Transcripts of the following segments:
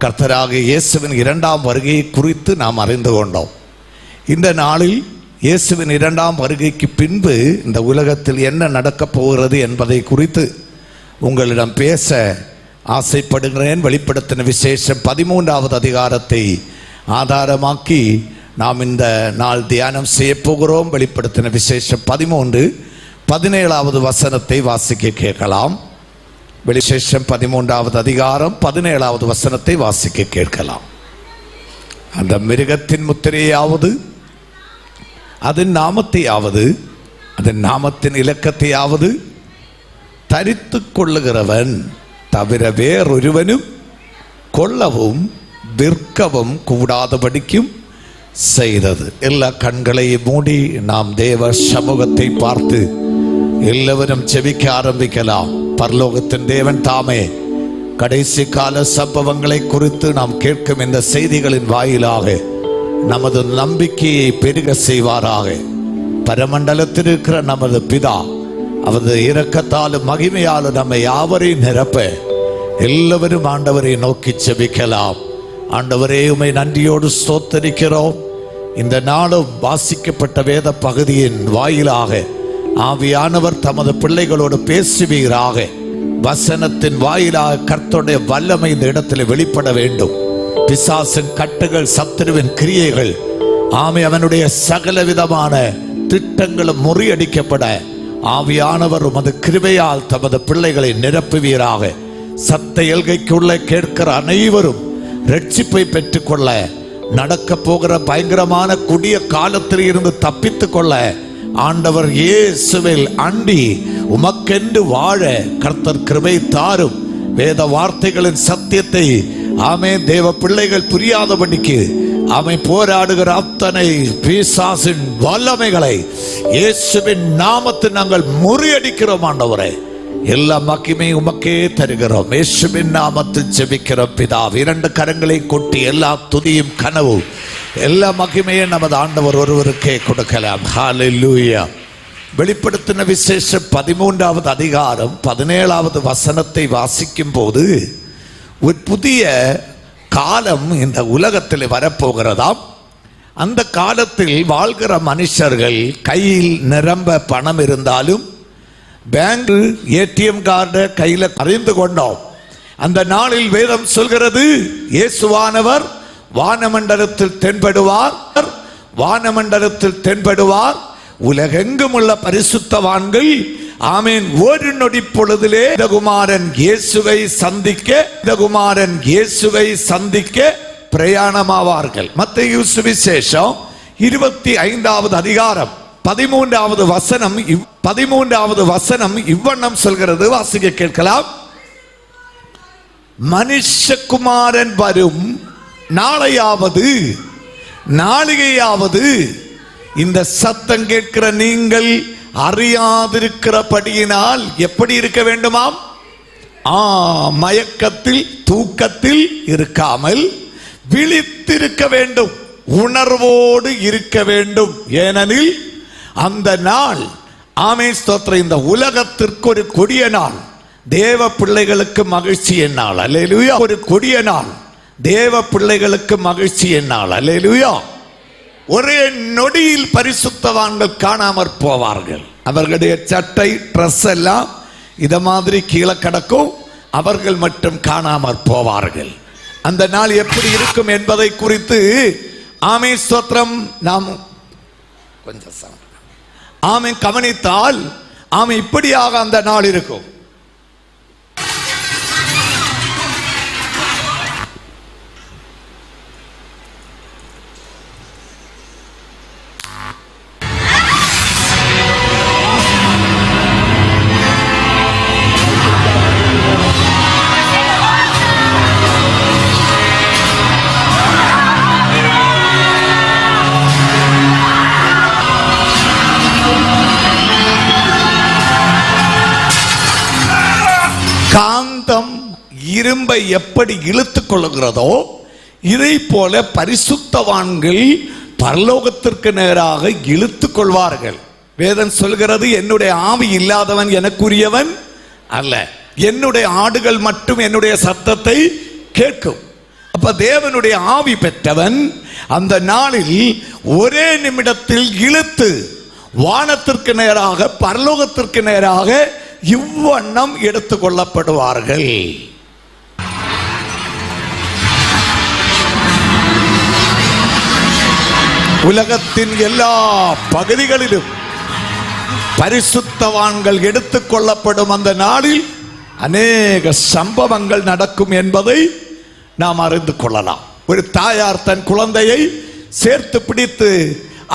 கர்த்தராகிய இயேசுவின் இரண்டாம் வருகையை குறித்து நாம் அறிந்து கொண்டோம். இந்த நாளில் இயேசுவின் இரண்டாம் வருகைக்கு பின்பு இந்த உலகத்தில் என்ன நடக்கப் போகிறது என்பதை குறித்து உங்களிடம் பேச ஆசைப்படுகிறேன். வெளிப்படுத்தின விசேஷம் 13வது அதிகாரத்தை ஆதாரமாக்கி நாம் இந்த நாள் தியானம் செய்ய போகிறோம். வெளிப்படுத்தின விசேஷம் 13:17வது வசனத்தை வாசிக்க கேட்கலாம். விசேஷம் 13வது அதிகாரம் 17வது வசனத்தை வாசிக்க கேட்கலாம். அந்த மிருகத்தின் முத்திரையாவது, அதன் நாமத்தையாவது, அதன் நாமத்தின் இலக்கத்தையாவது தரித்து கொள்ளுகிறவன் தவிர வேறொருவனும் கொள்ளவும் விற்கவும் கூடாதபடிக்கும் செய்தது. எல்லா கண்களையும் மூடி நாம் தேவ சமூகத்தை பார்த்து எல்லாவரும் செபிக்க ஆரம்பிக்கலாம். பரலோகத்தின் தேவன் தாமே கடைசி கால சம்பவங்களை குறித்து நாம் கேட்கும் இந்த செய்திகளின் வாயிலாக நமது நம்பிக்கையை பெருக செய்வாராக. பரமண்டலத்தில் இருக்கிற நமது பிதா அவரது இரக்கத்தாலும் மகிமையாலும் நம்மை யாவரையும் நிரப்ப எல்லாவரும் ஆண்டவரை நோக்கி செபிக்கலாம். ஆண்டவரே, உம்மை நன்றியோடு ஸ்தோத்தரிக்கிறோம். இந்த நாளும் வாசிக்கப்பட்ட வேத பகுதியின் வாயிலாக ஆவியானவர் தமது பிள்ளைகளோடு பேசுவீராக. வசனத்தின் வாயிலாக கர்த்தருடைய வல்லமை இந்த இடத்தில் வெளிப்பட வேண்டும். பிசாசின் கட்டுகள், சத்துருவின் கிரியைகள், அவனுடைய சகல விதமான திட்டங்களும் முறியடிக்கப்பட ஆவியானவர் உமது கிருபையால் தமது பிள்ளைகளை நிரப்புவீராக. சத்த எல்கைக்குள்ள கேட்கிற அனைவரும் ரட்சிப்பை பெற்றுக்கொள்ள, நடக்க போகிற பயங்கரமான கொடிய காலத்தில் இருந்து தப்பித்துக் கொள்ள ஆண்டவர் இயேசுவில் அண்டி உமக்கென்று வாழ கர்த்தர் கிருபை தாரும். வேத வார்த்தைகளின் சத்தியத்தை தேவ பிள்ளைகள் புரியாதபடிக்கு போராடுகிற அத்தனை பிசாசின் வல்லமைகளை இயேசுவின் நாமத்தில் நாங்கள் முறியடிக்கிறோம். ஆண்டவரே, எல்லா மகிமை உமக்கே தருகிறோம். இயேசுவின் நாமத்தில் ஜெபிக்கிறோம் பிதாவே. 2 கரங்களை கொட்டி எல்லா துதியும் கனவும் எல்லா மகிமையும் நமது ஆண்டவர் ஒருவருக்கே கொடுக்கலாம். ஹல்லேலூயா. வெளிப்படுத்தின விசேஷம் 13வது அதிகாரம் 17வது வசனத்தை வாசிக்கும் போது ஒரு புதிய காலம் இந்த உலகத்தில் வரப்போகிறதாம். அந்த காலத்தில் வாழ்கிற மனுஷர்கள் கையில் நிரம்ப பணம் இருந்தாலும் பேங்க் ஏடிஎம் கார்டு கையில் அறிந்து கொண்டோம். அந்த நாளில் வேதம் சொல்கிறது, இயேசுவானவர் வானமண்டலத்தில் தென்படுவார், வானமண்டலத்தில் தென்படுவார். உலகெங்கும் உள்ள பரிசுத்தவான்கள் ஒரு நொடி பொழுதிலே குமாரன் இயேசுவை சந்திக்க பிரயாணமாவார்கள். மத்தேயு சுவிசேஷம் 25வது அதிகாரம் 13வது வசனம் இவ்வண்ணம் சொல்கிறது. வாசிக்க கேட்கலாம். மனுஷகுமாரன் வரும் நாளையாவது இந்த சத்தம் கேட்கிற நீங்கள் அறியாதிருக்கிறபடியினால் எப்படி இருக்க வேண்டுமாம்? மயக்கத்தில் தூக்கத்தில் இருக்காமல் விழித்திருக்க வேண்டும், உணர்வோடு இருக்க வேண்டும். ஏனெனில் அந்த நாள் ஸ்தோத்திரம், இந்த உலகத்திற்கு ஒரு கொடிய நாள், தேவ பிள்ளைகளுக்கு மகிழ்ச்சி என்னாள். அல்லேலூயா. ஒரு கொடிய நாள், தேவ பிள்ளைகளுக்கு மகிழ்ச்சி என்னாள். அல்லேலூயா. ஒரே நொடியில் பரிசுத்தவான்கள் காணாமற் போவார்கள். அவர்களுடைய சட்டை, ட்ரெஸ் எல்லாம் இத மாதிரி கீழே கிடக்கும். அவர்கள் மட்டும் காணாமற் போவார்கள். அந்த நாள் எப்படி இருக்கும் என்பதை குறித்து ஸ்தோத்திரம் நாம் கொஞ்சம் கவனித்தால் இப்படியாக அந்த நாள் இருக்கும். காந்தம் இரும்பை எப்படி இழுத்துக் கொள்ளுகிறதோ இதை போல பரிசுத்தவான்கள் பரலோகத்திற்கு நேராக இழுத்துக் கொள்வார்கள். வேதம் சொல்கிறது, என்னுடைய ஆவி இல்லாதவன் எனக்குரியவன் அல்ல, என்னுடைய ஆடுகள் மட்டும் என்னுடைய சத்தத்தை கேட்கும். அப்ப தேவனுடைய ஆவி பெற்றவன் அந்த நாளில் ஒரே நிமிடத்தில் இழுத்து வானத்திற்கு நேராக பரலோகத்திற்கு நேராக இவ்வண்ணம் எடுத்துக் கொள்ளப்படுவார்கள். உலகத்தின் எல்லா பகுதிகளிலும் பரிசுத்தவான்கள் எடுத்துக் கொள்ளப்படும் அந்த நாளில் அநேக சம்பவங்கள் நடக்கும் என்பதை நாம் அறிந்து கொள்ளலாம். ஒரு தாயார் தன் குழந்தையை சேர்த்து பிடித்து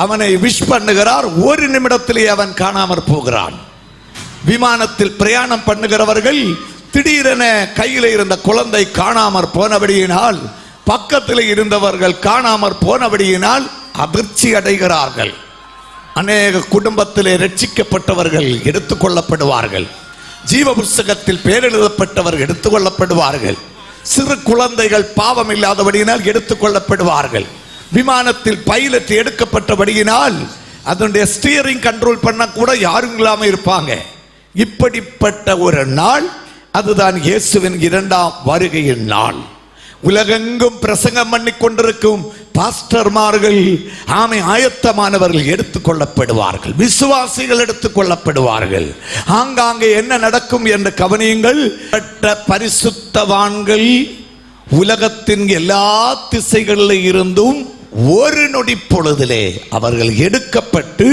அவனை விஷ் பண்ணுகிறார். ஒரு நிமிடத்திலே அவன் காணாமற் போகிறான். விமானத்தில் பிரயாணம் பண்ணுகிறவர்கள் திடீரென கையில் இருந்த குழந்தை காணாமற் போனபடியினால், பக்கத்தில் இருந்தவர்கள் காணாமற் போனபடியினால் அதிர்ச்சி அடைகிறார்கள். அநேக குடும்பத்திலே ரட்சிக்கப்பட்டவர்கள் எடுத்துக் கொள்ளப்படுவார்கள். ஜீவ புஸ்தகத்தில் பேரெழுதப்பட்டவர்கள் எடுத்துக் கொள்ளப்படுவார்கள். சிறு குழந்தைகள் பாவம் இல்லாதபடியினால் எடுத்துக் கொள்ளப்படுவார்கள். விமானத்தில் பைலட் எடுக்கப்பட்டபடியினால் அதனுடைய ஸ்டீரிங் கண்ட்ரோல் பண்ண கூட யாரும் இல்லாம இருப்பாங்க. இப்படிப்பட்ட ஒரு நாள் அதுதான் இயேசுவின் இரண்டாம் வருகையின் நாள். உலகெங்கும் பிரசங்கம் பண்ணி கொண்டிருக்கும் பாஸ்டர்மார்கள் ஆயத்தமானவர்கள் எடுத்துக் கொள்ளப்படுவார்கள். விசுவாசிகள் எடுத்துக் கொள்ளப்படுவார்கள். ஆங்காங்கே என்ன நடக்கும் என்று கவனியுங்கள். பரிசுத்தவான்கள் உலகத்தின் எல்லா திசைகளில் இருந்தும் ஒரு நொடி பொழுதிலே அவர்கள் எடுக்கப்பட்டு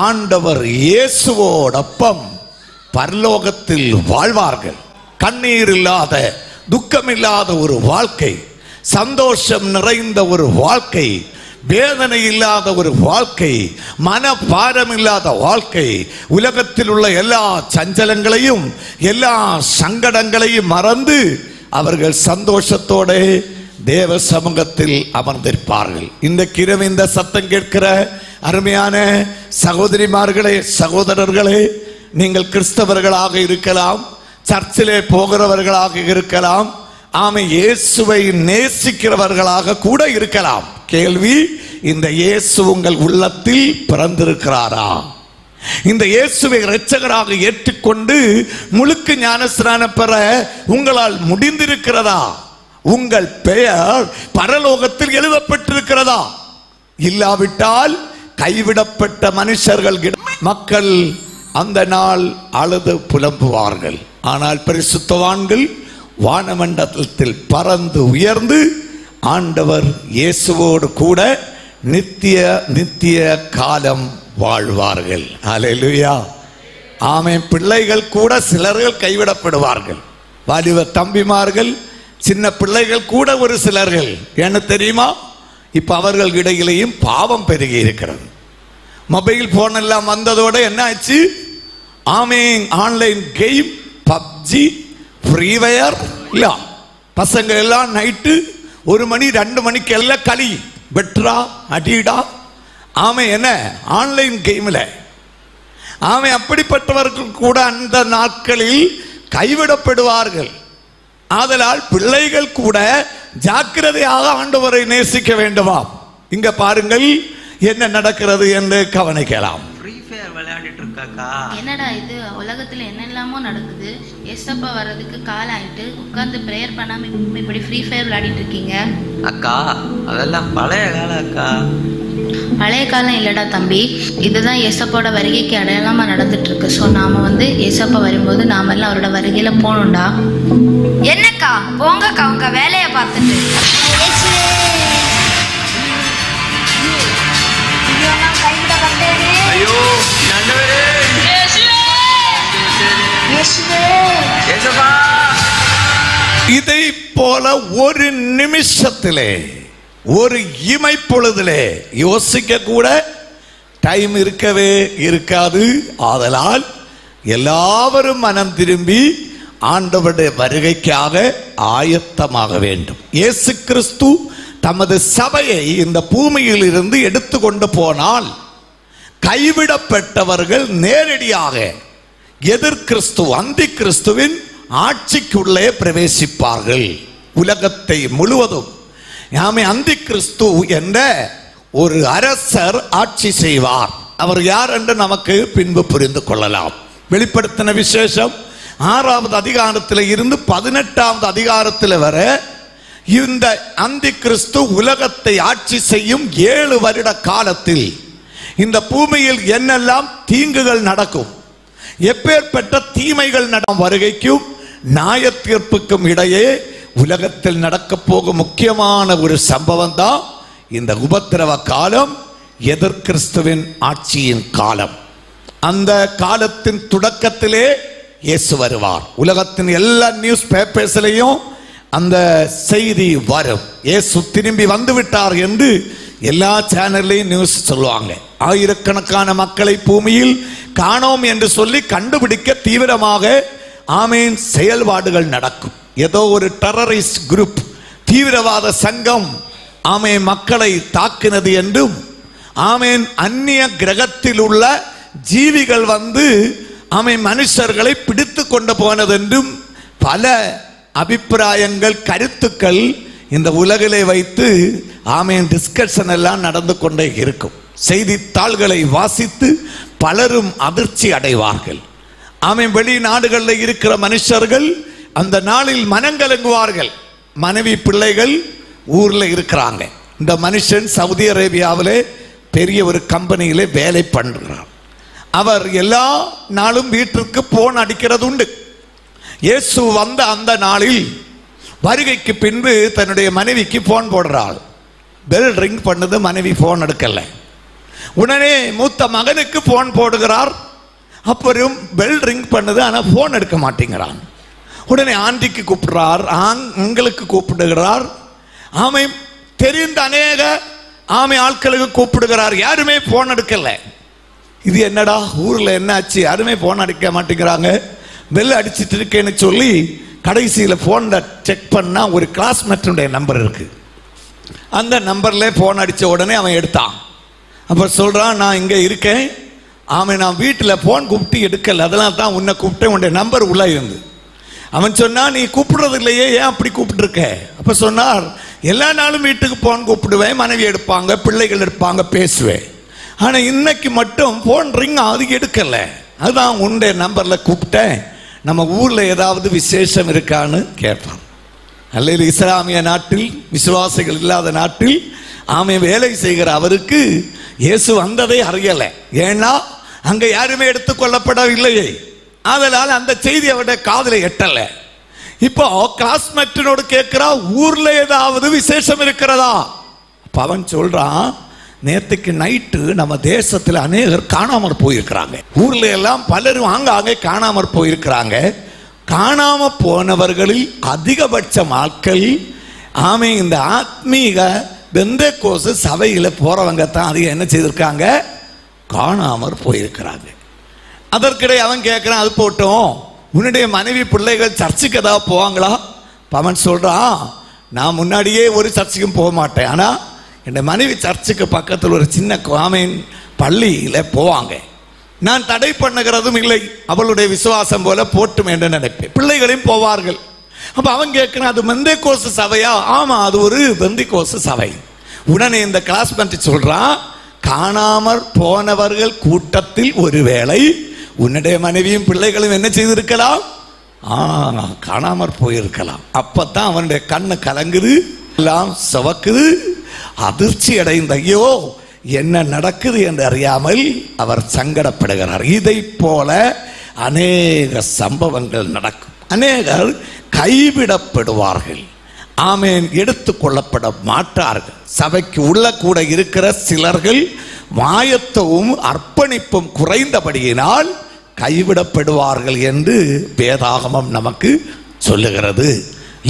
ஆண்டவர் இயேசுவோடொப்பம் பரலோகத்தில் வாழ்வார்கள். கண்ணீர் இல்லாத, துக்கமில்லாத ஒரு வாழ்க்கை, சந்தோஷம் நிறைந்த ஒரு வாழ்க்கை, வேதனை இல்லாத ஒரு வாழ்க்கை, மனபாரம் இல்லாத வாழ்க்கை, உலகத்தில் உள்ள எல்லா சஞ்சலங்களையும் எல்லா சங்கடங்களையும் மறந்து அவர்கள் சந்தோஷத்தோட தேவ சமூகத்தில் அமர்ந்திருப்பார்கள். இந்த சத்தம் கேட்கிற அருமையான சகோதரிமார்களே, சகோதரர்களே, நீங்கள் கிறிஸ்தவர்களாக இருக்கலாம், சர்ச்சிலே போகிறவர்களாக இருக்கலாம், இயேசுவை நேசிக்கிறவர்களாக கூட இருக்கலாம். கேள்வி, இந்த இயேசு உங்கள் உள்ளத்தில் பிறந்திருக்கிறாரா? இந்த இயேசுவை இரட்சகராக ஏற்றுக்கொண்டு முழுக்க ஞானஸ்நானம் பெற உங்களால் முடிந்திருக்கிறதா? உங்கள் பெயர் பரலோகத்தில் எழுதப்பட்டிருக்கிறதா? இல்லாவிட்டால் கைவிடப்பட்ட மனுஷர்கள் மக்கள் அந்த நாள் அழுது புலம்புவார்கள். ஆனால் பரிசுத்தவான்கள் வானமண்டலத்தில் பறந்து உயர்ந்து ஆண்டவர் இயேசுவோடு கூட நித்திய நித்திய காலம் வாழ்வார்கள். அல்லேலூயா, ஆமென். பிள்ளைகள் கூட சிலர்கள் கைவிடப்படுவார்கள். வாலிப தம்பிமார்கள், சின்ன பிள்ளைகள் கூட ஒரு சிலர்கள். என்ன தெரியுமா? இப்ப அவர்கள் இடையிலேயும் பாவம் பெருகி இருக்கிறது. மொபைல் போன் எல்லாம் வந்ததோட என்ன ஆச்சு? Online game, PUBG, free fire, இல்ல பசங்க எல்லாம் நைட்டு 1 மணி 2 மணிக்கு எல்லாம் களி, பெட்ரா, அடிடா, என்ன ஆன்லைன் கேம்ல. அப்படிப்பட்டவர்கள் கூட அந்த நாட்களில் கைவிடப்படுவார்கள். ஆதலால் பிள்ளைகள் கூட ஜாக்கிரதையாக ஆண்டவரை நேசிக்க வேண்டுமா? இங்க பாருங்கள் என்ன நடக்கிறது என்று கவனிக்கலாம். என்னடா இது, உலகத்துல என்னெல்லாமோ நடக்குது. ஏசப்பா வர்றதுக்கு காலம் ஆயிட்டு உட்கார்ந்து பிரேயர் பண்ணாம இப்படி ஃப்ரீ ஃபயர் விளையாடிட்டு இருக்கீங்க. அக்கா, அதெல்லாம் பழைய காலம் அக்கா. பழைய காலம் இல்லடா தம்பி, இதுதான் ஏசப்பாவோட வருகைக்கு அடையாளமா நடந்துட்டு இருக்கு. ஸோ நாம ஏசப்பா வரும்போது நாம எல்லாம் அவரோட வருகையில போகணும்டா. என்னக்கா போங்கக்கா, உங்க வேலையை பார்த்துட்டு. ஐயோ ஆண்டவரே, இதை போல ஒரு நிமிஷத்திலே, ஒரு இமைப்பொழுதிலே யோசிக்க கூட டைம் இருக்கவே இருக்காது. ஆதலால் எல்லாவரும் மனம் திரும்பி ஆண்டவருடைய வருகைக்காக ஆயத்தமாக வேண்டும். இயேசு கிறிஸ்து தமது சபையை இந்த பூமியில் இருந்து எடுத்துக்கொண்டு போனால் கைவிடப்பட்டவர்கள் நேரடியாக எதிர் கிறிஸ்து, அந்தி கிறிஸ்துவின் ஆட்சிக்குள்ளே பிரவேசிப்பார்கள். உலகத்தை முழுவதும் அந்தி கிறிஸ்து என்ற ஒரு அரசர் ஆட்சி செய்வார். அவர் யார் என்று நமக்கு பின்பு புரிந்து கொள்ளலாம். வெளிப்படுத்தின விசேஷம் 6வது அதிகாரத்தில் இருந்து 18வது அதிகாரத்தில் வர இந்த அந்தி கிறிஸ்து உலகத்தை ஆட்சி செய்யும் 7 வருட காலத்தில் இந்த பூமியில் என்னெல்லாம் தீங்குகள் நடக்கும், எப்பேற்பட்ட தீமைகள் நடம் வருகைக்கும் நியாய தீர்ப்புக்கும் இடையே உலகத்தில் நடக்க போகும் முக்கியமான ஒரு சம்பவம் தான் இந்த உபத்திரவ காலம், எதிர்கிறிஸ்துவின் ஆட்சியின் காலம். அந்த காலத்தின் தொடக்கத்திலே இயேசு வருவார். உலகத்தின் எல்லா நியூஸ் பேப்பர்ஸ்லையும் அந்த செய்தி வரும். இயேசு திரும்பி வந்து விட்டார் என்று எல்லா சேனல்லையும் நியூஸ் சொல்லுவாங்க. ஆயிரக்கணக்கான மக்களை பூமியில் காணோம் என்று சொல்லி கண்டுபிடிக்க தீவிரமாக ஆமீன் செயல்பாடுகள் நடக்கும். ஏதோ ஒரு டெரரிஸ்ட் குரூப், தீவிரவாத சங்கம் ஆமீன் மக்களை தாக்கினது என்றும், ஆமீன் அந்நிய கிரகத்தில் உள்ள ஜீவிகள் வந்து ஆமீன் மனுஷர்களை பிடித்து கொண்டு போனது என்றும் பல அபிப்பிராயங்கள், கருத்துக்கள் இந்த உலகிலே வைத்து ஆமீன் டிஸ்கஷன் எல்லாம் நடந்து கொண்டே இருக்கும். செய்தித்தாள்களை வாசித்து பலரும் அதிர்ச்சி அடைவார்கள். ஆமீன் வெளிநாடுகளில் இருக்கிற மனுஷர்கள் அந்த நாளில் மனங்கலங்குவார்கள். மனைவி பிள்ளைகள் ஊர்ல இருக்கிறாங்க. இந்த மனுஷன் சவுதி அரேபியாவிலே பெரிய ஒரு கம்பெனியிலே வேலை பண்றார். அவர் எல்லா நாளும் வீட்டிற்கு போன் அடிக்கிறது உண்டு. இயேசு வந்த அந்த நாளில் வருகைக்கு பின்பு தன்னுடைய மனைவிக்கு போன் போடுறாள். பெல் ரிங் பண்ணது, மனைவி போன் எடுக்கல. உடனே மூத்த மகனுக்கு போன் போடுகிறார். அப்புறம் பெல் ரிங் பண்ணுது, ஆனால் போன் எடுக்க மாட்டேங்கிறான். உடனே ஆண்டிக்கு கூப்பிடுறார், உங்களுக்கு கூப்பிடுகிறார். ஆமை தெரிந்த அநேக ஆமை ஆட்களுக்கு கூப்பிடுகிறார், யாருமே போன் எடுக்கல. இது என்னடா ஊர்ல என்ன ஆச்சு, யாருமே போன் அடிக்க மாட்டேங்கிறாங்க, பெல் அடிச்சிட்டு இருக்கேன்னு சொல்லி கடைசியில் போன்ல செக் பண்ணா ஒரு கிளாஸ்மேட்டுடைய நம்பர் இருக்கு. அந்த நம்பர்ல போன் அடிச்ச உடனே அவன் எடுத்தான். அப்ப சொல்றான், நான் இங்க இருக்கேன், ஆமை நான் வீட்டில் போன் கூப்பிட்டு எடுக்கல, அதெல்லாம் தான் உன்னை கூப்பிட்டேன், உன்னுடைய நம்பர் உள்ள இருந்து. அவன் சொன்னா, நீ கூப்பிடுறது இல்லையே, ஏன் அப்படி கூப்பிட்டு இருக்க? அப்ப சொன்னார், எல்லா நாளும் வீட்டுக்கு போன் கூப்பிடுவேன், மனைவி எடுப்பாங்க, பிள்ளைகள் எடுப்பாங்க, பேசுவேன். ஆனா இன்னைக்கு மட்டும் போன் ரிங் அது எடுக்கல, அதுதான் உன்னுடைய நம்பர்ல கூப்பிட்டேன். நம்ம ஊர்ல ஏதாவது விசேஷம் இருக்கான்னு கேட்பான். அல்லது இஸ்லாமிய நாட்டில், விசுவாசிகள் இல்லாத நாட்டில் ஆமை வேலை செய்கிற அவருக்கு இயேசு வந்ததை அறியல. ஏன்னா அங்க யாருமே எடுத்துக்கொள்ளப்படவில்லையே, அதனால் அந்த செய்தி அவருடைய காதுல எட்டல. இப்போ கிளாஸ்மேட்டினோடு கேட்கிறா, ஊர்ல ஏதாவது விசேஷம் இருக்கிறதா? அவன் சொல்றான், நேற்றுக்கு நைட்டு நம்ம தேசத்தில் அநேகர் காணாமற் போயிருக்கிறாங்க. ஊர்ல எல்லாம் பலரும் ஆங்காங்கே காணாமற் போயிருக்கிறாங்க. காணாம போனவர்களில் அதிகபட்சம் ஆட்கள் ஆமை இந்த ஆத்மீக பெந்தேகோஸ்து சபையில போறவங்க தான் அதிகம் என்ன செய்திருக்காங்க, காணாமற் போயிருக்கிறாங்க. அதற்கிடையே அவன் கேட்கிறான், அது போட்டோம், உன்னுடைய மனைவி பிள்ளைகள் சர்ச்சுக்கு ஏதாவது போவாங்களா? அவன் சொல்றான், நான் முன்னாடியே ஒரு சர்ச்சுக்கும் போக மாட்டேன், ஆனா என் மனைவி சர்ச்சுக்கு பக்கத்தில் ஒரு சின்ன காமீன் பள்ளியில போவாங்க. நான் தடை பண்ணுகிறதும் இல்லை, அவளுடைய விசுவாசம் போல போட்டும் என்று நினைப்பேன். பிள்ளைகளையும் போவார்கள். அப்ப அவன் கேட்கிறான், அது பெந்தேகோஸ்து சபையா? ஆமா, அது ஒரு பெந்தேகோஸ்து சபை. உடனே இந்த கிளாஸ்மேட் சொல்றான், காணாமற் போனவர்கள் கூட்டத்தில் ஒருவேளை உன்னுடைய மனைவியும் பிள்ளைகளும் என்ன செய்திருக்கலாம், காணாமற் போயிருக்கலாம். அப்பதான் அவனுடைய கண்ணு கலங்குது, எல்லாம் சவக்குது, அதிர்ச்சி அடைந்த, ஐயோ என்ன நடக்குது என்று அறியாமல் அவர் சங்கடப்படுகிறார். இதை போல அநேக சம்பவங்கள் நடக்கும். அநேகர் கைவிடப்படுவார்கள், ஆமேன், எடுத்துக்கொள்ளப்பட மாட்டார்கள். சபைக்கு உள்ள கூட இருக்கிற சிலர்கள் மாயத்துவம் அர்ப்பணிப்பும் குறைந்தபடியினால் கைவிடப்படுவார்கள் என்று வேதாகமம் நமக்கு சொல்லுகிறது.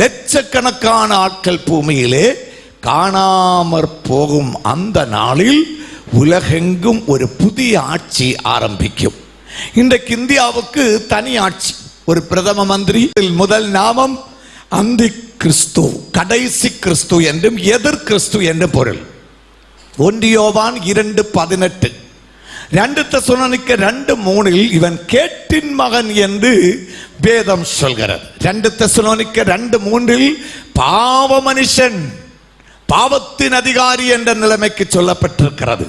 லட்சக்கணக்கான ஆட்கள் பூமியிலே காணாமற் போகும் அந்த நாளில் உலகெங்கும் ஒரு புதிய ஆட்சி ஆரம்பிக்கும். இன்றைக்கு இந்தியாவுக்கு தனி ஆட்சி, ஒரு பிரதம மந்திரி. முதல் நாமம் அந்தி கிறிஸ்து, கடைசி கிறிஸ்து என்றும் எதிர் கிறிஸ்து என்று பொருள். 1 யோவான் 2:18, 2 தெசலோனிக்கர் 2:3 இவன் கேட்டின் மகன் என்று வேதம் சொல்கிறது. 2 தெசலோனிக்கர் 2:3 பாவ மனுஷன், பாவத்தின் அதிகாரி என்ற நிலைமைக்கு சொல்லப்பட்டிருக்கிறது.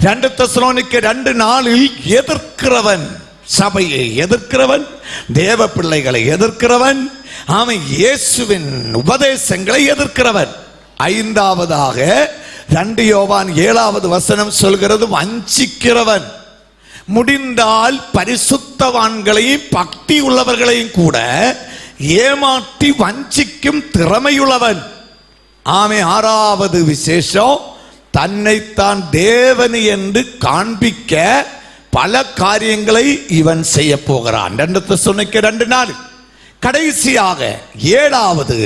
2 தெசலோனிக்கர் 2:4 எதிர்க்கிறவன், சபையை எதிர்க்கிறவன், தேவ பிள்ளைகளை எதிர்க்கிறவன், அவன் இயேசுவின் உபதேசங்களை எதிர்க்கிறவன். ஐந்தாவதாக 2 யோவான் 7வது வசனம் சொல்கிறது, வஞ்சிக்கிறவன். முடிந்தால் பரிசுத்தவான்களையும் பக்தி உள்ளவர்களையும் கூட ஏமாற்றி வஞ்சிக்கும் திறமையுள்ளவன். ஆமே. 6வது விசேஷம், தன்னைத்தான் தேவன் என்று காண்பிக்க பல காரியங்களை இவன் செய்ய போகிறான். 2 தெசலோனிக்கேயர் 2:4. கடைசியாக 7வது,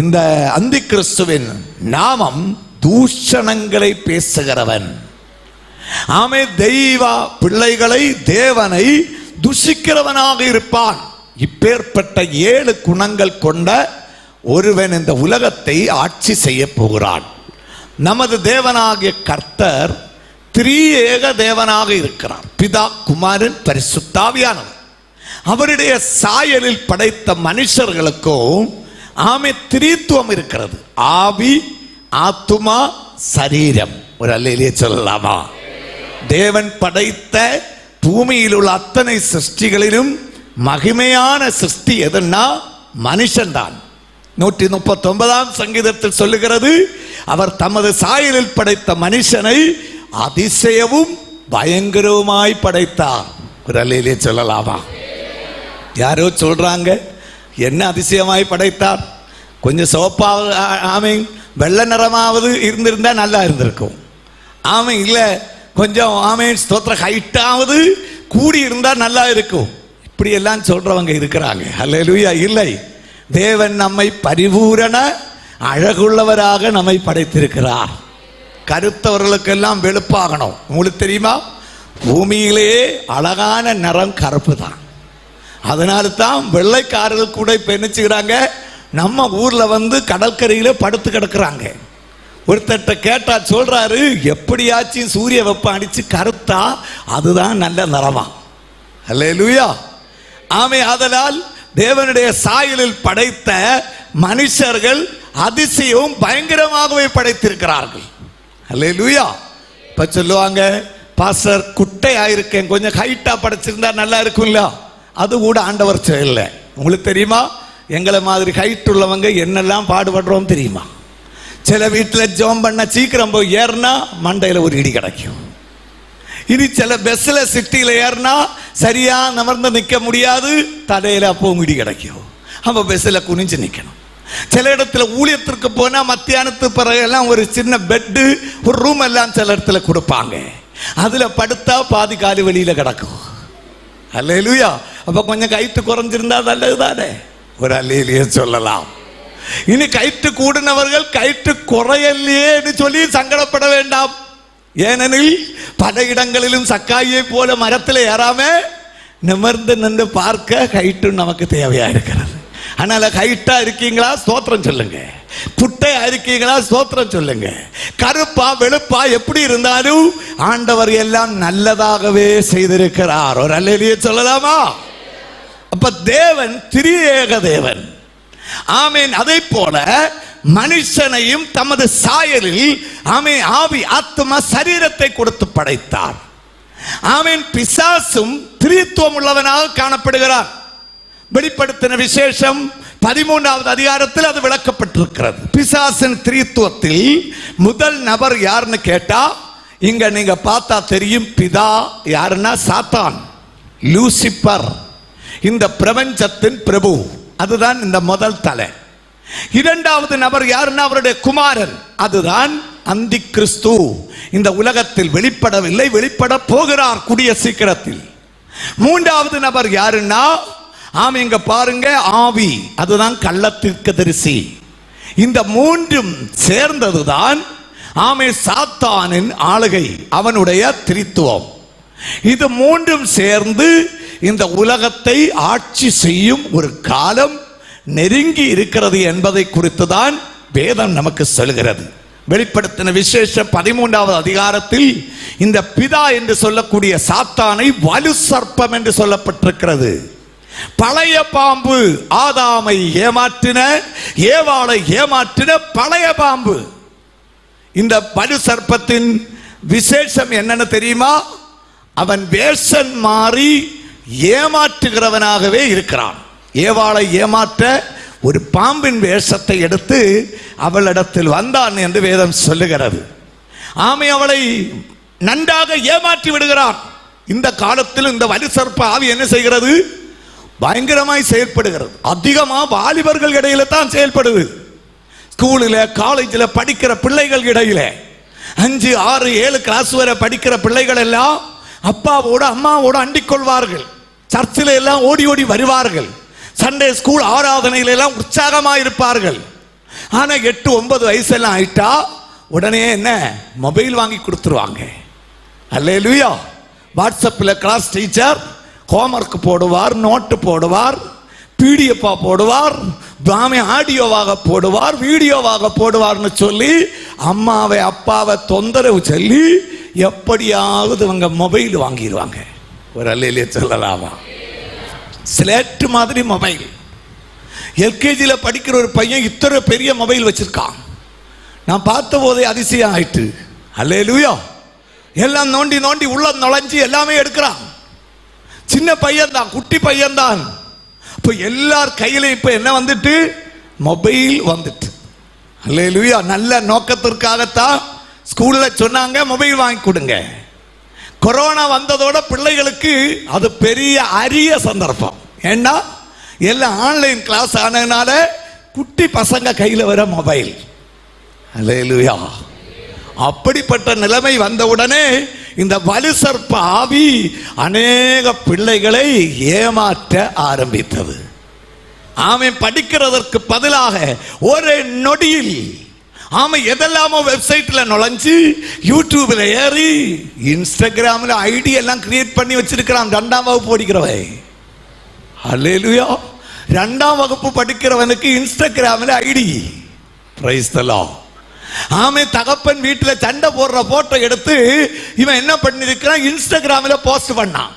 இந்த அந்தி கிறிஸ்துவின் நாமம் தூஷணங்களை பேசுகிறவன். ஆமே. தெய்வ பிள்ளைகளை, தேவனை துஷிக்கிறவனாக இருப்பான். இப்பேற்பட்ட 7 குணங்கள் கொண்ட ஒருவன் இந்த உலகத்தை ஆட்சி செய்ய போகிறான். நமது தேவனாகிய கர்த்தர் திரியேக தேவனாக இருக்கிறார். பிதா, குமாரன், பரிசுத்த ஆவியானவர். அவருடைய சாயலில் படைத்த மனுஷர்களுக்கும் ஆமே திரித்துவம் இருக்கிறது. ஆவி, ஆத்துமா, சரீரம். ஒரு அல்லேலூயா சொல்லலாமா? தேவன் படைத்த பூமியில் உள்ள அத்தனை சிருஷ்டிகளிலும் மகிமையான சிருஷ்டி எதுன்னா மனுஷன்தான். 139ஆம் சங்கீதத்தில் சொல்லுகிறது, அவர் தமது சாயலில் படைத்த மனுஷனை அதிசயவும் பயங்கரவுமாய் படைத்தார். ஒரு அல்லேலூயா சொல்லலாமா? யாரோ சொல்றாங்க, என்ன அதிசயமாய் படைத்தார்? கொஞ்சம் சோப்பாவது, ஆமை வெள்ளை நிறமாவது இருந்திருந்தா நல்லா இருந்திருக்கும். ஆமை இல்ல, கொஞ்சம் ஆமை ஸ்தோத்திர ஹைட்டாவது கூடி இருந்தா நல்லா இருக்கும். இப்படி எல்லாம் சொல்றவங்க இருக்கிறாங்க. அல்லேலூயா. இல்லை, தேவன் நம்மை பரிபூரண அழகுள்ளவராக நம்மை படைத்திருக்கிறார். கருத்தவர்களுக்கெல்லாம் வெளுப்பாகணும். உங்களுக்கு தெரியுமா, பூமியிலேயே அழகான நிறம் கருப்பு தான். அதனால தான் வெள்ளைக்காரர்கள் கூட இப்ப என்ன செய்யறாங்க, நம்ம ஊர்ல வந்து கடற்கரையில படுத்து கிடக்குறாங்க. ஒருத்தட்ட கேட்டா சொல்றாரு, எப்படியாச்சும் சூரிய வெப்பம் அடிச்சு கருத்தா அதுதான் நல்ல நிறமா. அல்லேலூயா. ஆமே. ஆதலால் தேவனுடைய சாயலில் படைத்த மனுஷர்கள் அதிசயവും பயங்கரமாகவே படைத்திருக்கிறார்கள். அல்லேலூயா. இப்ப சொல்லுவாங்க, பாஸ்டர் குட்டையா இருக்கேன், கொஞ்சம் ஹைட்டா படைச்சிருந்தா நல்லா இருக்கும்ல. அது கூட ஆண்டவர் செயல்ல. உங்களுக்கு தெரியுமா, எங்களை மாதிரி ஹைட் உள்ளவங்க என்னெல்லாம் பாடுபடுறோம் தெரியுமா? சில வீட்டில் ஜோம் பண்ண சீக்கிரம் போய் ஏறினா மண்டையில் ஒரு இடி கிடைக்கும். இனி சில பஸ்ல சிட்டியில ஏறினா சரியா நிமிர்ந்து நிற்க முடியாது, தடையில அப்போ இடி கிடைக்கும். அப்ப பஸ்ல குனிஞ்சு நிற்கணும். சில இடத்துல ஊழியத்திற்கு போனா மத்தியானத்து பிறகு எல்லாம் ஒரு சின்ன பெட்டு, ஒரு ரூம் எல்லாம் சில இடத்துல கொடுப்பாங்க. அதுல படுத்தா பாதி காலி வெளியில கிடக்கும். அல்லேலூயா. அப்ப கொஞ்சம் கைட்டு குறைஞ்சிருந்தா நல்லதுதானே? ஒரு அல்லேலூயா சொல்லலாம். இனி கைட்டு கூடினவர்கள் கைட்டு குறையலையே சொல்லி சங்கடப்பட வேண்டாம். ஏனெனில் பல இடங்களிலும் சக்காயை போல மரத்தில் ஏறாம நிமிர்ந்து நின்று பார்க்க கைட்டு நமக்கு தேவையா இருக்கிறது. அதனால ஹைட்டா இருக்கீங்களா, ஸ்தோத்திரம் சொல்லுங்க. புட்டையா இருக்கீங்களா, ஸ்தோத்திரம் சொல்லுங்க. கருப்பா வெளுப்பா எப்படி இருந்தாலும் ஆண்டவர் எல்லாம் நல்லதாகவே செய்திருக்கிறார். ஒரு அல்லேலூயா சொல்லலாமா? அப்ப தேவன் திரியேக தேவன். ஆமேன். அதை போல மனுஷனையும் தமது சாயலில் ஆமே ஆவி, ஆத்மா, சரீரத்தை கொடுத்து படைத்தார். ஆமேன். பிசாசும் திரித்துவம் உள்ளவனாக காணப்படுகிறார். வெளிப்படுத்தின விசேஷம் 13வது அதிகாரத்தில் அது விளக்கப்பட்டிருக்கிறது. பிசாசின் திரித்துவத்தில் முதல் நபர் யாருன்னு கேட்டா, இங்க நீங்க பார்த்தா தெரியும், பிதா யாருன்னா சாத்தான், லூசிபர், இந்த பிரபஞ்சத்தின் பிரபு. அதுதான் இந்த முதல் தலை. இரண்டாவது நபர் யாருன்னா அவருடைய குமாரன், அதுதான் அந்தி கிறிஸ்து. இந்த உலகத்தில் வெளிப்படவில்லை, வெளிப்பட போகிறார் கூடிய சீக்கிரத்தில். மூன்றாவது நபர் யாருன்னா, ஆம் இங்க பாருங்க, ஆவி, அதுதான் கள்ளத்தீர்க்கதரிசி. இந்த மூன்றும் சேர்ந்ததுதான் ஆமே சாத்தானின் ஆளுகை, அவனுடைய திரித்துவம். இது மூன்றும் சேர்ந்து இந்த உலகத்தை ஆட்சி செய்யும் ஒரு காலம் நெருங்கி இருக்கிறது என்பதை குறித்து தான் வேதம் நமக்கு சொல்கிறது. வெளிப்படுத்தின விசேஷம் 13வது அதிகாரத்தில் இந்த பிதா என்று சொல்லக்கூடிய சாத்தானை வலு சர்ப்பம் என்று சொல்லப்பட்டிருக்கிறது. பழைய பாம்பு, ஆதாமை ஏமாற்றின, ஏவாளை ஏமாற்றின பழைய பாம்பு. இந்த வலு சர்ப்பத்தின் விசேஷம் என்னன்னு தெரியுமா? அவன் வேஷம் மாறி ஏமாற்றுகிறவனாகவே இருக்கிறான். ஏவாளை ஏமாற்ற ஒரு பாம்பின் வேஷத்தை எடுத்து அவளிடத்தில் வந்தான் என்று வேதம் சொல்லுகிறது. ஆமை அவளை நன்றாக ஏமாற்றி விடுகிறார். இந்த காலத்தில் இந்த வலுசர்ப்ப ஆவி என்ன செய்கிறது? பயங்கரமாய் செயல்படுகிறது. அதிகமாக வாலிபர்கள் இடையில தான் செயல்படுது. ஸ்கூலில் காலேஜில் படிக்கிற பிள்ளைகள் இடையில 5, 6, 7 கிளாஸ் வரை படிக்கிற பிள்ளைகள் எல்லாம் அப்பாவோட அம்மாவோட அண்டிக் கொள்வார்கள். சர்ச்சில் எல்லாம் ஓடி ஓடி வருவார்கள். சண்டே ஸ்கூல் ஆராதனையில எல்லாம் உற்சாகமாக இருப்பார்கள். ஆனால் 8, 9 வயசெல்லாம் ஆயிட்டா உடனே என்ன மொபைல் வாங்கி கொடுத்துருவாங்க. அல்லேலூயா. வாட்ஸ்அப்பில் கிளாஸ் டீச்சர் ஹோம்ஒர்க் போடுவார், நோட்டு போடுவார், பிடிஎஃப் போடுவார், ஆடியோவாக போடுவார், வீடியோவாக போடுவார்னு சொல்லி அம்மாவை அப்பாவை தொந்தரவு சொல்லி எப்படியாவது இவங்க மொபைல் வாங்கிடுவாங்க. ஒரு அல்லையிலே சொல்லலாமா? ஸ்லேட் மாதிரி மொபைல். எல்கேஜியில் படிக்கிற ஒரு பையன் இத்தனை பெரிய மொபைல் வச்சிருக்கான். நான் பார்த்த போதே அதிசயம் ஆயிட்டு. அல்லேலூயா. எல்லாம் நோண்டி நோண்டி உள்ள நுழைஞ்சி எல்லாமே எடுக்கிறான். சின்ன பையன் தான், குட்டி பையன் தான். இப்போ எல்லார் கையில இப்போ என்ன வந்துட்டு? மொபைல் வந்துட்டு. அல்லேலூயா. நல்ல நோக்கத்திற்காகத்தான் ஸ்கூல்ல சொன்னாங்க மொபைல் வாங்கி கொடுங்க. கொரோனா வந்ததோட பிள்ளைகளுக்கு அது பெரிய அரிய சந்தர்ப்பம். ஏன்னா எல்லாம் ஆன்லைன் கிளாஸ் ஆனதுனால குட்டி பசங்க கையில் வர மொபைல். அல்லேலூயா. அப்படிப்பட்ட நிலைமை வந்தவுடனே இந்த வலுசர்ப்ப ஆவி அநேக பிள்ளைகளை ஏமாற்ற ஆரம்பித்தது. அவன் படிக்கிறதற்கு பதிலாக ஒரு நொடியில் அவன் எதெல்லாமோ வெப்சைட்ல நுழைஞ்சு யூடியூப்ல ஏறி இன்ஸ்டாகிராம்ல ஐடி எல்லாம் கிரியேட் பண்ணி வச்சிருக்கிறான். 2ஆம் வகுப்பு படிக்கிறவன். அல்லேலூயா. 2ஆம் வகுப்பு படிக்கிறவனுக்கு இன்ஸ்டாகிராம்ல ஐடி. Praise the Lord. ஆமே. தகப்பன் வீட்டில் சண்டை போடுற போட்டோ எடுத்து இவன் என்ன பண்ணிருக்கிறான்? இன்ஸ்டாகிராம்ல போஸ்ட் பண்ணான்.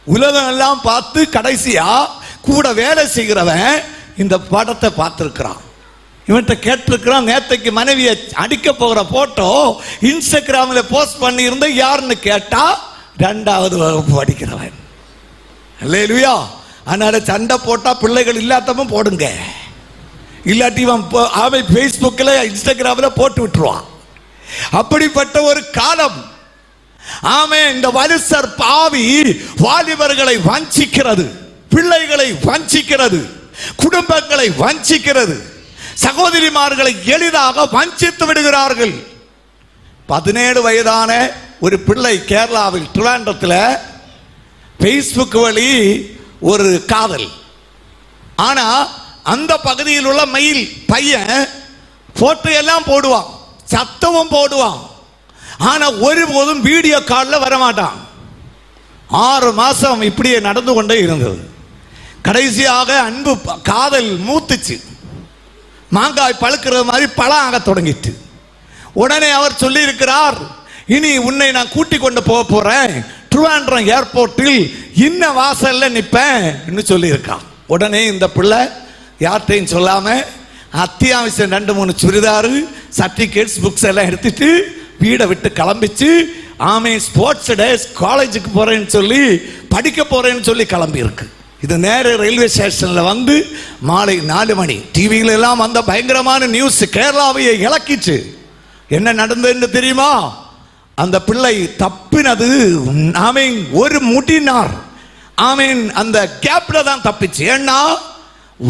உலகம் எல்லாம் பார்த்து கடைசியா கூட வேலை செய்கிறவன் இந்த படத்தை பார்த்திருக்கிறான். இவன்கிட்ட கேட்டிருக்கிறான், நேத்தைக்கு மனைவியை அடிக்க போகிற போட்டோ இன்ஸ்டாகிராம்ல போஸ்ட் பண்ணி இருந்த யாருன்னு கேட்டா 2ஆவது வகுப்பு படிக்கிறவன். அல்லேலூயா. அதனால சண்டை போட்டா பிள்ளைகள் இல்லாதவன் போடுங்க. இல்லாட்டி அவன் ஃபேஸ்புக்கில் இன்ஸ்டாகிராமில் போட்டு விட்டுருவான். அப்படிப்பட்ட ஒரு காலம். ஆமே. இந்த வலுசர்ப்ப ஆவி வாலிபர்களை வஞ்சிக்கிறது, பிள்ளைகளை வஞ்சிக்கிறது, குடும்பங்களை வஞ்சிக்கிறது, சகோதரிமார்களை எளிதாக வஞ்சித்து விடுகிறார்கள். 17 வயதான ஒரு பிள்ளை கேரளாவில் ட்ரிவாண்ட்ரத்தில் ஃபேஸ்புக் வழி ஒரு காதல். ஆனா அந்த பகுதியில் உள்ள மயில் பையன் போட்டோ எல்லாம் போடுவான், சத்தமும் போடுவான். ஆனா ஒருபோதும் வீடியோ காலில் வரமாட்டான். 6 மாசம் இப்படியே நடந்து கொண்டே இருந்தது. கடைசியாக அன்பு காதல் மூத்துச்சு. மாங்காய் பழுக்கிறது மாதிரி பழம் ஆக தொடங்கிட்டு. உடனே அவர் சொல்லி இருக்கிறார், இனி உன்னை நான் கூட்டி கொண்டு போக போறேன், ட்ரிவாண்ட்ரம் ஏர்போர்ட்டில் இன்ன வாசல்ல நிற்பேன் சொல்லி இருக்கான். உடனே இந்த பிள்ளை யார்கிட்டையும் சொல்லாம அத்தியாவசியம் 2-3 சுடிதாரு, சர்டிபிகேட்ஸ், புக்ஸ் எல்லாம் எடுத்துட்டு வீடை விட்டு கிளம்பிச்சு. ஆமே. ஸ்போர்ட்ஸ் டே காலேஜுக்கு போறேன்னு சொல்லி படிக்க போறேன்னு சொல்லி கிளம்பி இருக்கு. இது நேர ரயில்வே ஸ்டேஷன்ல வந்து மாலை 4 மணி டிவியில எல்லாம் வந்த பயங்கரமான நியூஸ் கேரளாவையை இழக்கிச்சு. என்ன நடந்ததுன்னு தெரியுமா? அந்த பிள்ளை தப்பினது ஆமீன் ஒரு முடினார். ஆமீன். அந்த கேப்ல தான் தப்பிச்சு. ஏன்னா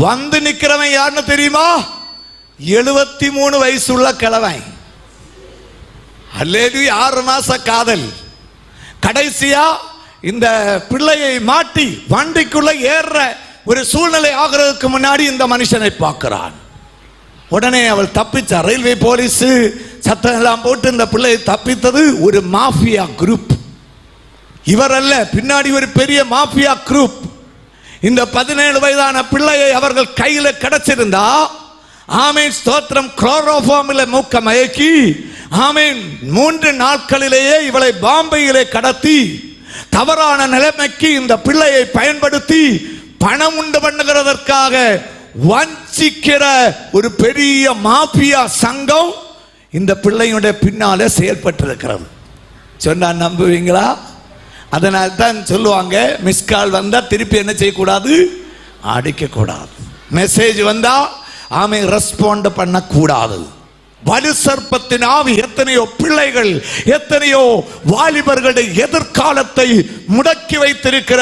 வந்து நிக்கிறவன் யாருன்னு தெரியுமா? 73 வயசுள்ள கிழவன். அல்லேலூயா. 6 மாச காதல். கடைசியா இந்த பிள்ளையை மாட்டி வண்டிக்குள்ள ஏற ஒரு சூழ்நிலை ஆகிறதுக்கு முன்னாடி இந்த மனுஷனை பார்க்கிறான். உடனே அவள் தப்பிச்சா. ரயில்வே போலீஸ் சத்தம் எல்லாம் போட்டு இந்த பிள்ளையை தப்பித்தது ஒரு மாஃபியா குரூப். இவர் அல்ல, பின்னாடி ஒரு பெரிய மாஃபியா குரூப். இந்த 17 வயதான பிள்ளையை அவர்கள் கையில கிடைச்சிருந்தா, ஆமீன் ஸ்தோத்திரம், குளோரோஃபார்மில் மூக்க மயக்கி, ஆமீன் 3 நாட்களிலேயே இவளை பாம்பேயிலே கடத்தி தவறான நிலைமைக்கு இந்த பிள்ளையை பயன்படுத்தி பணம் உண்டு பண்ணுகிறதற்காக வஞ்சிக்கிற ஒரு பெரிய மாஃபியா சங்கம் இந்த பிள்ளையுடைய பின்னால செயல்பட்டிருக்கிறது. சொன்னா நம்புவீங்களா? அதனால தான் சொல்லுவாங்க, மிஸ்கால் வந்தா திருப்பி என்ன செய்யக்கூடாது? அடிக்க கூடாது. மெசேஜ் வந்தா ரெஸ்பாண்ட் பண்ண கூடாது. வலு சர்ப்பத்தின் ஆவி எத்தனையோ பிள்ளைகள், எத்தனையோ வாலிபர்களுடைய எதிர்காலத்தை முடக்கி வைத்திருக்கிற,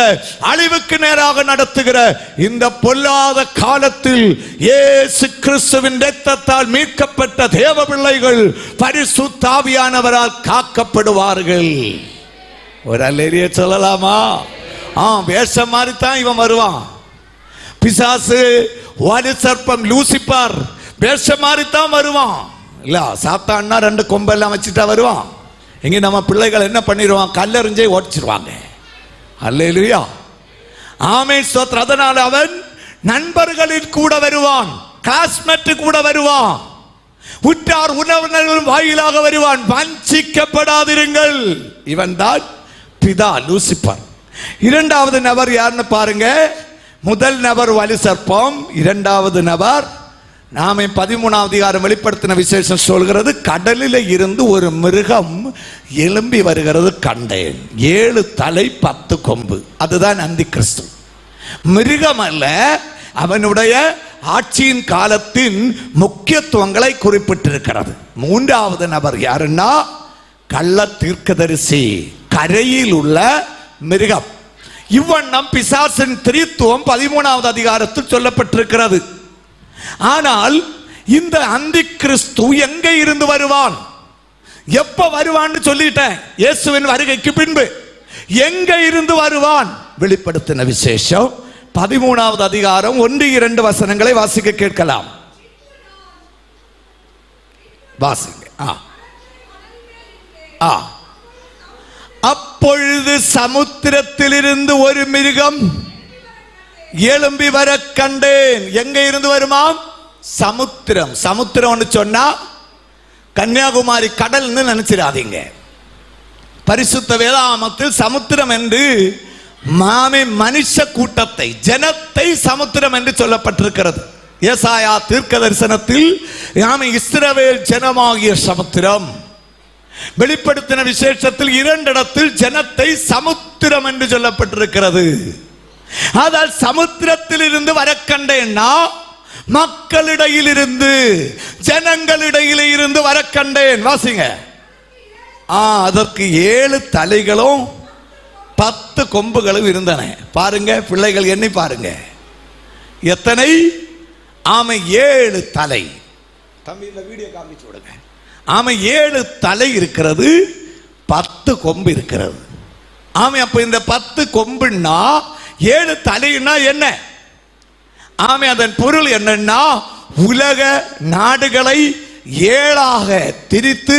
அழிவுக்கு நேராக நடத்துகிற இந்த பொல்லாத காலத்தில் இயேசு கிறிஸ்துவின் இரத்தத்தால் மீட்கப்பட்ட தேவ பிள்ளைகள் பரிசுத்த ஆவியானவரால் காக்கப்படுவார்கள். ஒரு அல்லேலூயா சொல்லலாமா? வேஷம் மாதிரி தான் இவன் வருவான். பிசாசு, வலு சர்ப்பம் லூசிபர் வேஷம் மாதிரி தான் வருவான். இல்ல சாத்தான்னா 2 கொம்பெல்லாம் வச்சுட்டா வருவான். இங்க நம்ம பிள்ளைகள் என்ன பண்ணிடுவான்? கல்லெறிஞ்சே ஓடிச்சிருவாங்க. அல்லேலூயா, ஆமென், ஸ்தோத்திரம். அதனால அவன் நண்பர்களில் கூட வருவான், கிளாஸ்மேட் கூட வருவான், உற்றார் உறவினர்கள் வாயிலாக வருவான். வஞ்சிக்கப்படாதிருங்கள். இவன் தான் பிதா லூசிபர். இரண்டாவது நபர் யாருன்னு பாருங்க. முதல் நபர் வலு சர்ப்பம், இரண்டாவது நபர் நாம 13ஆம் அதிகாரம் வெளிப்படுத்தின விசேஷம் சொல்கிறது, கடலில் இருந்து ஒரு மிருகம் எழும்பி வருகிறது கண்டேன். 7 தலை 10 கொம்பு. அதுதான் அந்தி கிறிஸ்து. மிருகம் அல்ல, அவனுடைய ஆட்சியின் காலத்தின் முக்கியத்துவங்களை குறிப்பிட்டிருக்கிறது. மூன்றாவது நபர் யாருன்னா கள்ள தீர்க்கதரிசி, கரையில் உள்ள மிருகம். இவ்வண்ணம் பிசாசின் திரித்துவம் 13ஆவது அதிகாரத்தில் சொல்லப்பட்டிருக்கிறது. ஆனால் இந்த அந்தி கிறிஸ்து எங்க இருந்து வருவான், எப்ப வருவான்னு சொல்லிட்டேன். இயேசுவின் வருகைக்கு பின்பு எங்க இருந்து வருவான்? வெளிப்படுத்தின விசேஷம் 13ஆவது அதிகாரம் 1-2 வசனங்களை வாசிக்க கேட்கலாம். வாசிங்க. அப்பொழுது சமுத்திரத்திலிருந்து ஒரு மிருகம் எழும்பி வர கண்டேன். எங்க இருந்து வருமாம்? சமுத்திரம். சமுத்திரம்னு சொன்னா கன்னியாகுமரி கடல்னு நினைச்சிடாதீங்க. பரிசுத்த வேதாகமத்தில் சமுத்திரம் என்று மனுஷ கூட்டத்தை, ஜனத்தை சமுத்திரம் என்று சொல்லப்பட்டிருக்கிறது. ஏசாயா தீர்க்க தரிசனத்தில் இஸ்ரவேல் ஜனமாகிய சமுத்திரம். வெளிப்படுத்தின விசேஷத்தில் 2 இடத்தில் ஜனத்தை சமுத்திரம் என்று சொல்லப்பட்டிருக்கிறது. அதால் சமுத்திரத்தில் இருந்து வர கண்டேன்னா மக்களிடையில் இருந்து, ஜனங்களிடையில இருந்து வர கண்டேன். வாசிங்க. அதற்கு 7 தலைகளும் 10 கொம்புகளும் இருந்தன. பாருங்க பிள்ளைகள், எண்ணி பாருங்க எத்தனை. 7 தலை. தமிழ்ல வீடியோ காமிச்சு விடுங்க. 7 தலை இருக்கிறது, 10 கொம்பு இருக்கிறது. அப்ப இந்த 10 கொம்புன்னா 7 தலைன்னா என்ன? அதன் பொருள் என்னன்னா, உலக நாடுகளை 7ஆக திரித்து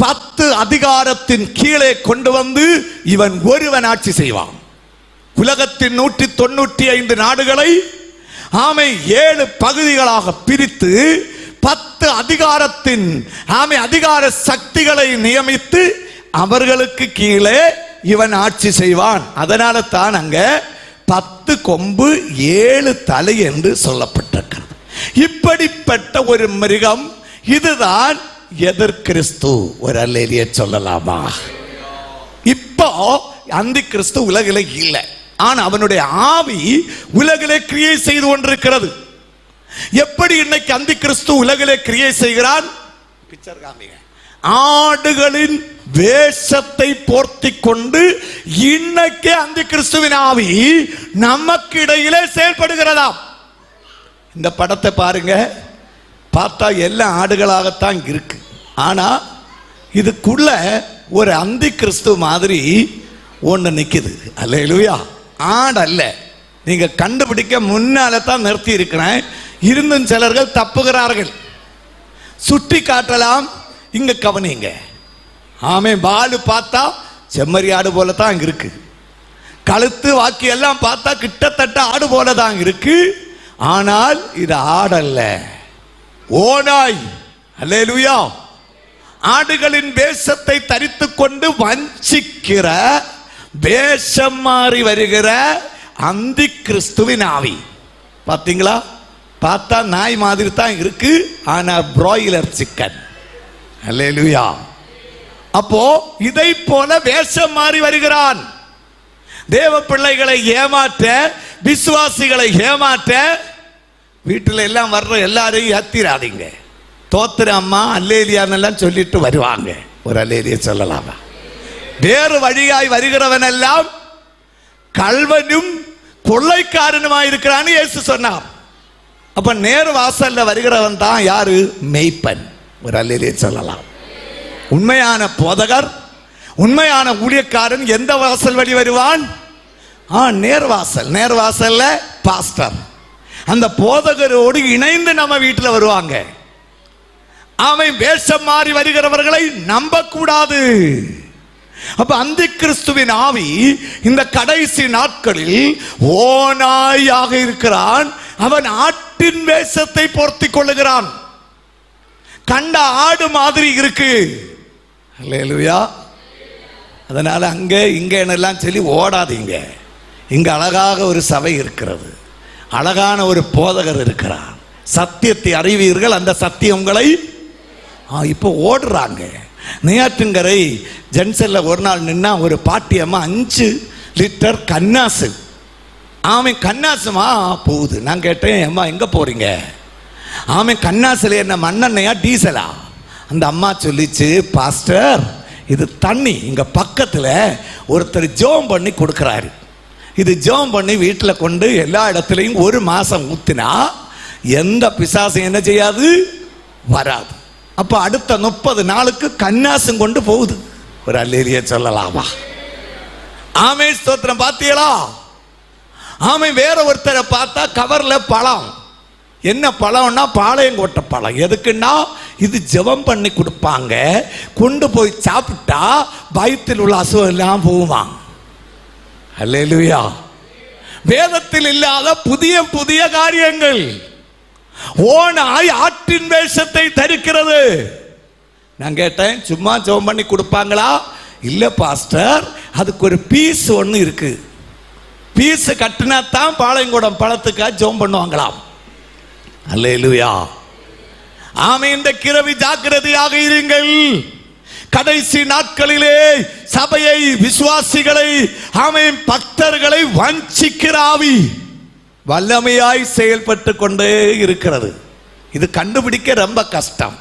10 அதிகாரத்தின் கீழே கொண்டு வந்து இவன் ஒருவன் ஆட்சி செய்வான். உலகத்தின் 195 நாடுகளை 7 பகுதிகளாக பிரித்து 10 அதிகாரத்தின் அதிகார சக்திகளை நியமித்து அவர்களுக்கு கீழே இவன் ஆட்சி செய்வான். அதனால தான் அங்க 10 கொம்பு 7 தலை என்று சொல்லப்பட்டிருக்கிறது. இப்படிப்பட்ட ஒரு மிருகம், இதுதான் எதிர் கிறிஸ்து. ஒரு அல்லேலூயா சொல்லலாமா? இப்போ அந்தி கிறிஸ்து உலகிலே இல்லை, ஆனா அவனுடைய ஆவி உலகிலே கிரியை செய்து கொண்டிருக்கிறது. எப்படி இன்னைக்கு அந்தி கிறிஸ்து உலகிலே கிரியை செய்கிறான்? பிக்சர் காமிங்க. ஆடுகளின் வேஷத்தை போர்த்தி கொண்டு இன்னைக்கு அந்தி கிறிஸ்துவின் ஆவி நமக்கு இடையிலே செயல்படுகிறதா? இந்த படத்தை பாருங்க. பார்த்தா எல்லாம் ஆடுகளாகத்தான் இருக்கு. ஆனா இதுக்குள்ள ஒரு அந்தி கிறிஸ்து மாதிரி ஒன்று நிக்குது. அல்லேலூயா. ஆடல்ல, நீங்க கண்டுபிடிக்க முன்னால தான் நிறுத்தி இருக்கிறேன். இருந்தும் சிலர்கள் தப்புகிறார்கள். சுட்டி காட்டலாம். இங்க கவனிங்க. பாலு பார்த்தா செம்மறி ஆடு போல தான் இருக்கு. கழுத்து வாக்கி எல்லாம் பார்த்தா கிட்டத்தட்ட ஆடு போல தான் இருக்கு. ஆனால் இது ஆடல்ல, ஓநாய். அல்லேலூயா. ஆடுகளின் வேஷத்தை தரித்துக் கொண்டு வஞ்சிக்கிற, வேஷம் மாறி வருகிற அந்தி கிறிஸ்துவின் ஆவி. பாத்தீங்களா? பார்த்தா நாய் மாதிரி தான் இருக்கு, ஆனா பிராய்லர் சிக்கன். அல்லேலூயா. அப்போ இதை போல வேஷம் மாறி வருகிறான். தேவ பிள்ளைகளை ஏமாற்ற, விசுவாசிகளை ஏமாற்ற வீட்டில் எல்லாம் வர்ற எல்லாரையும் ஏத்திராதீங்க. தோத்திர அம்மா அல்லேலியான்னெல்லாம் சொல்லிட்டு வருவாங்க. ஒரு அல்லேலியா சொல்லலாமா? வேறு வழியாய் வருகிறவன் எல்லாம் கள்வனும் கொள்ளைக்காரனுமாய் இருக்கிறான்னு இயேசு சொன்னார். அப்ப நேரு வாசல்ல வருகிறவன் தான் யாரு? மெய்ப்பன். ஒரு அல்லேலியா சொல்லலாம். உண்மையான போதகர், உண்மையான ஊழியக்காரன் எந்த வாசல் வழி வருவான்? நேர்வாசல். நேர்வாசல்ல பாஸ்டர், அந்த போதகரோடு இணைந்து நம்ம வீட்டில் வருவாங்க. அவன் வேஷம் மாறி வருகிறவர்களை நம்ப கூடாது. அப்ப அந்தி கிறிஸ்துவின் ஆவி இந்த கடைசி நாட்களில் ஓநாயாக இருக்கிறான். அவன் ஆட்டின் வேஷத்தை பொருத்திக் கொள்ளுகிறான். கண்ட ஆடு மாதிரி இருக்கு. அல்லேலூயா. அதனால அங்க இங்க என்னெல்லாம் சொல்லி ஓடாதீங்க. இங்க அழகாக ஒரு சபை இருக்கிறது, அழகான ஒரு போதகர் இருக்கிறார். சத்தியத்தை அறிவீர்கள், அந்த சத்தியம் உங்களை இப்போ ஓடுறாங்க. நெய்யாற்றின்கரை ஜென்சன்ல ஒரு நாள் நின்னா ஒரு பாட்டி அம்மா 5 லிட்டர் கன்னாசு, கன்னாசுமா போகுது. நான் கேட்டேன், அம்மா எங்க போறீங்க? கன்னாசுல என்ன மண்ணெண்ணையா டீசலா? அந்த அம்மா சொல்லிச்சு, பாஸ்டர் இது தண்ணி, இங்க பக்கத்துல ஒருத்தர் ஜோம் பண்ணி கொடுக்கிறாரு. இது ஜோம் பண்ணி வீட்டில் கொண்டு எல்லா இடத்துலையும் 1 மாசம் ஊத்தினா எந்த பிசாசும் என்ன செய்யாது, வராது. அப்ப அடுத்த 30 நாளுக்கு கன்னாசும் கொண்டு போகுது. ஒரு அல்லேலியா சொல்லலாமா? ஆமே, ஸ்தோத்திரம். பாத்தீங்களா? வேற ஒருத்தரை பார்த்தா கவர்ல பழம். என்ன பழம்னா பாளையங்கோட்டை பழம். எதுக்குன்னா இது ஜெபம் பண்ணி கொடுப்பாங்க, கொண்டு போய் சாப்பிட்டா வயிற்றில் உள்ள அசுவம் எல்லாம் போவாங்க. அல்லேலூயா. வேதத்தில் இல்லாத புதிய புதிய காரியங்கள். ஓனாய் ஆட்டின் வேஷத்தை தரிக்கிறது. நான் கேட்டேன், சும்மா ஜெபம் பண்ணி கொடுப்பாங்களா? இல்ல பாஸ்டர், அதுக்கு ஒரு பீஸ் ஒன்று இருக்கு. பீஸ் கட்டினா தான் பாளையங்கோடம் பழத்துக்காக ஜெபம் பண்ணுவாங்களாம். அல்லேலூயா. இந்த கிரவி ஜாக்கிரதையாக இருங்கள். கடைசி நாட்களிலே சபையை, விசுவாசிகளை, பக்தர்களை வஞ்சிக்கிற ஆவி வல்லமையாய் செயல்பட்டு கொண்டே இருக்கிறது. இது கண்டுபிடிக்க ரொம்ப கஷ்டம்.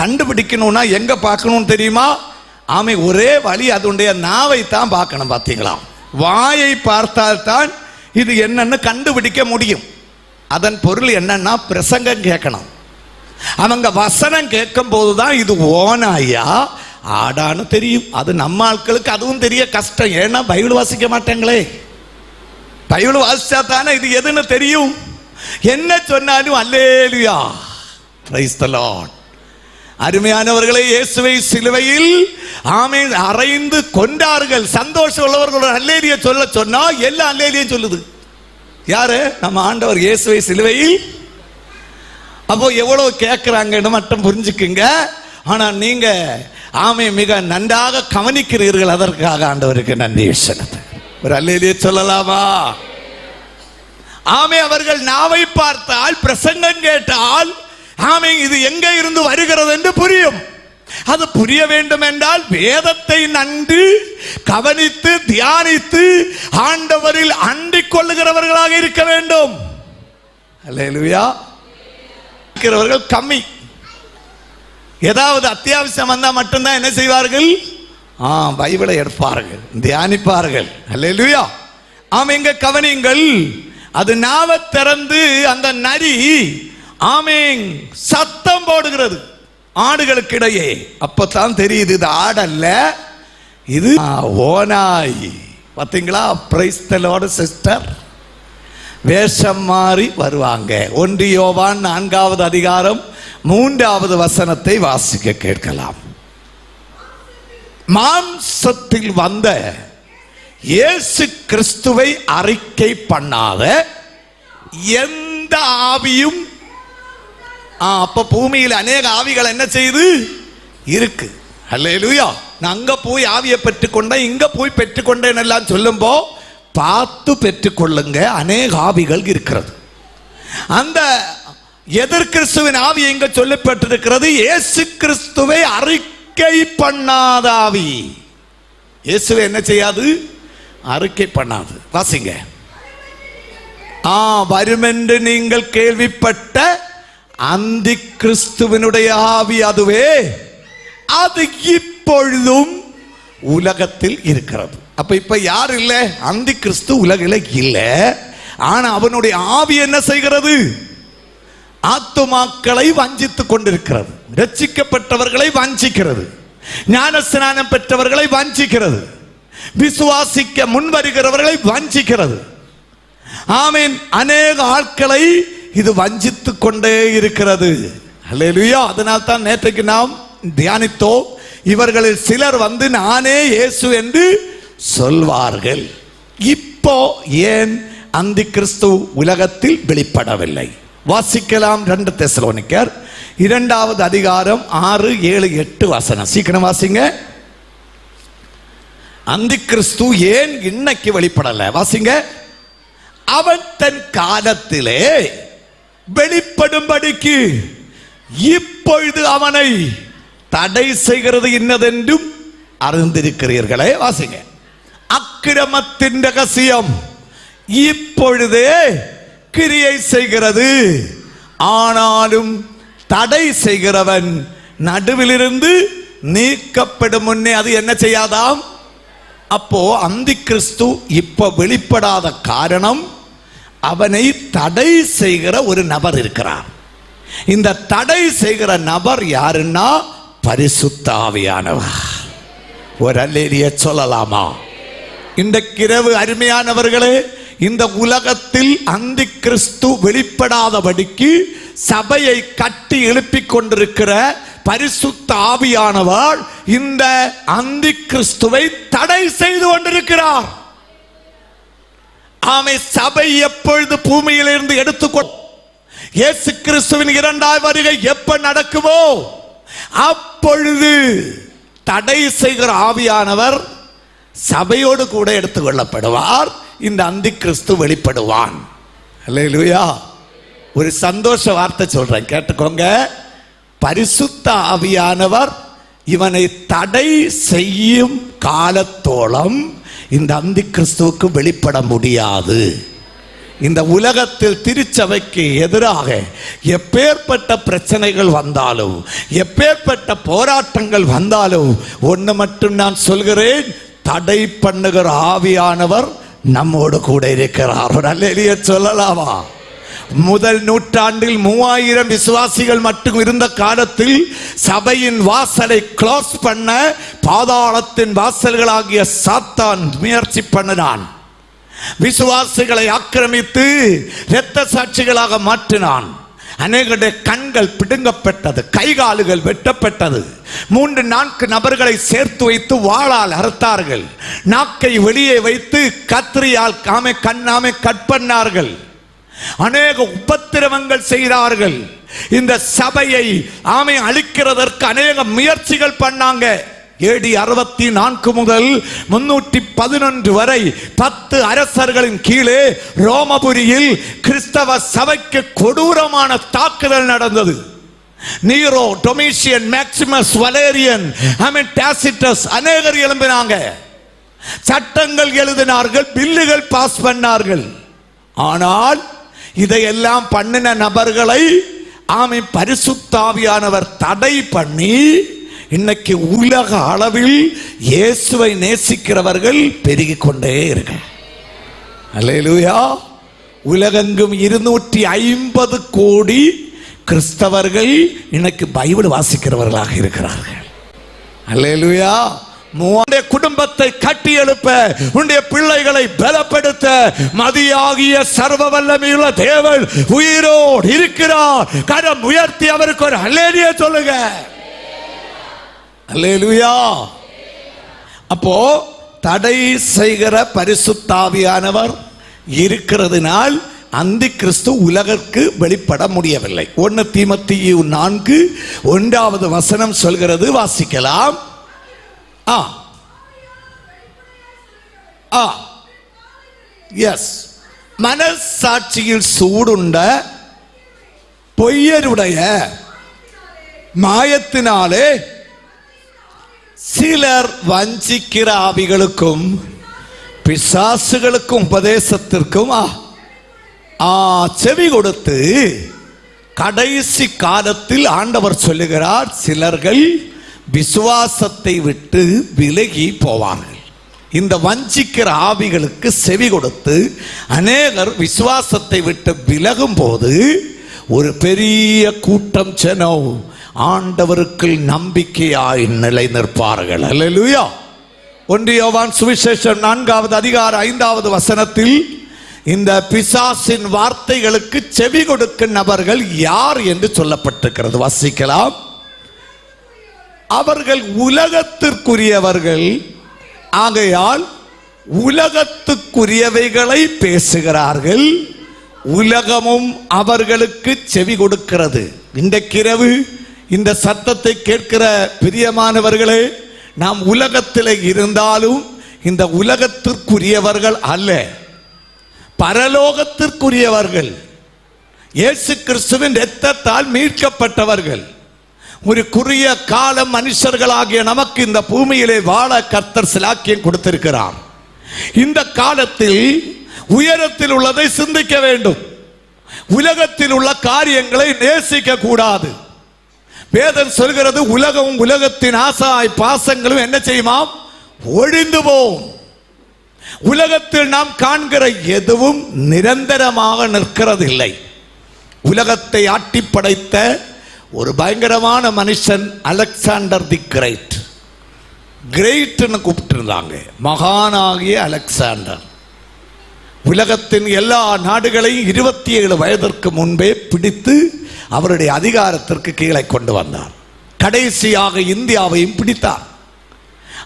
கண்டுபிடிக்கணும்னா எங்க பார்க்கணும் தெரியுமா? ஒரே வழி, அதனுடைய நாவை தான் பார்க்கணும். பார்த்தீங்களா? வாயை பார்த்தால் தான் இது என்னன்னு கண்டுபிடிக்க முடியும். அதன் பொருள் என்னன்னா பிரசங்கம் கேட்கணும். அவங்க வசனம் கேட்கும் போதுதான் இது ஓனாயா ஆடான்னு தெரியும். அது நம்ம ஆட்களுக்கு அதுவும் தெரிய கஷ்டம். ஏன்னா பைபிள் வாசிக்க மாட்டாங்களே. பைபிள் வாசிச்சா தானே இது எதுன்னு தெரியும். என்ன சொன்னாலும் அல்லேலூயா, பிரைஸ் தி லார்ட். அருமையானவர்களே, இயேசுவை சிலுவையில் அறைந்து கொண்டார்கள். சந்தோஷம் உள்ளவர்கள் அல்லேலூயா சொல்ல சொன்னா எல்லா அல்லேலூயா சொல்லுது. யாரு? நம்ம ஆண்டவர் இயேசுவை சிலுவையில். அப்போ எவ்வளவு கேட்கிறாங்கன்னு மட்டும் புரிஞ்சுக்குங்க. ஆனா நீங்க மிக நன்றாக கவனிக்கிறீர்கள். அதற்காக ஆண்டவருக்கு நன்றி செலுத்து. ஒரு அல்லேலூயா சொல்லலாமா? அவர்கள் நாவை பார்த்தால், பிரசங்கம் கேட்டால் இது எங்க இருந்து வருகிறது என்று புரியும். அது புரிய வேண்டும் என்றால் வேதத்தை நன்கு கவனித்து தியானித்து ஆண்டவரில் அண்டிக் கொள்ளுகிறவர்களாக இருக்க வேண்டும். அல்லேலூயா. இருக்கிறவர்கள் கம்மி. ஏதாவது அத்தியாவசியம் வந்தா மட்டும்தான் என்ன செய்வார்கள்? பைபிளை எடுப்பார்கள், தியானிப்பார்கள். அல்லேலூயா. இங்க கவனிங்கள். அது நாவை திறந்து அந்த நரி சத்தம் போடுகிறது ஆடுகளுக்கு இடையே. அப்பதான் தெரியுது இது ஆடல்ல, இது ஓநாய். பாத்தீங்களா? Praise the Lord sister. வேஷம் மாறி வருவாங்க. 1 யோவான் 4வது அதிகாரம் 3வது வசனத்தை வாசிக்க கேட்கலாம். மாம்சத்தில் வந்த இயேசு கிறிஸ்துவை அறிக்கை பண்ணாத எந்த ஆவியும், அப்ப பூமியில் அநேக ஆவிகள் என்ன செய்து இருக்கு. அல்லேலூயா. நான் அங்க போய் ஆவியை பெற்றுக்கொண்டேன், இங்க போய் பெற்றுக்கொண்டேன் எல்லாம் சொல்லும்போ பார்த்து பெற்றுக்கொள்ளுங்க. அநேக ஆவிகள் இருக்கிறது. அந்த எதிர் கிறிஸ்துவின் ஆவி எங்க சொல்லப்பட்டிருக்கிறது? இயேசு கிறிஸ்துவை அறிக்கை பண்ணாத ஆவி. இயேசுவை என்ன செய்யாது? அறிக்கை பண்ணாது. வாசிங்க. வருமென்று நீங்கள் கேள்விப்பட்ட அந்தி கிறிஸ்துவனுடைய ஆவி அதுவே, அது இப்பொழுதும் உலகத்தில் இருக்கிறது. அப்ப இப்ப யார் இல்ல? அந்தி கிறிஸ்து உலகில இல்ல. ஆனா அவனுடைய ஆவி என்ன செய்கிறது? ஆத்துமாக்களை வஞ்சித்துக் கொண்டிருக்கிறது. ரட்சிக்கப்பட்டவர்களை வஞ்சிக்கிறது, ஞானஸ்நானம் பெற்றவர்களை வஞ்சிக்கிறது, விசுவாசிக்க முன்வருகிறவர்களை வஞ்சிக்கிறது. ஆமீன். அநேக ஆட்களை இது வஞ்சித்துக் கொண்டே இருக்கிறது. அல்லேலூயா. அதனால் தான் நேற்றைக்கு நாம் தியானித்தோம், இவர்களில் சிலர் வந்து நானே இயேசு என்று சொல்வார்கள். இப்போ ஏன் அந்தி கிறிஸ்து உலகத்தில் வெளிப்படவில்லை? வாசிக்கலாம். 2 தெசலோனிக்கர் 2வது அதிகாரம் 6, 7, 8 வசனம். சீக்கிரம் வாசிங்க. அந்தி கிறிஸ்து ஏன் இன்னைக்கு வெளிப்படல? வாசிங்க. அவன் தன் காலத்திலே வெளிப்படும்படிக்கு இப்பொழுது அவனை தடை செய்கிறது இன்னதென்றும் அறிந்திருக்கிறீர்களே. வாசிங்க. அக்கிரமத்தின் ரகசியம் இப்பொழுதே கிரியை செய்கிறது, ஆனாலும் தடை செய்கிறவன் நடுவிலிருந்து நீக்கப்படும் முன்னே அது என்ன செய்யாதாம்? அப்போ அந்தி கிறிஸ்து இப்ப வெளிப்படாத காரணம், அவனை தடை செய்கிற ஒரு நபர் இருக்கிறார். இந்த தடை செய்கிற நபர் யாருன்னா பரிசுத்த ஆவியானவர். ஒரு அல்லேலிய சொல்லலாமா? இன்றைக்கிரவு அருமையானவர்களே, இந்த உலகத்தில் அந்தி கிறிஸ்து வெளிப்படாதபடிக்கு சபையை கட்டி எழுப்பிக் கொண்டிருக்கிற பரிசுத்த ஆவியானவர் இந்த அந்தி கிறிஸ்துவை தடை செய்து கொண்டிருக்கிறார். ஆமை. சபை எப்பொழுது பூமியிலிருந்து எடுத்துக்கொண்டு இயேசு கிறிஸ்துவின் 2வது வருகை எப்ப நடக்குமோ அப்பொழுது தடை செய்கிற ஆவியானவர் சபையோடு கூட எடுத்துக்கொள்ளப்படுவார். இந்த அந்தி கிறிஸ்து வெளிப்படுவான். அல்லேலூயா. ஒரு சந்தோஷ வார்த்தை சொல்றேன், கேட்டுக்கோங்க. பரிசுத்த ஆவியானவர் இவனை தடை செய்யும் காலத்தோളം இந்த அந்தி கிறிஸ்துவுக்கு வெளிப்பட முடியாது. இந்த உலகத்தில் திருச்சபைக்கு எதிராக எப்பேற்பட்ட பிரச்சனைகள் வந்தாலும், எப்பேற்பட்ட போராட்டங்கள் வந்தாலும், ஒன்று மட்டும் நான் சொல்கிறேன், தடை பண்ணுகிற ஆவியானவர் நம்மோடு கூட இருக்கிறார். ஒரு அல்லேலூயா சொல்லலாமா? முதல் நூற்றாண்டில் 3000 விசுவாசிகள் மட்டும் இருந்த காலத்தில் சபையின் வாசலை க்ளோஸ் பண்ண பாதாளத்தின் வாசல்களாகிய சாத்தான் முயற்சி பண்ணினான். விசுவாசிகளை ஆக்கிரமித்து இரத்த சாட்சிகளாக மாற்றினான். அநேகருடைய கண்கள் பிடுங்கப்பட்டது, கைகாலுகள் வெட்டப்பட்டது. 3-4 நபர்களை சேர்த்து வைத்து வாளால் அறுத்தார்கள். நாக்கை வெளியே வைத்து கத்திரியால் கண்ணாமை கட் பண்ணார்கள். அநேக உபத்திரவங்கள் செய்தார்கள். இந்த சபையை அழிக்கிறதற்கு அநேக முயற்சிகள் பண்ணாங்க. AD 64 முதல் 311 வரை 10 அரசர்களின் கீழே ரோமபுரியில் கிறிஸ்தவ சபைக்கு கொடூரமான தாக்குதல் நடந்தது. நீரோ, டொமிஷியன், மேக்சிமஸ், வலேரியன், டாசிட்டஸ் அநேகர் எழும்பினாங்க. சட்டங்கள் எழுதினார்கள், பில்லுகள் பாஸ் பண்ணார்கள். ஆனால் இதையெல்லாம் பண்ணின நபர்களை பரிசுத்த ஆவியானவர் தடை பண்ணி இன்னைக்கு உலக அளவில் இயேசுவை நேசிக்கிறவர்கள் பெருகிக் கொண்டே இருக்க. அல்லேலூயா. உலகெங்கும் 250 கோடி கிறிஸ்தவர்கள் இன்னைக்கு பைபிள் வாசிக்கிறவர்களாக இருக்கிறார்கள். அல்லேலூயா. உன்னுடைய குடும்பத்தை கட்டி எழுப்ப, உன்னுடைய பிள்ளைகளை பலப்படுத்த மதியாகிய சர்வ வல்லமையுள்ள தேவன் உயிரோடு இருக்கிறார். கரம் உயர்த்தி அவருக்கு ஒரு அல்லேலூயா சொல்லுங்க. அல்லேலூயா. அப்போ தடை செய்கிற பரிசுத்த ஆவியானவர் இருக்கிறதுனால் அந்தி கிறிஸ்து உலகிற்கு வெளிப்பட முடியவில்லை. 1 தீமோத்தேயு 4:1 வசனம் சொல்கிறது. வாசிக்கலாம். எஸ். மனசாட்சியில் சூடுண்ட பொய்யருடைய மாயத்தினாலே சிலர் வஞ்சிக்கிற ஆவிகளுக்கும் பிசாசுகளுக்கும் உபதேசத்திற்கும் செவி கொடுத்து கடைசி காலத்தில் ஆண்டவர் சொல்லுகிறார், சிலர்கள் விசுவாசத்தை விட்டு விலகி போவார்கள். இந்த வஞ்சிக்கிற ஆவிகளுக்கு செவி கொடுத்து அநேகர் விசுவாசத்தை விட்டு விலகும் போது ஒரு பெரிய கூட்டம் ஜனம் ஆண்டவருக்கு நம்பிக்கையாய் நிலை நிற்பார்கள். அல்லேலூயா. 1 யோவான் சுவிசேஷம் 4வது அதிகாரம் 5வது வசனத்தில் இந்த பிசாசின் வார்த்தைகளுக்கு செவி கொடுக்கும் நபர்கள் யார் என்று சொல்லப்பட்டிருக்கிறது. வாசிக்கலாம். அவர்கள் உலகத்திற்குரியவர்கள் ஆகையால் உலகத்துக்குரியவைகளை பேசுகிறார்கள், உலகமும் அவர்களுக்கு செவி கொடுக்கிறது. இன்றைக்கிரவு இந்த சத்தத்தை கேட்கிற பிரியமானவர்களே, நாம் உலகத்தில் இருந்தாலும் இந்த உலகத்திற்குரியவர்கள் அல்ல, பரலோகத்திற்குரியவர்கள், இயேசு கிறிஸ்துவின் இரத்தத்தால் மீட்கப்பட்டவர்கள். ஒரு குறுகிய காலம் மனுஷர்களாகிய நமக்கு இந்த பூமியிலே வாழ கர்த்தர் சிலாக்கியம் கொடுத்திருக்கிறார். இந்த காலத்தில் உயரத்தில் உள்ளதை சிந்திக்க வேண்டும், உலகத்தில் உள்ள காரியங்களை நேசிக்க கூடாது. வேதம் சொல்கிறது, உலகம் உலகத்தின் ஆசாய் பாசங்களும் என்ன செய்யுமாம்? ஒழிந்து போகும். உலகத்தில் நாம் காண்கிற எதுவும் நிரந்தரமாக நிற்கிறதில்லை. உலகத்தை ஆட்டி படைத்த ஒரு பயங்கரமான மனுஷன் அலெக்சாண்டர் தி கிரேட், கிரேட்னு கூப்பிட்டிருந்தாங்க, மகானாகிய அலெக்சாண்டர். உலகத்தின் எல்லா நாடுகளையும் 27 வயதிற்கு முன்பே பிடித்து அவருடைய அதிகாரத்திற்கு கீழே கொண்டு வந்தார். கடைசியாக இந்தியாவையும் பிடித்தார்.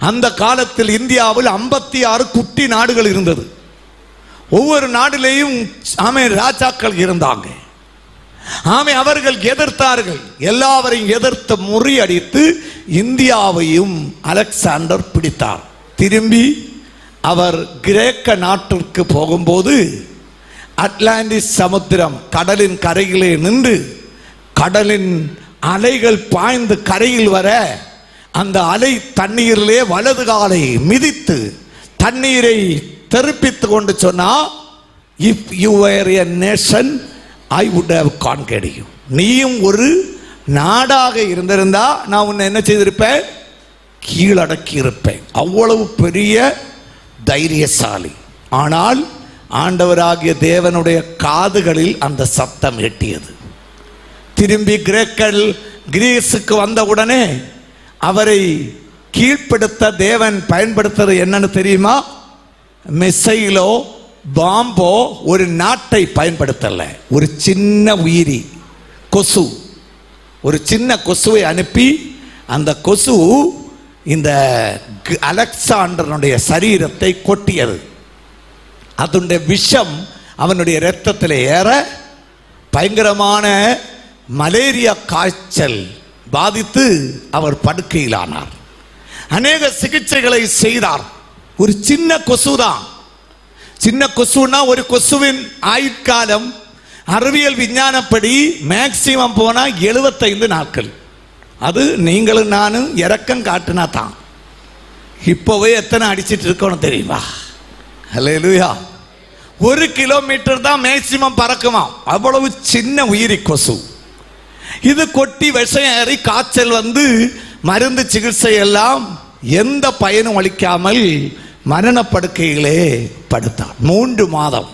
அந்த காலத்தில் இந்தியாவில் 56 குட்டி நாடுகள் இருந்தது. ஒவ்வொரு நாட்டிலேயும் ராஜாக்கள் இருந்தாங்க. அவர்கள் எதிர்த்தார்கள். எல்லாவரையும் எதிர்த்து முறியடித்து இந்தியாவையும் அலெக்சாண்டர் பிடித்தார். திரும்பி அவர் கிரேக்க நாட்டிற்கு போகும்போது அட்லாண்டிஸ் சமுத்திரம் கடலின் கரையிலே நின்று கடலின் அலைகள் பாய்ந்து கரையில் வர அந்த அலை தண்ணீரிலே வலது காலை மிதித்து தண்ணீரை தெறிப்பித்து கொண்டு சொன்னா, if you were a nation I would have conquered you. நீயும் ஒரு நாடாக இருந்திருந்தா நான் உன்னை என்ன செய்திருப்பேன்? கீழடக்கி இருப்பேன். அவ்வளவு பெரிய தைரியசாலி. ஆனால் ஆண்டவராகிய தேவனுடைய காதுகளில் அந்த சத்தம் எட்டியது. திரும்பி கிரீஸுக்கு வந்தவுடனே அவரை கீழ்ப்படுத்த தேவன் பயன்படுத்துறது என்னன்னு தெரியுமா? மிசைலோ பாம்போ ஒரு நாட்டை பயன்படுத்தல, ஒரு சின்ன உயிரி கொசு, ஒரு சின்ன கொசுவை அனுப்பி அந்த கொசு இந்த அலெக்சாண்டருடைய சரீரத்தை கொட்டியது. அதனுடைய விஷம் அவனுடைய இரத்தத்தில் ஏற பயங்கரமான மலேரியா காய்ச்சல் பாதித்து அவர் படுக்கையிலானார். அநேக சிகிச்சைகளை செய்தார். ஒரு சின்ன கொசுதான். சின்ன கொசுனா ஒரு கொசுவின் ஆயுட்காலம் அறிவியல் விஞ்ஞானப்படி மேக்சிமம் போனா 75 நாட்கள். அது நீங்களும் நானும் இறக்கம் காட்டினா தான். இப்போவே எத்தனை அடிச்சிட்டு இருக்கணும் தெரியுமா? அல்லேலூயா. 1 கிலோமீட்டர் தான் மேக்சிமம் பறக்குமா, அவ்வளவு சின்ன உயிரி கொசு. இது கொட்டி விஷம் ஏறி காய்ச்சல் வந்து மருந்து சிகிச்சை எல்லாம் எந்த பயனும் அளிக்காமல் மரணப்படுக்கையிலே படுத்தார். 3 மாதம்.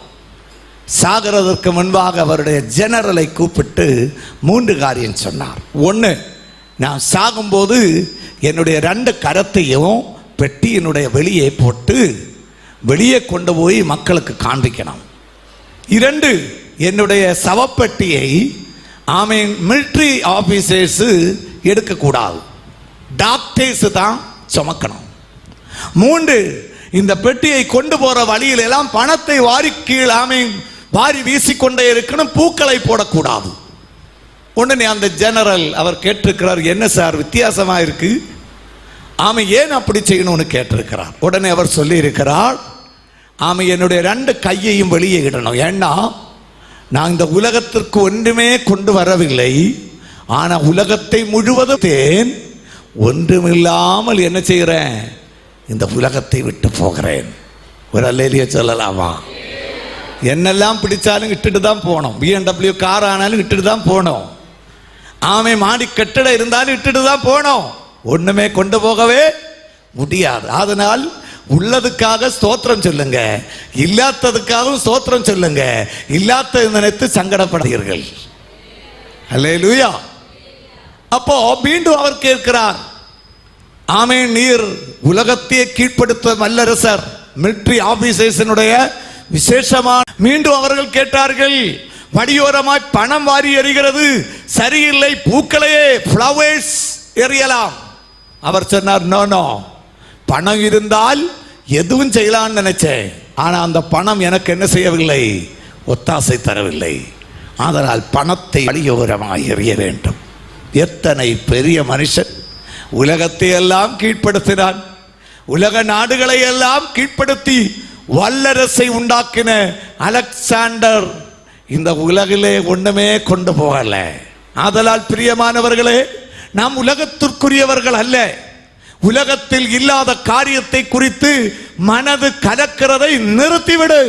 சாகிறதற்கு முன்பாக அவருடைய ஜெனரலை கூப்பிட்டு 3 காரியம் சொன்னார். 1, நான் சாகும்போது என்னுடைய 2 கரத்தையும் பெட்டியினுடைய வெளியே போட்டு வெளியே கொண்டு போய் மக்களுக்கு காண்பிக்கணும். 2, என்னுடைய சவப்பெட்டியை மிலிட்ரி ஆபீசர்ஸ் எடுக்கக்கூடாது, டாக்டர்ஸ் தான் சுமக்கணும். 3, இந்த பெட்டியை கொண்டு போற வழியில எல்லாம் பணத்தை வாரி கீழ் வாரி வீசிக்கொண்டே இருக்கணும், பூக்களை போடக்கூடாது. உடனே அந்த ஜெனரல் அவர் கேட்டிருக்கிறார், என்ன சார் வித்தியாசமா இருக்கு, ஏன் அப்படி செய்யணும்னு கேட்டிருக்கிறார். உடனே அவர் சொல்லி இருக்கிறார், என்னுடைய 2 கையையும் வெளியே இடணும். ஏன்னா நான் இந்த உலகத்திற்கு ஒன்றுமே கொண்டு வரவில்லை, ஆனா உலகத்தை முழுவதும் தேன் ஒன்றுமில்லாமல் என்ன செய்கிறேன், இந்த உலகத்தை விட்டு போகிறேன். ஒரு அல்லேலியா சொல்லலாமா? என்னெல்லாம் பிடிச்சாலும் இட்டுட்டு தான் போனோம். BMW கார் ஆனாலும் இட்டுட்டு தான் போனோம். ஆமை மாடி கட்டடம் இருந்தாலும் இட்டுட்டு தான் போனோம். ஒண்ணுமே கொண்டு போகவே முடியாது. அதனால் உள்ளதுக்காக ஸ்தோத்திரம் சொல்லுங்க, இல்லாததுக்காகவும் ஸ்தோத்திரம் சொல்லுங்க. இல்லாத நினைத்து சங்கடப்படுகிறீர்கள். அல்லேலூயா. அப்போ மீண்டும் அவர் கேட்கிறார், ஆமே நீர் உலகத்தையே கீழ்ப்படுத்த வல்லரசர், மிலிட்டரி ஆபீசர்ஸினுடைய விசேஷமான. மீண்டும் அவர்கள் கேட்டார்கள், வடியோரமாய் பணம் வாரி எறிகிறது சரியில்லை, பூக்களையே ஃப்ளவர்ஸ் எறியலாம். அவர் சொன்னார், நோ நோ, பணம் இருந்தால் எதுவும் செய்யலாம்னு நினைச்சேன், ஆனா அந்த பணம் எனக்கு என்ன செய்யவில்லை, ஒத்தாசை தரவில்லை. அதனால் பணத்தை வடியோரமாய் எறிய வேண்டும். எத்தனை பெரிய மனுஷன்! உலகத்தை எல்லாம் கீழ்ப்படுத்தினான். உலக நாடுகளை எல்லாம் கீழ்ப்படுத்தி வல்லரசை உண்டாக்கின அலெக்சாண்டர் இந்த உலகிலே ஒண்ணுமே கொண்டு போகல. ஆதலால் பிரியமானவர்களே, நாம் உலகத்திற்குரியவர்கள் அல்ல. உலகத்தில் இல்லாத காரியத்தை குறித்து மனது கலக்கிறதை நிறுத்திவிடு.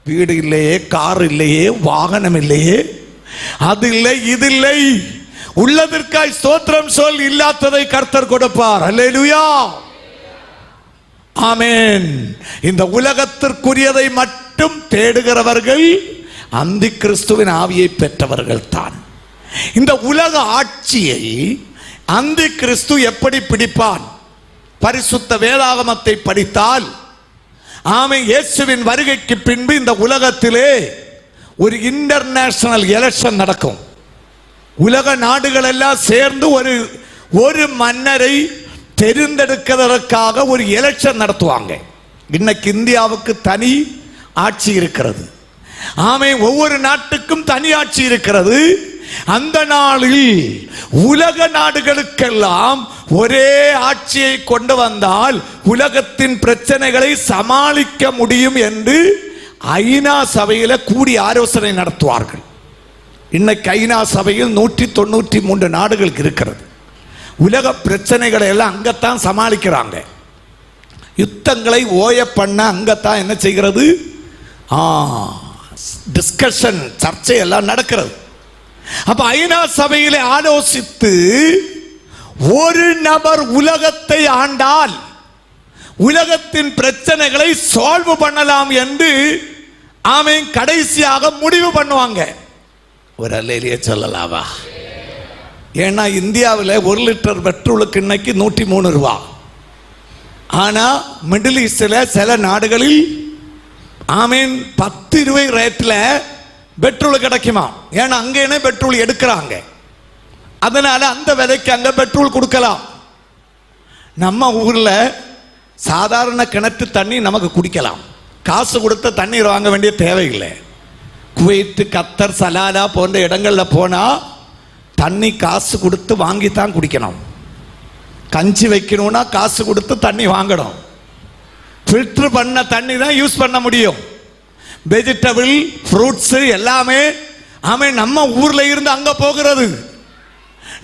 வீடு இல்லையே, கார் இல்லையே, வாகனம் இல்லையே, அது இல்லை இது இல்லை, உள்ளதற்காய் ஸ்தோத்திரம் சொல், இல்லாததை கர்த்தர் கொடுப்பார். அல்லேலூயா, ஆமென். இந்த உலகத்திற்குரியதை மட்டும் தேடுகிறவர்கள் அந்தி கிறிஸ்துவின் ஆவியை பெற்றவர்கள் தான். இந்த உலக ஆட்சியை அந்தி கிறிஸ்து எப்படி பிடிப்பான்? பரிசுத்த வேதாகமத்தை படித்தால், ஆமை இயேசுவின் வருகைக்கு பின்பு இந்த உலகத்திலே ஒரு இன்டர்நேஷனல் எலெக்ஷன் நடக்கும். உலக நாடுகள் எல்லாம் சேர்ந்து ஒரு மன்னரை தெரிந்தெடுக்கிறதற்காக ஒரு எலெக்ஷன் நடத்துவாங்க. இன்னைக்கு இந்தியாவுக்கு தனி ஆட்சி இருக்கிறது. ஆமை ஒவ்வொரு நாட்டுக்கும் தனி ஆட்சி இருக்கிறது. அந்த நாளில் உலக நாடுகளுக்கெல்லாம் ஒரே ஆட்சியை கொண்டு வந்தால் உலகத்தின் பிரச்சனைகளை சமாளிக்க முடியும் என்று ஐநா சபையில கூடி ஆலோசனை நடத்துவார்கள். இன்னைக்கு ஐநா சபையில் 193 நாடுகள் இருக்கிறது. உலக பிரச்சனைகளை எல்லாம் அங்கத்தான் சமாளிக்கிறாங்க. யுத்தங்களை ஓய பண்ண அங்கத்தான் என்ன செய்கிறது, டிஸ்கஷன், சர்ச்சை எல்லாம் நடக்கிறது. அப்ப ஐநா சபையிலே ஆலோசித்து ஒரு நபர் உலகத்தை ஆண்டால் உலகத்தின் பிரச்சனைகளை சால்வ் பண்ணலாம் என்று ஆமென் கடைசியாக முடிவு பண்ணுவாங்க. ஒரு அல்லேலூயா சொல்லலாமா? ஏன்னா இந்தியாவில் 1 லிட்டர் பெட்ரோலுக்கு இன்னைக்கு 103 ரூபா. ஆனா மிடில் ஈஸ்டில் சில நாடுகளில் ஆமீன் 10-20 ரேட்டில் பெட்ரோல் கிடைக்குமா? ஏன்னா அங்கே பெட்ரோல் எடுக்கிறாங்க. அதனால அந்த விலைக்கு அங்க பெட்ரோல் கொடுக்கலாம். நம்ம ஊர்ல சாதாரண கிணற்று தண்ணி நமக்கு குடிக்கலாம். காசு கொடுத்த தண்ணீர் வாங்க வேண்டிய தேவையில்லை. குவைத், கத்தர், சலாலா போன்ற இடங்கள்ல போனா தண்ணி காசு கொடுத்து வாங்கித்தான் குடிக்கணும். கஞ்சி வைக்கணும்னா காசு கொடுத்து தண்ணி வாங்கணும். ஃபில்டர் பண்ண தண்ணி தான் யூஸ் பண்ண முடியும். வெஜிடபிள், ஃப்ரூட்ஸ் எல்லாமே ஆமே நம்ம ஊர்ல இருந்து அங்க போகிறது.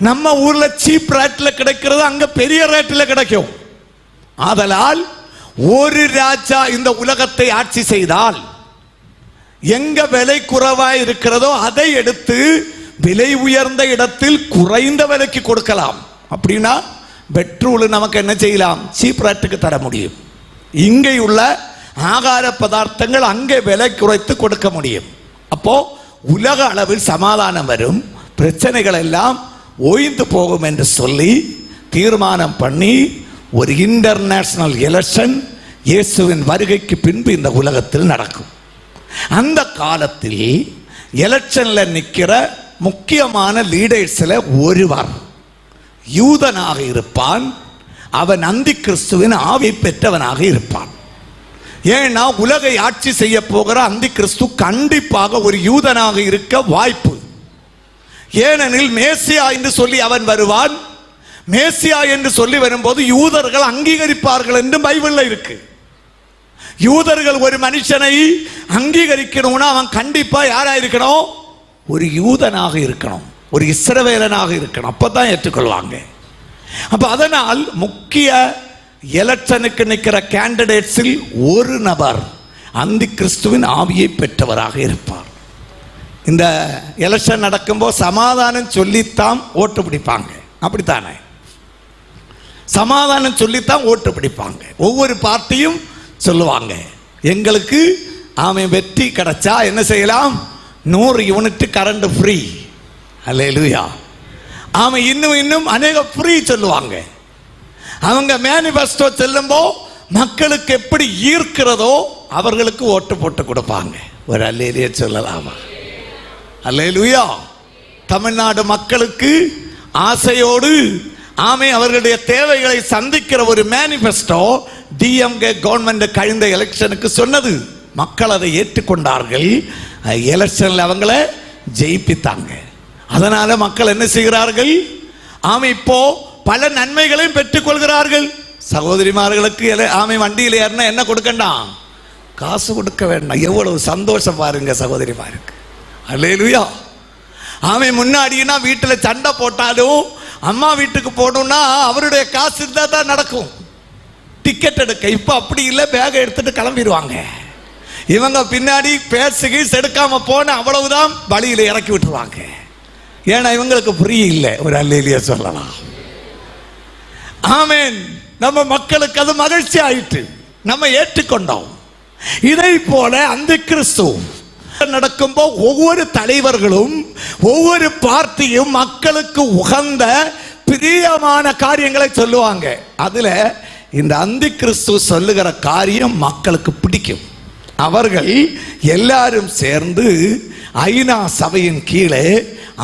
நம்ம ஊர்ல சீப் ரேட்ல கிடைக்கிறது அங்க பெரிய ரேட்ல கிடைக்கும். ஆதலால் ஒரு ராஜா இந்த உலகத்தை ஆட்சி செய்தால் எங்க விலை குறைவாய் இருக்கிறதோ அதை எடுத்து விலை உயர்ந்த இடத்தில் குறைந்த விலைக்கு கொடுக்கலாம். அப்படின்னா பெட்ரோல் நமக்கு என்ன செய்யலாம், சீப் ரேட்டுக்கு தர முடியும். இங்கே உள்ள ஆகார பதார்த்தங்கள் அங்கே விலை குறைத்து கொடுக்க முடியும். அப்போ உலக அளவில் சமாதானம் வரும், பிரச்சனைகள் எல்லாம் ஓய்ந்து போகும் என்று சொல்லி தீர்மானம் பண்ணி ஒரு இன்டர்நேஷனல் எலெக்ஷன் இயேசுவின் வருகைக்கு பின்பு இந்த உலகத்தில் நடக்கும். அந்த காலத்தில் எலெக்ஷன்ல நிற்கிற முக்கியமான லீடர்ஸ்ல ஒருவர் யூதனாக இருப்பான். அவன் அந்தி கிறிஸ்துவின் ஆவி பெற்றவனாக இருப்பான். ஏன்னா உலகை ஆட்சி செய்ய போகிற அந்தி கிறிஸ்து கண்டிப்பாக ஒரு யூதனாக இருக்க வாய்ப்பு. ஏனெனில் மேசியா என்று சொல்லி அவன் வருவான். மேசியா என்று சொல்லி வரும்போது யூதர்கள் அங்கீகரிப்பார்கள் என்று பைபிள்ல இருக்கு. யூதர்கள் ஒரு மனுஷனை அங்கீகரிக்கணும்னா அவன் கண்டிப்பா யாரா இருக்கணும், ஒரு யூதனாக இருக்கணும், ஒரு இஸ்ரவேலனாக இருக்கணும். அப்பதான் ஏற்றுக்கொள்வாங்க. அப்ப அதனால் முக்கிய எலெக்ஷனுக்கு நிற்கிற கேண்டிடேட்ஸில் ஒரு நபர் அந்தி கிறிஸ்துவின் ஆவியை பெற்றவராக இருப்பார். இந்த எலெக்ஷன் நடக்கும்போது சமாதானம் சொல்லித்தான் ஓட்டு பிடிப்பாங்க, அப்படித்தானே? சமாதானம் சொல்லித்தான் ஓட்டு பிடிப்பாங்க. ஒவ்வொரு பார்ட்டியும் சொல்லுவாங்க, எங்களுக்கு வெற்றி கிடைச்சா என்ன செய்யலாம், 100 யூனிட் கரண்ட் ஃப்ரீ. அல்லேலூயா. இன்னும் அநேக ஃப்ரீ சொல்லுவாங்க. அவங்க மேனிஃபெஸ்டோ செல்லும்போ மக்களுக்கு எப்படி ஈர்க்கிறதோ அவர்களுக்கு ஓட்டு போட்டு கொடுப்பாங்க. ஒரு அல்லேலூயா சொல்லலாமா? அல்லேலூயா. தமிழ்நாடு மக்களுக்கு ஆசையோடு அவர்களுடைய தேவைகளை சந்திக்கிற ஒரு மேனிஃபெஸ்டோ டிஎம்கே கவர்மெண்ட் கழிந்த எலெக்ஷனுக்கு சொன்னது. மக்கள் அதை ஏற்றுக்கொண்டார்கள். எலெக்ஷன்ல அவங்கள ஜெயிப்பித்தாங்க. அதனால மக்கள் என்ன செய்கிறார்கள், இப்போ பல நன்மைகளையும் பெற்றுக் கொள்கிறார்கள். சகோதரிமார்களுக்கு வண்டியில் ஏறினா என்ன கொடுக்கண்டாம், காசு கொடுக்க வேண்டாம். எவ்வளவு சந்தோஷம் பாருங்க சகோதரிமாருக்கு. அல்லேலூயா. முன்னாடினா வீட்டில் சண்டை போட்டாலும் அம்மா வீட்டுக்கு போகணும்னா அவருடைய காசு இருந்தா தான் நடக்கும் டிக்கெட் எடுக்க. இப்ப அப்படி இல்லை, பேகை எடுத்துட்டு கிளம்பிடுவாங்க. இவங்க பின்னாடி பேசுகி எடுக்காம போன அவ்வளவுதான் வழியில இறக்கி விட்டுருவாங்க. ஏன்னா இவங்களுக்கு புரிய இல்லை. ஒரு அல்லேலூயா சொல்லலாம். ஆமென். நம்ம மக்களுக்கு அது மகிழ்ச்சி ஆயிட்டு நம்ம ஏற்றுக்கொண்டோம். இதை போல அந்த கிறிஸ்து நடக்கும்போது ஒவ்வொரு தலைவர்களும் ஒவ்வொரு பார்ட்டியும் மக்களுக்கு உகந்த பிரியமான காரியங்களை சொல்லுவாங்க. அதுல இந்த அந்தி கிறிஸ்து சொல்லுகிற காரியம் மக்களுக்கு பிடிக்கும். அவர்கள் எல்லாரும் சேர்ந்து ஐநா சபையின் கீழே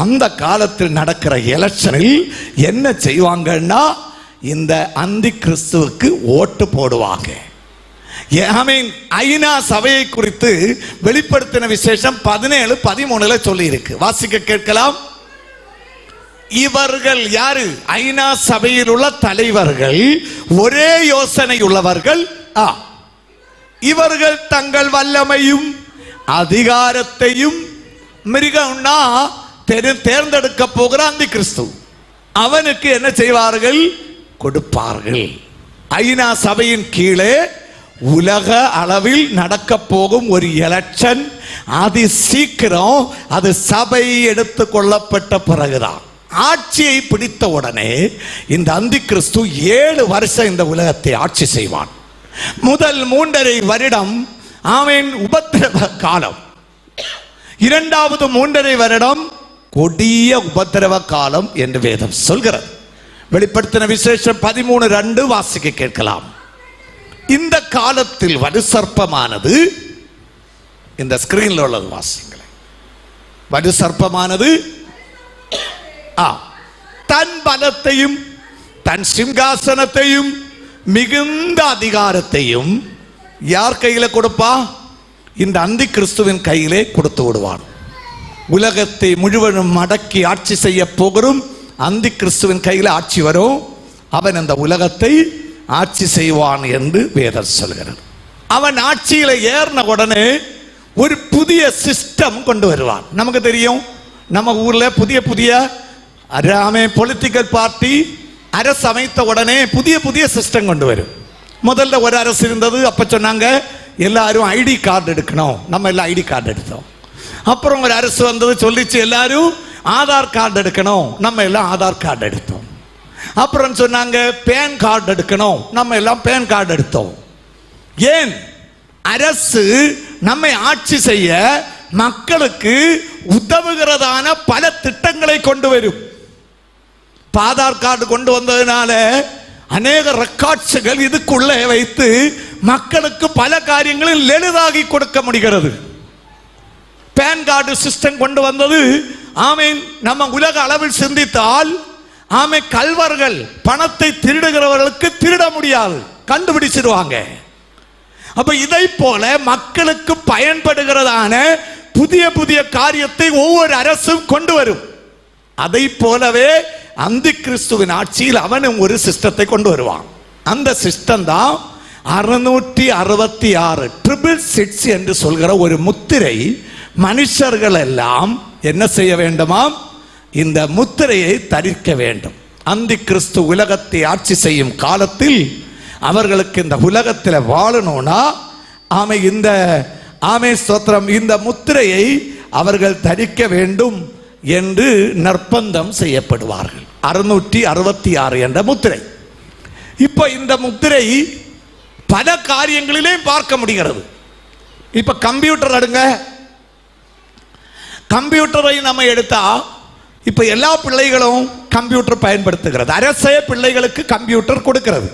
அந்த காலத்தில் நடக்கிற எலெக்ஷனில் என்ன செய்வாங்கன்னா இந்த அந்தி கிறிஸ்துவுக்கு ஓட்டு போடுவாங்க. ஐநா சபையை குறித்து வெளிப்படுத்தின விசேஷம் 17:13 சொல்லி இருக்கு. வாசிக்க கேட்கலாம். இவர்கள் யாரு? ஐநா சபையில் உள்ள தலைவர்கள், ஒரே யோசனை உள்ளவர்கள். இவர்கள் தங்கள் வல்லமையும் அதிகாரத்தையும் மிருகம்னா தேர்ந்தெடுக்க போகிற அந்தி கிறிஸ்து அவனுக்கு என்ன செய்வார்கள், கொடுப்பார்கள். ஐநா சபையின் கீழே உலக அளவில் நடக்க போகும் ஒரு எலெக்ஷன், அதி சீக்கிரம் அது சபை எடுத்து கொள்ளப்பட்ட பிறகுதான். ஆட்சியை பிடித்த உடனே இந்த அந்தி கிறிஸ்து 7 வருஷம் இந்த உலகத்தை ஆட்சி செய்வான். முதல் 3.5 வருடம் உபத்திரவ காலம், இரண்டாவது 3.5 வருடம் கொடிய உபத்திரவ காலம் என்று வேதம் சொல்கிறது. வெளிப்படுத்தின விசேஷம் 13:2 வாசிக்க கேட்கலாம். இந்த காலத்தில் வடு சர்ப்பமானது, இந்த ஸ்கிரீன்ல உள்ளது வாசிங்களேன். வடு சர்ப்பமானது தன் பலத்தையும் தன் சிங்காசனத்தையும் மிகுந்த அதிகாரத்தையும் யார் கையில கொடுப்பா? இந்த அந்தி கிறிஸ்துவின் கையிலே கொடுத்து விடுவான். உலகத்தை முழுவதும் மடக்கி ஆட்சி செய்ய போகிறோம். அந்தி கிறிஸ்துவின் கையில் ஆட்சி வரும். அவன் அந்த உலகத்தை ஆட்சி செய்வான் என்று வேதம் சொல்கிறது. அவன் ஆட்சியில ஏறின உடனே ஒரு புதிய சிஸ்டம் கொண்டு வருவான். நமக்கு தெரியும், நம்ம ஊர்ல புதிய புதிய பொலிட்டிக்கல் பார்ட்டி அரசு அமைத்த உடனே புதிய புதிய சிஸ்டம் கொண்டு வரும். முதல்ல ஒரு அரசு இருந்தது. அப்ப சொன்னாங்க எல்லாரும் ஐடி கார்டு எடுக்கணும். நம்ம எல்லாம் ஐடி கார்டு எடுத்தோம். அப்புறம் ஒரு அரசு வந்தது, சொல்லிச்சு எல்லாரும் ஆதார் கார்டு எடுக்கணும். நம்ம எல்லாம் ஆதார் கார்டு எடுத்தோம். அப்புறம் சொன்னாங்க பேன் கார்டு எடுக்கணும். நம்ம எல்லாம் பேன் கார்டு எடுத்தோம். ஏன்? அரசு நம்மை ஆட்சி செய்ய மக்களுக்கு உதவுகிறதான பல திட்டங்களை கொண்டு வரும். ஆதார் கார்டு கொண்டு வந்ததுனால அநேக ரெக்கார்ட்ஸ்கள் இதுக்குள்ளே வைத்து மக்களுக்கு பல காரியங்களில் எளிதாகி கொடுக்க முடிகிறது. பேன் கார்டு சிஸ்டம் கொண்டு வந்தது. நம்ம உலக அளவில் சிந்தித்தால் கல்வர்கள் பணத்தை திருடுகிறவர்களுக்கு திருட முடியாது, கண்டுபிடிச்சிருவாங்க. அப்ப இதை போல மக்களுக்கு பயன்படுகிறதான புதிய புதிய காரியத்தை ஒவ்வொரு அரசும் கொண்டு வரும். அதை போலவே அந்தி கிறிஸ்துவின் ஆட்சியில் அவனும் ஒரு சிஸ்டத்தை கொண்டு வருவான். அந்த சிஸ்டம் தான் 666 666 என்று சொல்கிற ஒரு முத்திரை. மனுஷர்கள் எல்லாம் என்ன செய்ய வேண்டுமாம்? இந்த முத்திரையை தரிக்க வேண்டும். அந்தி கிறிஸ்து உலகத்தை ஆட்சி செய்யும் காலத்தில் அவர்களுக்கு இந்த உலகத்தில் வாழணும்னா இந்த ஸ்தோத்திரம், இந்த முத்திரையை அவர்கள் தரிக்க வேண்டும் என்று நிர்பந்தம் செய்யப்படுவார்கள். 666 என்ற முத்திரை. இப்ப இந்த முத்திரை பல காரியங்களிலே பார்க்க முடிகிறது. இப்ப கம்ப்யூட்டர் எடுங்க, கம்ப்யூட்டரை நம்ம எடுத்தா இப்ப எல்லா பிள்ளைகளும் கம்ப்யூட்டர் பயன்படுத்துகிறது. அரசே பிள்ளைகளுக்கு கம்ப்யூட்டர் கொடுக்கிறது.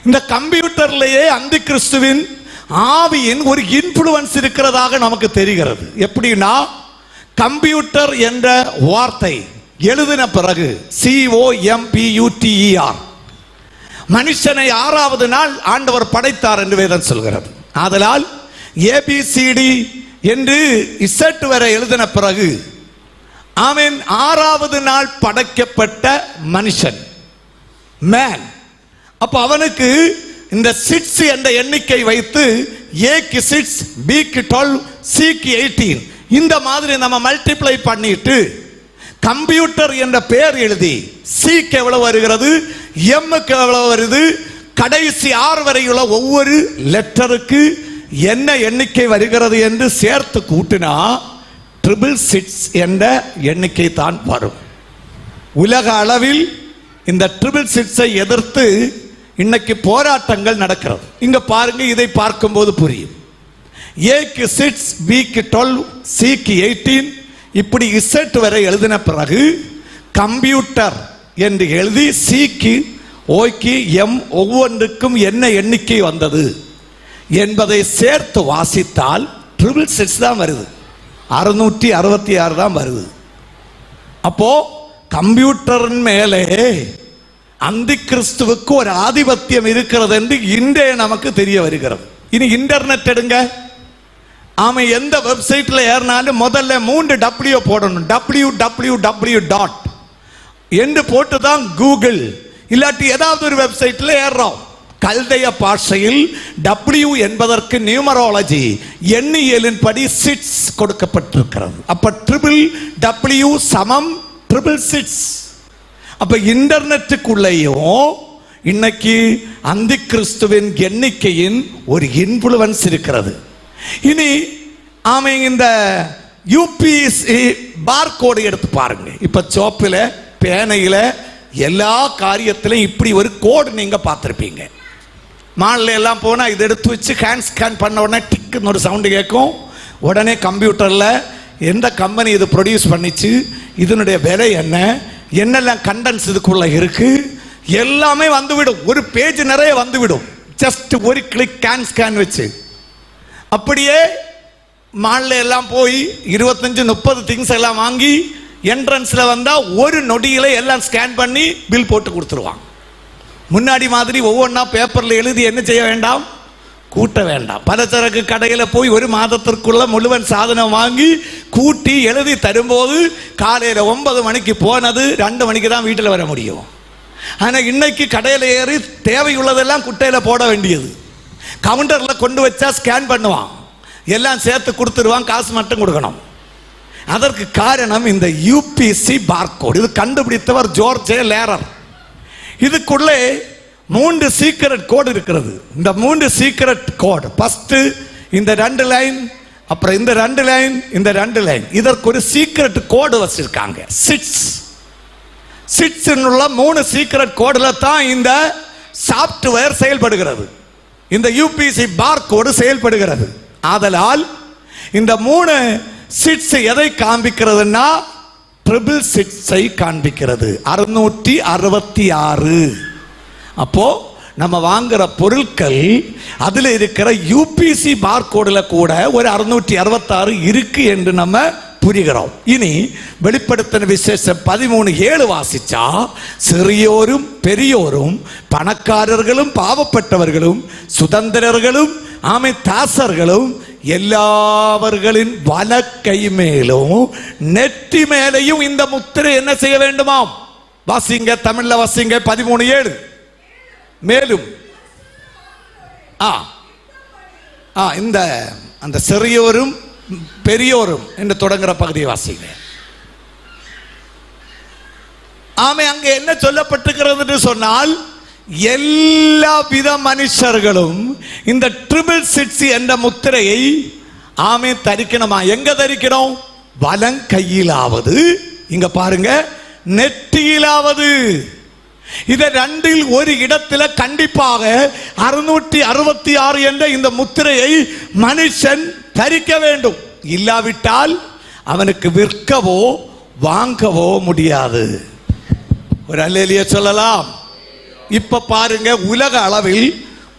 இந்த கம்ப்யூட்டர்லேயே அந்தி கிறிஸ்துவின் ஆவியின் ஒரு இன்ஃப்ளூயன்ஸ் இருக்கிறதாக நமக்கு தெரிகிறது. எப்படின்னா, கம்ப்யூட்டர் என்ற வார்த்தை எழுதின பிறகு COMPUTER மனுஷனை 6வது நாள் ஆண்டவர் படைத்தார் என்று வேதம் சொல்கிறது. ஆதலால் ABCD என்று Z வரை எழுதின பிறகு 6வது நாள் படைக்கப்பட்ட மனுஷன் மேன். அப்ப அவனுக்கு இந்த 6 என்ற எண்ணிக்கை வைத்து Aக்கு 6, Bக்கு 12, Cக்கு 18 இந்த மாதிரி நம்ம மல்டிப்ளை பண்ணிட்டு கம்ப்யூட்டர் என்ற பெயர் எழுதி Cக்கு எவ்வளவு வருகிறது, Mக்கு எவ்வளவு வருது, கடைசி 6 வரையுள்ள ஒவ்வொரு லெட்டருக்கு என்ன எண்ணிக்கை வருகிறது என்று சேர்த்து கூட்டினா 666 என்ற எண்ணிக்கை தான் வரும். உலக அளவில் இந்த 666ஐ எதிர்த்து இன்னைக்கு போராட்டங்கள் நடக்கிறது. இங்க பாருங்க, இதை பார்க்கும்போது புரியும். Aக்கு 6, Bக்கு 12, Cக்கு 18 இப்படி Z வரை எழுதின பிறகு கம்ப்யூட்டர் என்று எழுதி Cக்கு Oக்கு M ஒவ்வொன்றுக்கும் என்ன எண்ணிக்கை வந்தது என்பதை சேர்த்து வாசித்தால் 666 தான் வருது, 666 தான் வருது. அப்போ கம்ப்யூட்டரின் மேலே அந்தி கிறிஸ்துவுக்கு ஒரு ஆதிபத்தியம் இருக்கிறது என்று இன்றைய நமக்கு தெரிய வருகிறது. இனி இன்டர்நெட் எடுங்க. எந்த வெப்சைட்ல ஏறினாலும் முதல்ல 3 W போடணும். www. என்று போட்டு தான் கூகுள் இல்லாட்டி ஏதாவது ஒரு வெப்சைட்ல ஏறுறோம். கல்தைய பாஷையில் W என்பதற்கு நியூமராலஜி எண்ணியலின் படி 6 கொடுக்கப்பட்டிருக்கிறது. அப்ப www சமம் 666. அப்ப இன்டர்நெட்டுக்குள்ளேயும் இன்னைக்கு அந்தி கிறிஸ்துவின் எண்ணிக்கையின் ஒரு இன்ஃப்ளூயன்ஸ் இருக்கிறது. இனி இந்த UPC பார்கோடு எடுத்து பாருங்க. இப்ப சோப்பில பேனையில எல்லா காரியத்திலும் இப்படி ஒரு கோடு நீங்க பார்த்திருப்பீங்க. மால்ல எல்லாம் போனா இதை எடுத்து வச்சு ஹேண்ட் ஸ்கேன் பண்ண உடனே டிக்குன்னு ஒரு சவுண்டு கேட்கும். உடனே கம்ப்யூட்டர்ல எந்த கம்பெனி இது ப்ரொடியூஸ் பண்ணிச்சு, இதனுடைய விலை என்ன, என்னெல்லாம் கண்டென்ட்ஸ் இதுக்குள்ள இருக்கு எல்லாமே வந்துவிடும். ஒரு பேஜ் நிறைய வந்துவிடும். ஜஸ்ட் ஒரு கிளிக் ஹேண்ட் ஸ்கேன் வச்சு. அப்படியே மால்ல எல்லாம் போய் 25-30 திங்ஸ் எல்லாம் வாங்கி என்ட்ரன்ஸ்ல வந்தா ஒரு நொடியில எல்லாம் ஸ்கேன் பண்ணி பில் போட்டு கொடுத்துருவாங்க. முன்னாடி மாதிரி ஒவ்வொன்றா பேப்பர்ல எழுதி என்ன செய்ய வேண்டாம், கூட்ட வேண்டாம். பலசரக்கு கடையில போய் ஒரு மாதத்திற்குள்ள முழுவன் சாதனம் வாங்கி கூட்டி எழுதி தரும்போது காலையில 9 மணிக்கு போனது 2 மணிக்கு தான் வீட்டில் வர முடியும். ஆனா இன்னைக்கு கடையில ஏறி தேவையுள்ளதெல்லாம் குட்டையில போட வேண்டியது. கவுண்டர்ல கொண்டு வச்சா ஸ்கேன் பண்ணுவான், எல்லாம் சேர்த்து கொடுத்துருவான், காசு மட்டும் கொடுக்கணும். அதற்கு காரணம் இந்த UPC பார்கோடு. இது கண்டுபிடித்தவர் ஜார்ஜ் லேரர். இதுக்குள்ளே 3 சீக்ரெட் கோடு இருக்கிறது. இந்த 3 சீக்ரெட் கோடு, ஃபர்ஸ்ட் இந்த 2 லைன், அப்புறம் இந்த 2 லைன், இந்த 2 லைன், இதற்கு ஒரு சீக்ரெட் கோடு வச்சிருக்காங்க. 6 உள்ள 3 சீக்ரெட் கோடுல தான் இந்த சாப்ட்வேர் செயல்படுகிறது, இந்த UPC பார்கோடு செயல்படுகிறது. ஆதலால் இந்த 3 6 எதை காண்பிக்கிறதுனா 666 காண்பிக்கிறது. 666. அப்போ நம்ம வாங்குற பொருட்கள் அதுல இருக்கிற UPC பார்கோடுல கூட ஒரு 666 இருக்கு என்று நம்ம புரிகிறோம். இனி வெளிப்படுத்தின விசேஷம் 13:7 வாசிச்சா, சிறியோரும் பெரியோரும் பணக்காரர்களும் பாவப்பட்டவர்களும் சுதந்திரர்களும் தாசர்களும் எல்லாவர்களின் வலக்கை மேலும் நெற்றி மேலையும் இந்த முத்திரை என்ன செய்ய வேண்டுமாம்? வாசிங்க, தமிழ்ல வாசிங்க. 13:7. மேலும் இந்த அந்த சிறியோரும் பெரியோரும் என்று தொடங்குற பகுதியை வாசிங்க. அங்க என்ன சொல்லப்பட்டிருக்கிறது என்று சொன்னால், எல்லா வித மனுஷர்களும் இந்த 666 என்ற முத்திரையை தரிக்கணுமா? எங்க தரிக்கணும்? வலங்கையிலாவது, இங்க பாருங்க, நெற்றியிலாவது. இத ரெண்டில் ஒரு இடத்துல கண்டிப்பாக 666 என்ற இந்த முத்திரையை மனுஷன் தரிக்க வேண்டும். இல்லாவிட்டால் அவனுக்கு விற்கவோ வாங்கவோ முடியாது. ஒரு அல்லேலூயா சொல்லலாம். இப்ப பாருங்க, உலக அளவில்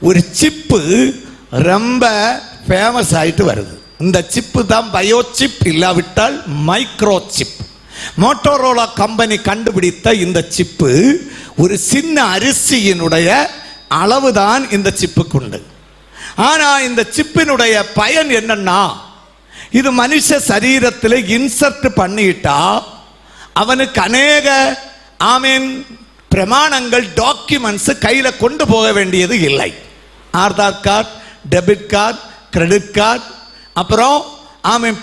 ஒரு சிப்பு ரொம்ப ஃபேமஸ் ஆயிட்டு வருது. இந்த சிப்பு தான் பயோ சிப், இல்லாவிட்டால் மைக்ரோ சிப். மோட்டோரோலா கம்பெனி கண்டுபிடித்த இந்த சிப்பு ஒரு சின்ன அரிசியினுடைய அளவுதான் இந்த சிப்புக்கு உண்டு. ஆனா இந்த சிப்பினுடைய பயன் என்னன்னா, இது மனுஷ சரீரத்தில் இன்சர்ட் பண்ணிட்டா அவனுக்கு அநேக பிரமாணங்கள், டாக்குமெண்ட்ஸ் கையில கொண்டு போக வேண்டியது இல்லை. Aadhaar card, debit card, credit card, அப்புறம்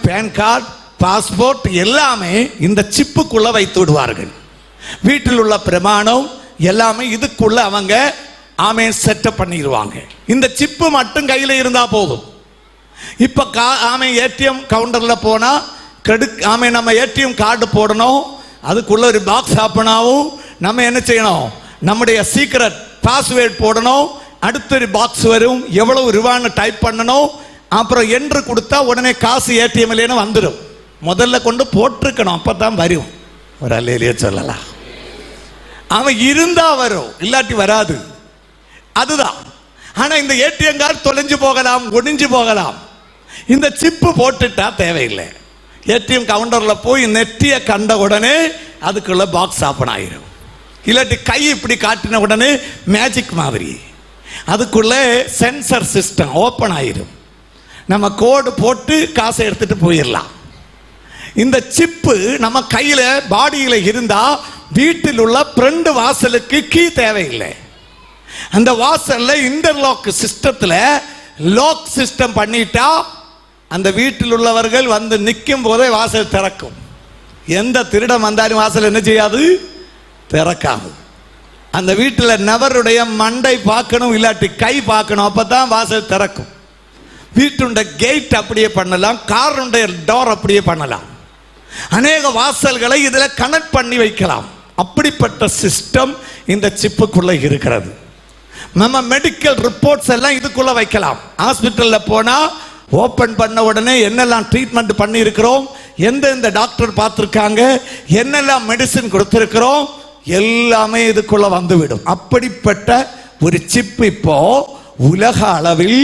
பேன் கார்டு, பாஸ்போர்ட் எல்லாமே இந்த சிப்புக்குள்ள வைத்து விடுவார்கள். வீட்டில் உள்ள பிரமாணம் எல்லாமே இதுக்குள்ள அவங்க செட்டப் பண்ணிடுவாங்க. இந்த சிப்பு மட்டும் கையில இருந்தா போதும். இப்ப ஏடிஎம் கவுண்டர்ல போனா கிரெடிட் நம்ம ஏடிஎம் கார்டு போடணும், அதுக்குள்ள ஒரு பாக்ஸ் ஓபன் ஆகும். நம்ம என்ன செய்யணும்? நம்முடைய சீக்ரெட் பாஸ்வேர்ட் போடணும். அடுத்த ஒரு பாக்ஸ் வரும், எவ்வளவு ரூபான்னு டைப் பண்ணணும். அப்புறம் என்று கொடுத்தா உடனே காசு ஏடிஎம்ல வந்துடும். முதல்ல கொண்டு போட்டிருக்கணும், அப்பதான் வரும். ஒரு அல்லேலூயா சொல்லலாம். அவன் இருந்தா வரும், இல்லாட்டி வராது. அதுதான். ஆனா இந்த ஏடிஎம் கார்டு தொலைஞ்சு போகலாம், ஒடிஞ்சு போகலாம். இந்த சிப்பு போட்டுட்டா தேவையில்லை. ஏடிஎம் கவுண்டர்ல போய் நெட்டிய கண்ட உடனே அதுக்குள்ள பாக்ஸ் ஓபன் ஆயிரும். இல்லாட்டி கை இப்படி காட்டின உடனே மேஜிக் மாதிரி அதுக்குள்ள சென்சர் சிஸ்டம் ஓபன் ஆயிரும். நம்ம கோடு போட்டு காசை எடுத்துட்டு போயிடலாம். இந்த சிப்பு நம்ம கையில பாடியில இருந்தா வீட்டில் உள்ள ஃப்ரண்ட் வாசலுக்கு கீ தேவையில்லை. அந்த வாசல்ல இன்டர்லாக் சிஸ்டத்துல லாக் சிஸ்டம் பண்ணிட்டா அந்த வீட்டில் உள்ளவர்கள் வந்து நிற்கும் போதே வாசல் திறக்கும். எந்த திருடம் வந்தாலும் வாசல் என்ன செய்யாது? திறக்காது. அந்த வீட்டில் நபருடைய மண்டை பார்க்கணும், இல்லாட்டி கை பார்க்கணும், அப்பதான் வாசல் திறக்கும். வீட்டுடைய கேட் அப்படியே பண்ணலாம், காருடைய டோர் அப்படியே பண்ணலாம். அநேக வாசல்களை இதுல கனெக்ட் பண்ணி வைக்கலாம். அப்படிப்பட்ட சிஸ்டம் இந்த சிப்புக்குள்ள இருக்கிறது. நம்ம மெடிக்கல் ரிப்போர்ட்ஸ் எல்லாம் இதுக்குள்ள வைக்கலாம். ஹாஸ்பிட்டல்ல போனா ஓபன் பண்ண உடனே என்னெல்லாம் ட்ரீட்மெண்ட் பண்ணி இருக்கிறோம், எந்தெந்த டாக்டர் பார்த்திருக்காங்க, என்னெல்லாம் மெடிசின் கொடுத்திருக்கிறோம், எல்லாமே இதுக்குள்ள வந்துவிடும். அப்படிப்பட்ட ஒரு சிப் இப்போ உலக அளவில்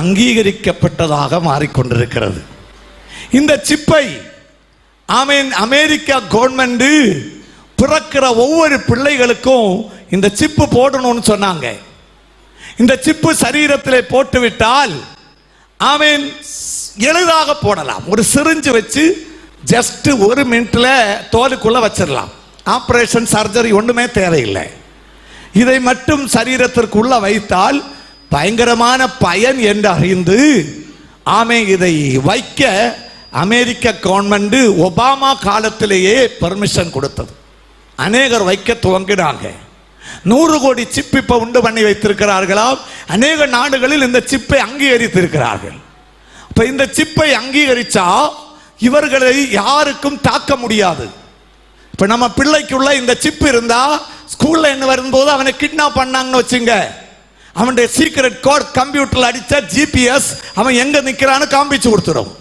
அங்கீகரிக்கப்பட்டதாக மாறிக்கொண்டிருக்கிறது. இந்த சிப்பை அமெரிக்கா கவர்மெண்ட் பிறக்கிற ஒவ்வொரு பிள்ளைகளுக்கும் இந்த சிப்பு போடணும்னு சொன்னாங்க. இந்த சிப்பு சரீரத்தில் போட்டுவிட்டால் எளிதாக போடலாம். ஒரு சிரிஞ்சு வச்சு ஜஸ்ட் 1 மினிட்ல தோலுக்குள்ள வச்சிடலாம். ஆபரேஷன், சர்ஜரி ஒண்ணுமே தேவையில்லை. இதை மட்டும் சரீரத்திற்குள்ள வைத்தால் பயங்கரமான பயன் என்று அறிந்து இதை வைக்க அமெரிக்க கவர்மெண்ட் ஒபாமா காலத்திலேயே பெர்மிஷன் கொடுத்தது. அநேகர் வைக்க துவங்கினாங்க. 100 கோடி சிப் இப்ப உண்டு பண்ணி வைத்திருக்கிறார்களாம். அநேக நாடுகளில் இந்த சிப்பை அங்கீகரித்திருக்கிறார்கள். இப்ப இந்த சிப்பை அங்கீகரிச்சா இவர்களை யாருக்கும் தாக்க முடியாது. இப்ப நம்ம பிள்ளைக்குள்ள இந்த சிப் இருந்தா ஸ்கூல்ல என்ன வரும்போது அவனை கிட்னாப் பண்ணாங்கன்னு வச்சுங்க, அவனுடைய சீக்ரெட் கோட் கம்ப்யூட்டர்ல அடிச்சா ஜிபிஎஸ் அவன் எங்க நிக்கிறான்னு காண்பிச்சு கொடுத்துடும்.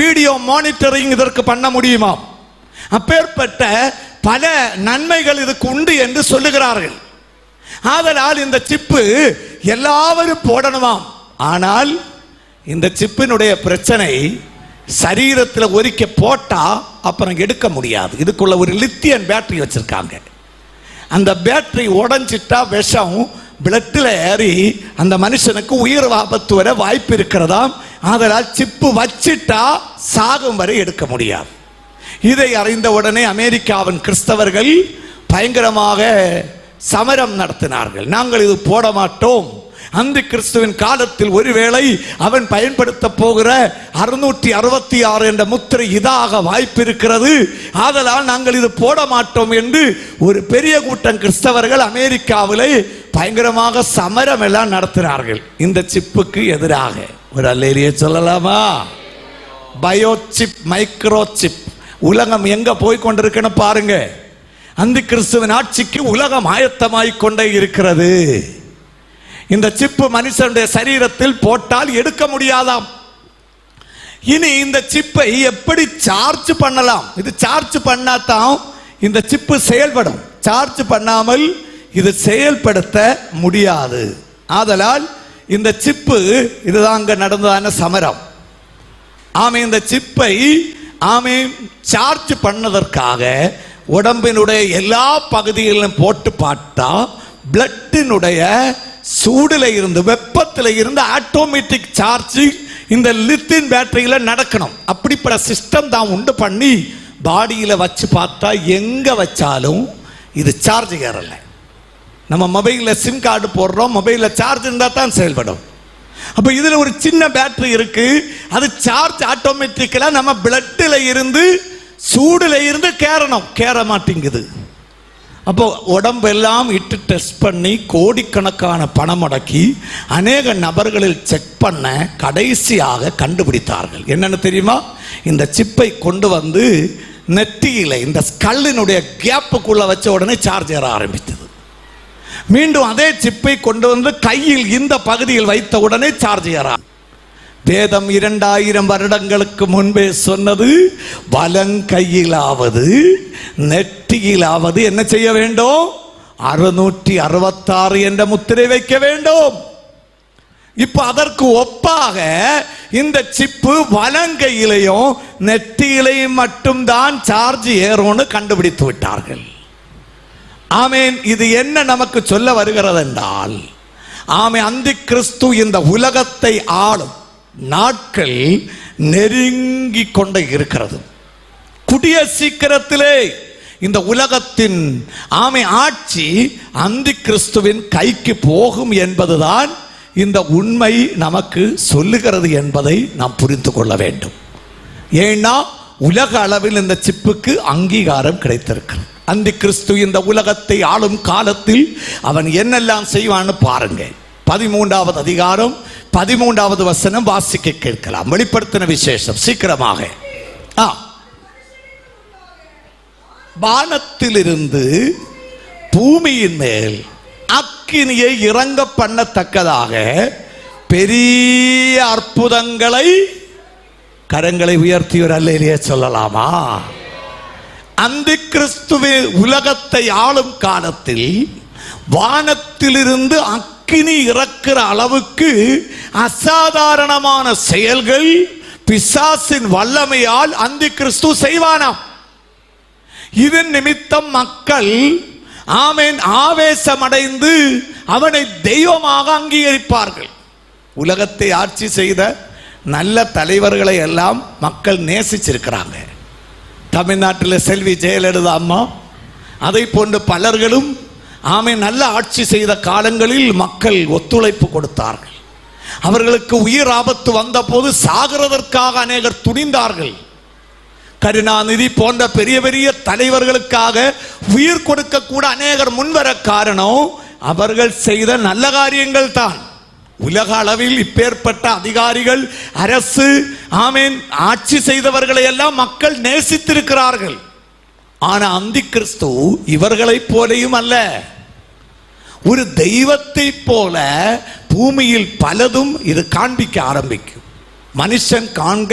வீடியோ மானிட்டரிங் இதற்கு பண்ண முடியுமா? அப்பேற்பட்ட பல நன்மைகள் இதுக்கு உண்டு என்று சொல்லுகிறார்கள். ஆதலால் இந்த சிப்பு எல்லாரும் போடணுமாம். ஆனால் இந்த சிப்பினுடைய பிரச்சனை, சரீரத்தில் ஒரிக்க போட்டா அப்புறம் எடுக்க முடியாது. இதுக்குள்ள ஒரு லித்தியம் பேட்டரி வச்சிருக்காங்க. அந்த பேட்டரி உடைஞ்சிட்டா விஷம் பிளட்ல ஏறி அந்த மனுஷனுக்கு உயிர் ஆபத்து வர வாய்ப்பு இருக்கிறதாம். ஆதலால் சிப்பு வச்சிட்டா சாகும் வரை எடுக்க முடியாது. இதை அறிந்த உடனே அமெரிக்காவின் கிறிஸ்தவர்கள் பயங்கரமாக சமரம் நடத்தினார்கள். நாங்கள் இது போட மாட்டோம், அந்த கிறிஸ்துவின் காலத்தில் ஒருவேளை அவன் பயன்படுத்த போகிற 666 என்ற முத்திரை இதாக வாய்ப்பு இருக்கிறது. ஆதலால் நாங்கள் இது போட மாட்டோம் என்று ஒரு பெரிய கூட்டம் கிறிஸ்தவர்கள் அமெரிக்காவிலே பயங்கரமாக சமரம் எல்லாம் நடத்தினார்கள் இந்த சிப்புக்கு எதிராக. ஒரு அல்லேலியா சொல்லலாமா? பயோசிப், மைக்ரோ சிப், உலகம் எங்க போய் கொண்டிருக்குன்னு பாருங்க. அந்த கிறிஸ்துவின் ஆட்சிக்கு உலகம் ஆயத்தமாய் கொண்டே இருக்கிறது. இந்த சிப்பு மனுஷனுடைய சரீரத்தில் போட்டால் எடுக்க முடியாதாம். இனி இந்த சிப்பை எப்படி சார்ஜ் பண்ணலாம்? இது சார்ஜ் பண்ணாதான் இந்த சிப்பு செயல்படும். சார்ஜ் பண்ணாமல் இது செயல்படுத்த முடியாது. ஆதலால் இந்த சிப்பு, இதுதான் அங்க நடந்ததான சமரம். ஆமே, இந்த சிப்பை சார்ஜ் பண்ணதற்காக உடம்பினுடைய எல்லா பகுதிகளிலும் போட்டு பார்த்தா பிளட்டினுடைய சூடுல இருந்து, வெப்பத்தில் இருந்து ஆட்டோமேட்டிக் சார்ஜ் இந்த லித்தியம் பேட்டரியில நடக்கணும். அப்படிப்பட்ட சிஸ்டம் தான் உண்டு பண்ணி பாடியில வச்சு பார்த்தா எங்க வச்சாலும் இது சார்ஜ் ஏறல. நம்ம மொபைல்ல சிம் கார்டு போடுறோம், மொபைல்ல சார்ஜ் இருந்தா தான் செயல்படும். அப்ப இதுல ஒரு சின்ன பேட்டரி இருக்கு, அது சார்ஜ் ஆட்டோமேட்டிக்கலா நம்ம பிளட்ல இருந்து சூடுல இருந்து கேற மாட்டேங்குது. அப்போ உடம்பெல்லாம் இட்டு டெஸ்ட் பண்ணி கோடிக்கணக்கான பணம் முடக்கி அநேக நபர்களில் செக் பண்ண கடைசியாக கண்டுபிடித்தார்கள். என்னன்னு தெரியுமா? இந்த சிப்பை கொண்டு வந்து நெற்றியில இந்த ஸ்கல்லினுடைய கேப்புக்குள்ள வச்ச உடனே சார்ஜ் ஏற ஆரம்பித்தது. மீண்டும் அதே சிப்பை கொண்டு வந்து கையில் இந்த பகுதியில் வைத்த உடனே சார்ஜ் ஏற. வேதம் 2000 வருடங்களுக்கு முன்பே சொன்னது, வலங்கையிலாவது நெற்றியிலாவது என்ன செய்ய வேண்டும்? 666 என்ற முத்திரை வைக்க வேண்டும். இப்ப அதற்கு ஒப்பாக இந்த சிப்பு வலங்கையிலையும் நெற்றியிலையும் மட்டும்தான் சார்ஜ் ஏறும்னு கண்டுபிடித்து விட்டார்கள். ஆமேன். இது என்ன நமக்கு சொல்ல வருகிறது என்றால், அந்த கிறிஸ்து இந்த உலகத்தை ஆளும் நாட்கள் நெருங்கி கொண்டே இருக்கிறது. கூடிய சீக்கிரத்திலே இந்த உலகத்தின் ஆட்சி அந்த கிறிஸ்துவின் கைக்கு போகும் என்பதுதான் இந்த உண்மை நமக்கு சொல்லுகிறது என்பதை நாம் புரிந்து கொள்ள வேண்டும். ஏன்னா உலக அளவில் இந்த சிப்புக்கு அங்கீகாரம் கிடைத்திருக்கிறது. அந்த கிறிஸ்து இந்த உலகத்தை ஆளும் காலத்தில் அவன் என்னெல்லாம் செய்வான்னு பாருங்க. 13வது அதிகாரம் 13வது வசனம் வாசிக்க கேட்கலாம். வெளிப்படுத்தின விசேஷம் சீக்கிரமாக. வானத்திலிருந்து பூமியின் மேல் அக்கினியை இறங்க பண்ணத்தக்கதாக பெரிய அற்புதங்களை, கரங்களை உயர்த்தி ஒரு அல்லேலூயா சொல்லலாமா? அந்த கிறிஸ்துவின் உலகத்தை ஆளும் காலத்தில் வானத்திலிருந்து அக்கினி இறக்கிற அளவுக்கு அசாதாரணமான செயல்கள் பிசாசின் வல்லமையால் அந்த கிறிஸ்து செய்வானாம். இதன் நிமித்தம் மக்கள் ஆவேசமடைந்து அவனை தெய்வமாக அங்கீகரிப்பார்கள். உலகத்தை ஆட்சி செய்த நல்ல தலைவர்களை எல்லாம் மக்கள் நேசிச்சிருக்கிறாங்க. தமிழ்நாட்டில் செல்வி ஜெயலலிதா அம்மா, அதை போன்ற பலர்களும் நல்ல ஆட்சி செய்த காலங்களில் மக்கள் ஒத்துழைப்பு கொடுத்தார்கள். அவர்களுக்கு உயிர் ஆபத்து வந்த போது சாகிறதற்காக அநேகர் துணிந்தார்கள். கருணாநிதி போன்ற பெரிய பெரிய தலைவர்களுக்காக உயிர் கொடுக்க கூட அநேகர் முன்வர காரணம் அவர்கள் செய்த நல்ல காரியங்கள் தான். உலக அளவில் இப்பேற்பட்ட அதிகாரிகள், அரசு ஆட்சி செய்தவர்களை எல்லாம் மக்கள் நேசித்திருக்கிறார்கள். ஆனா அந்த கிறிஸ்து இவர்களை போலையும் அல்ல, ஒரு தெய்வத்தை போல பூமியில் பலதும் இது காண்பிக்க ஆரம்பிக்கும். மனுஷன் காண்க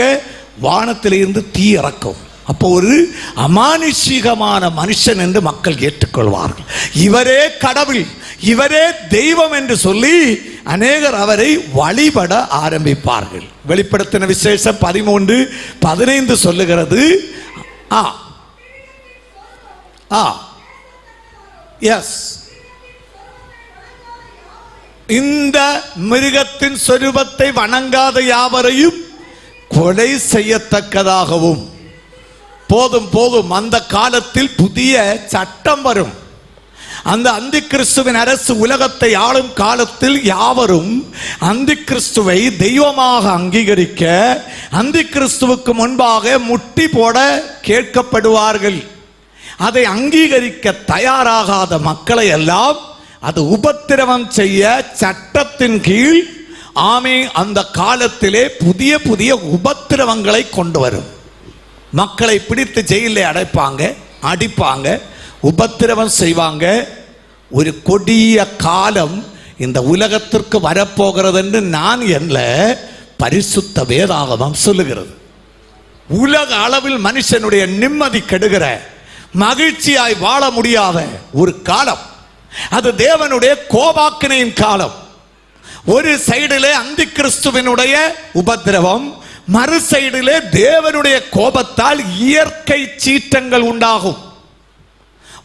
வானத்திலிருந்து தீ இறக்கும். அப்போ ஒரு அமானுஷிகமான மனுஷன் என்று மக்கள் ஏற்றுக்கொள்வார்கள். இவரே கடவுள், இவரே தெய்வம் என்று சொல்லி அநேகர் அவரை வழிபட ஆரம்பிப்பார்கள். வெளிப்படுத்தின விசேஷம் 13:15 சொல்லுகிறது. இந்த மிருகத்தின் சொரூபத்தை வணங்காத யாவரையும் கொலை செய்யத்தக்கதாகவும். போதும் போதும், அந்த காலத்தில் புதிய சட்டம் வரும். அந்த அந்தி கிறிஸ்துவின் அரசு உலகத்தை ஆளும் காலத்தில் யாவரும் அந்தி கிறிஸ்துவை தெய்வமாக அங்கீகரிக்க அந்தி கிறிஸ்துவுக்கு முன்பாக முட்டி போட கேட்கப்படுவார்கள். அதை அங்கீகரிக்க தயாராகாத மக்களை எல்லாம் அது உபத்திரவம் செய்ய சட்டத்தின் கீழ் அந்த காலத்திலே புதிய புதிய உபத்திரவங்களை கொண்டு வரும். மக்களை பிடித்து ஜெயிலில் அடைப்பாங்க, அடிப்பாங்க, உபத்திரவம் செய்வாங்க. ஒரு கொடிய காலம் இந்த உலகத்திற்கு வரப்போகிறது என்று நான் என்ன பரிசுத்த வேதாகமம் சொல்லுகிறது. உலக அளவில் மனுஷனுடைய நிம்மதி கெடுகிற, மகிழ்ச்சியாய் வாழ முடியாத ஒரு காலம், அது தேவனுடைய கோபாக்கினையின் காலம். ஒரு சைடிலே அந்தி கிறிஸ்துவினுடைய உபத்திரவம், மறு சைடிலே தேவனுடைய கோபத்தால் இயற்கை சீற்றங்கள் உண்டாகும்.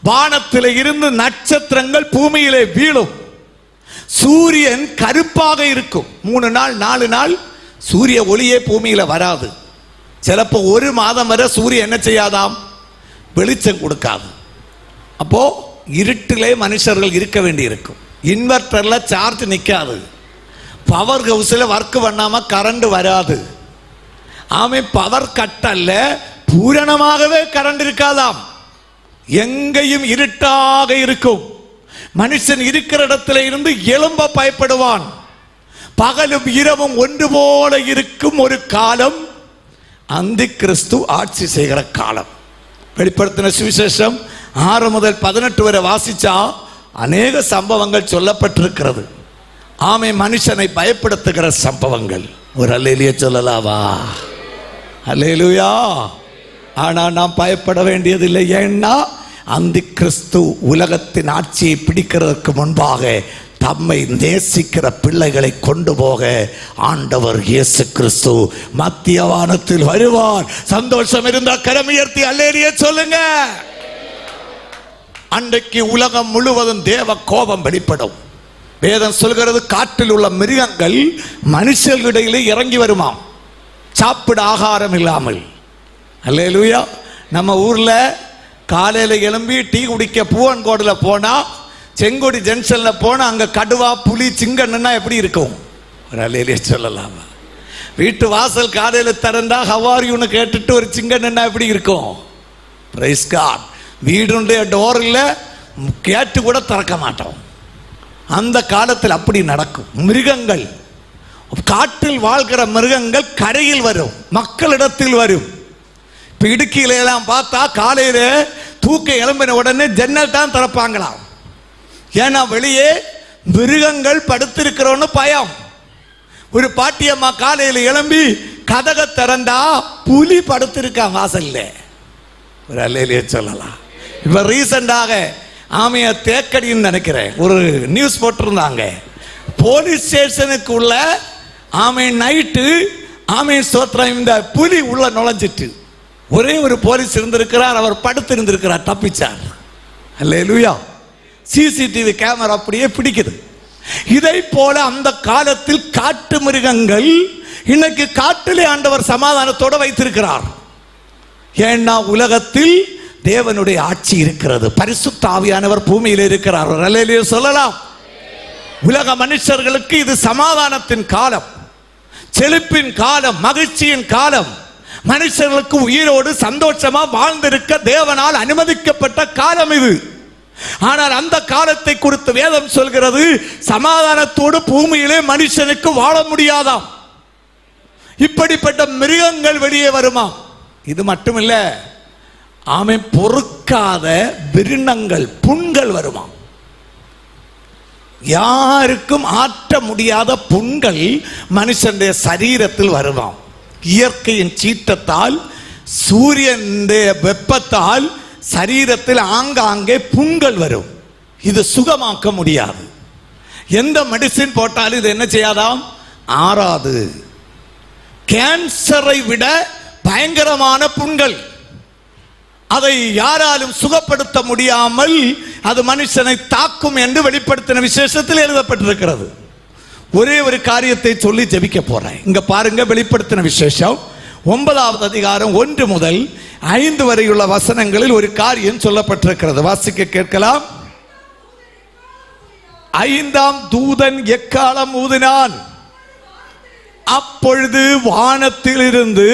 வானத்திலே இருந்து நட்சத்திரங்கள் பூமியிலே வீழும். சூரியன் கருப்பாக இருக்கும். 3 நாள் 4 நாள் சூரிய ஒளியே பூமியில வராது. சிலப்போ 1 மாதம் வரை சூரியன் என்ன செய்யாதாம், வெளிச்சம் கொடுக்காது. அப்போ இருட்டிலே மனுஷர்கள் இருக்க வேண்டி இருக்கும். இன்வெர்டர்ல சார்ஜ் நிற்காது. பவர் ஹவுஸில் ஒர்க் பண்ணாம கரண்ட் வராது. பவர் கட் அல்ல, பூரணமாகவே கரண்ட் இருக்காதாம். எங்கேயும் இருட்டாக இருக்கும். மனுஷன் இருக்கிற இடத்துல இருந்து எழும்ப பயப்படுவான். பகலும் இரவும் ஒன்று போல இருக்கும் ஒரு காலம் அந்தி கிறிஸ்து ஆட்சி செய்கிற காலம். வெளிப்படுத்தின சுவிசேஷம் 6 முதல் 18 வரை வாசிச்சா அநேக சம்பவங்கள் சொல்லப்பட்டிருக்கிறது. மனுஷனை பயப்படுத்துகிற சம்பவங்கள். ஒரு அல்லேலூயா சொல்லலாவா? அல்லேலூயா. ஆனா நாம் பயப்பட வேண்டியதில்லை. ஏன்னா அந்தி கிறிஸ்து உலகத்தின் ஆட்சியை பிடிக்கிறதுக்கு முன்பாக தம்மை நேசிக்கிற பிள்ளைகளை கொண்டு போக ஆண்டவர் இயேசு கிறிஸ்து மத்திய வானத்தில் வருவார். சந்தோஷம் இருந்தா கரம் உயர்த்தி அல்லேலூயா சொல்லுங்க. அன்றைக்கு உலகம் முழுவதும் தேவ கோபம் வெளிப்படும். வேதம் சொல்கிறது, காட்டில் உள்ள மிருகங்கள் மனுஷர்களிடையிலே இறங்கி வருமாம், சாப்பிட ஆகாரம் இல்லாமல். அல்லேலூயா. நம்ம ஊர்ல காலையில எழும்பி டீ குடிக்க பூவன்கோடில் போனா, செங்கோடி ஜங்ஷன்ல போனா அங்க கடுவா, புலி, சிங்கன்னா எப்படி இருக்கும்? ஒரு அல்லேலூயா சொல்லலாம். வீட்டு வாசல் காலையில திறந்தா ஹவாரியூன்னு கேட்டுட்டு ஒரு சிங்கன்னா எப்படி இருக்கும்? Price God. வீடுடைய டோர் இல்ல, கேட்டு கூட திறக்க மாட்டோம். அந்த காலத்தில் அப்படி நடக்கும். மிருகங்கள், காட்டில் வாழ்கிற மிருகங்கள் கரையில் வரும், மக்களிடத்தில் வரும். இப்ப இடுக்கியில எல்லாம் பார்த்தா காலையில தூக்க எழும்பின உடனே ஜன்னல் தான் திறப்பாங்களாம். ஏன்னா வெளியே மிருகங்கள் படுத்திருக்கிறோன்னு பயம். ஒரு பாட்டியம்மா காலையில எழும்பி கதக திறந்தா புலி படுத்திருக்கான் வாசல்ல. ஒரு அல்லேலூயா சொல்லலாம். இப்ப ரீசெண்டாக தேக்கடின்னு நினைக்கிறேன், ஒரு நியூஸ் போட்டிருந்தாங்க. போலீஸ் ஸ்டேஷனுக்கு உள்ள நைட்டு ஸ்தோத்திரம் இந்த புலி உள்ள நுழைஞ்சிட்டு ஒரே ஒரு போலீஸ் இருந்திருக்கிறார், அவர் படுத்து இருந்திருக்கிறார், தப்பிச்சார். அல்லேலூயா. சிசிடிவி கேமரா அப்படியே பிடிக்குது. இதை போல அந்த காலத்தில் காட்டு மிருகங்கள் இன்னைக்கு காட்டிலே ஆண்டவர் சமாதானத்தோட வைத்திருக்கிறார். ஏன்னா உலகத்தில் தேவனுடைய ஆட்சி இருக்கிறது, பரிசுத்த ஆவியானவர் பூமியில் இருக்கிறார். அல்லேலூயா சொல்லலாம். உலக மனுஷர்களுக்கு இது சமாதானத்தின் காலம், செழிப்பின் காலம், மகிழ்ச்சியின் காலம். மனுஷர்களுக்கு உயிரோடு சந்தோஷமா வாழ்ந்திருக்க தேவனால் அனுமதிக்கப்பட்ட காலம் இது. ஆனால் அந்த காலத்தை குறித்து வேதம் சொல்கிறது, சமாதானத்தோடு பூமியிலே மனுஷனுக்கு வாழ முடியாதாம். இப்படிப்பட்ட மிருகங்கள் வெளியே வருமா? இது மட்டுமில்ல, பொறுக்காத விருணங்கள், புண்கள் வருமா? யாருக்கும் ஆற்ற முடியாத புண்கள் மனுஷனுடைய சரீரத்தில் வருமாம். இயற்கையின் சீற்றத்தால், சூரியனுடைய வெப்பத்தால் சரீரத்தில் ஆங்காங்கே புண்கள் வரும். இது சுகமாக்க முடியாது. எந்த மெடிசின் போட்டாலும் இது என்ன செய்யாதாம், ஆறாது. கேன்சரை விட பயங்கரமான புண்கள், அதை யாராலும் சுகப்படுத்த முடியாமல் அது மனுஷனை தாக்கும் என்று வெளிப்படுத்தின விசேஷத்தில் எழுதப்பட்டிருக்கிறது. ஒரே ஒரு காரியத்தை சொல்லி ஜெபிக்க போறேன். இங்க பாருங்க, வெளிப்படுத்தின விசேஷம் 9வது அதிகாரம் 1 முதல் 5 வரையுள்ள வசனங்களில் ஒரு காரியம் சொல்லப்பட்டிருக்கிறது. வாசிக்க கேட்கலாம். ஐந்தாம் தூதன் எக்காலம் ஊதினான். அப்பொழுது வானத்திலிருந்து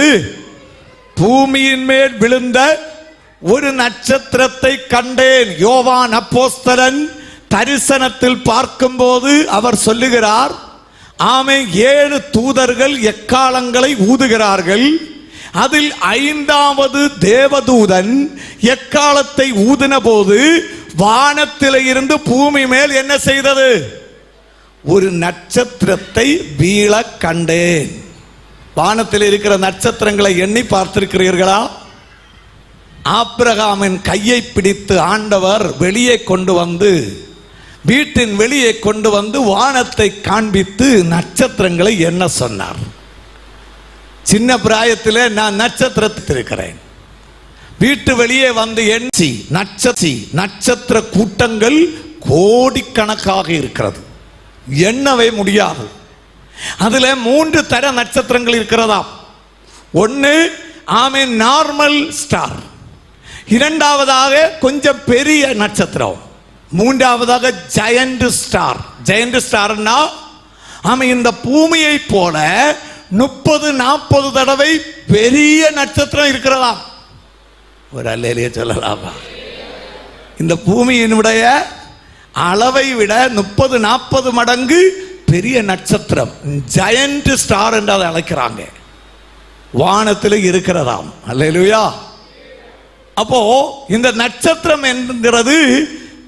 பூமியின் மேல் விழுந்த ஒரு நட்சத்திரத்தை கண்டேன். யோவான் அப்போஸ்தலன் தரிசனத்தில் பார்க்கும்போது அவர் சொல்லுகிறார், ஆமே 7 தூதர்கள் எக்காலங்களை ஊதுகிறார்கள். அதில் 5வது தேவதூதன் எக்காலத்தை ஊதின போது வானத்திலே இருந்து பூமி மேல் என்ன செய்தது? ஒரு நட்சத்திரத்தை வீழ கண்டேன். வானத்தில் இருக்கிற நட்சத்திரங்களை எண்ணி பார்த்திருக்கிறீர்களா? ஆபிரகாமின் கையை பிடித்து ஆண்டவர் வெளியே கொண்டு வந்து, வீட்டின் வெளியே கொண்டு வந்து வானத்தை காண்பித்து நட்சத்திரங்களை என்ன சொன்னார்? சின்ன பிராயத்தில் நான் நட்சத்திரத்தில் இருக்கிறேன். வீட்டு வெளியே வந்து எண்ணி நட்சத்திர கூட்டங்கள் கோடிக்கணக்காக இருக்கிறது, எண்ணவே முடியாது. அதுல 3 தர நட்சத்திரங்கள் இருக்கிறதா. ஒன்று நார்மல் ஸ்டார், இரண்டாவதாக கொஞ்சம் பெரிய நட்சத்திரம், மூன்றாவதாக ஜெயண்ட் ஸ்டார். ஜெயண்ட் ஸ்டார்னா இந்த பூமியை போல 30-40 தடவை பெரிய நட்சத்திரம் இருக்கிறதா. ஒரு அல்லேலியா சொல்லலாமா? இந்த பூமியினுடைய அளவை விட 30-40 மடங்கு பெரிய நட்சத்திரம், ஜெயண்ட் ஸ்டார் என்று அதை அழைக்கிறாங்க, வானத்தில் இருக்கிறதாம். அல்லேலூயா. அப்போ இந்த நட்சத்திரம் என்கிறது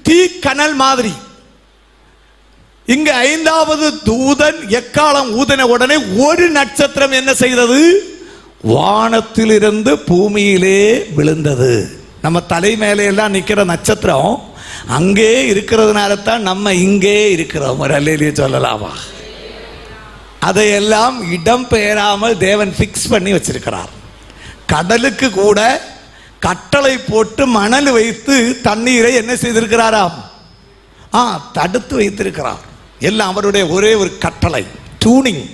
தீக்கனல் மாதிரி. இங்க 5வது தூதன் எக்காலம் ஊதின உடனே ஒரு நட்சத்திரம் என்ன செய்தது? வானத்திலிருந்து பூமியிலே விழுந்தது. நம்ம தலை மேலே எல்லாம் நிக்கிற நட்சத்திரம் அங்கே இருக்கிறதுனால தான் நம்ம இங்கே இருக்கிறோம். ஒரு அல்லேலியா சொல்லலாமா? அதையெல்லாம் இடம் பெயராமல் தேவன் பிக்ஸ் பண்ணி வச்சிருக்கிறார். கடலுக்கு கூட கட்டளை போட்டு மணல் வைத்து தண்ணீரை என்ன செய்திருக்கிறாராம்? தடுத்து வைத்திருக்கிறார். எல்லாம் அவருடைய ஒரே ஒரு கட்டளை, டியூனிங்.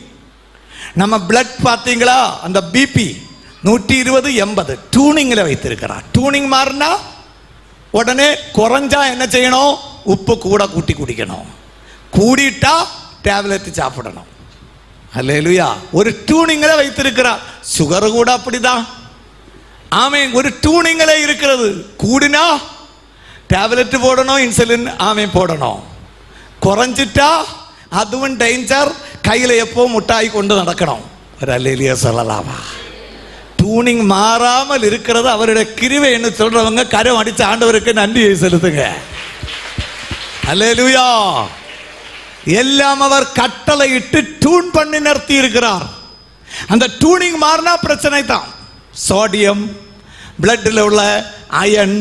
நம்ம பிளட் பார்த்தீங்களா? அந்த பிபி 120/80 டியூனிங்கில் வைத்திருக்கிறார். டியூனிங் மாறினா உடனே குறைஞ்சா என்ன செய்யணும்? உப்பு கூட கூட்டி குடிக்கணும், கூடிட்டா டேப்லெட் சாப்பிடணும். அல்லேலூயா. ஒரு டியூனிங்கில் வைத்திருக்கிறார். சுகர் கூட அப்படிதான். ஆமேன். ஒரு டியூனிங்கில் இருக்கிறது. கூடினா டேப்லெட் போடணும், இன்சுலின் போடணும். குறைஞ்சிட்டா அதுவும் டேஞ்சர், கையில் எப்போ முட்டாய் கொண்டு நடக்கணும். ஒரு அல்லேலியா சொல்லலாமா? டியூனிங் மாறாமல் இருக்கிறது அவருடைய கிருபை என்று சொல்றவங்க கரம் அடிச்ச ஆண்டவருக்கு நன்றியை செலுத்துங்க. அல்லேலூயா. எல்லாம் அவர் கட்டளை இட்டு டியூன் பண்ணி நிறுத்தி இருக்கிறார். அந்த டியூனிங் மாறினா பிரச்சனை தான். சோடியம், பிளட்டில் உள்ள அயன்,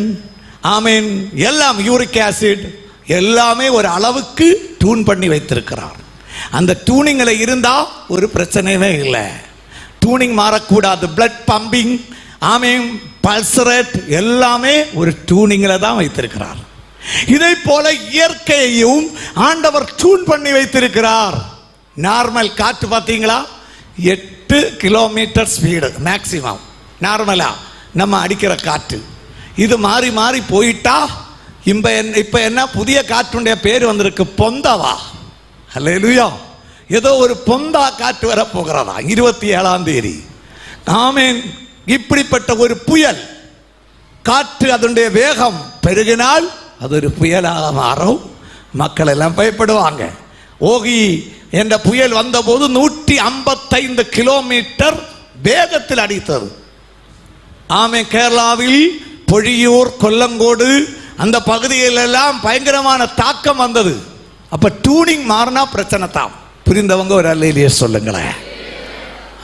எல்லாம் யூரிக் ஆசிட் எல்லாமே ஒரு அளவுக்கு டியூன் பண்ணி வைத்திருக்கிறார். அந்த டியூனிங்கில் இருந்தா ஒரு பிரச்சனையே இல்லை. டியூனிங் மாறக்கூடாது. பிளட் பம்பிங், பல்ஸ் ரேட் எல்லாமே ஒரு டியூனிங்கில் தான் வைத்திருக்கிறார். இதை போல இயற்கையையும் ஆண்டவர் டியூன் பண்ணி வைத்திருக்கிறார். நார்மல் காற்று பார்த்தீங்களா? 8 கிலோமீட்டர் ஸ்பீடு மேக்சிமம். நார்மலா நம்ம அடிக்கிற காற்று இது மாறி மாறி போயிட்டா இப்ப என்ன புதிய காற்றுடைய பேர் வந்திருக்கு? பொந்தவா. அல்லேலூயா. ஏதோ ஒரு பொந்தா காற்று வர போகிறதா 27ஆம் தேதி. இப்படிப்பட்ட ஒரு புயல் காற்று அதனுடைய வேகம் பெருகினால் அது ஒரு புயலாக மாறும். மக்கள் எல்லாம் பயப்படுவாங்க. ஓகி என்ற புயல் வந்தபோது 155 கிலோமீட்டர் வேகத்தில் அடித்தது. கேரளாவில் பொழியூர், கொல்லங்கோடு அந்த பகுதியில் எல்லாம் பயங்கரமான தாக்கம் வந்தது. அப்ப டியூனிங் மாறினா பிரச்சனை தான். புரிந்தவங்க ஒரு அல்லேலூயா சொல்லுங்களேன்.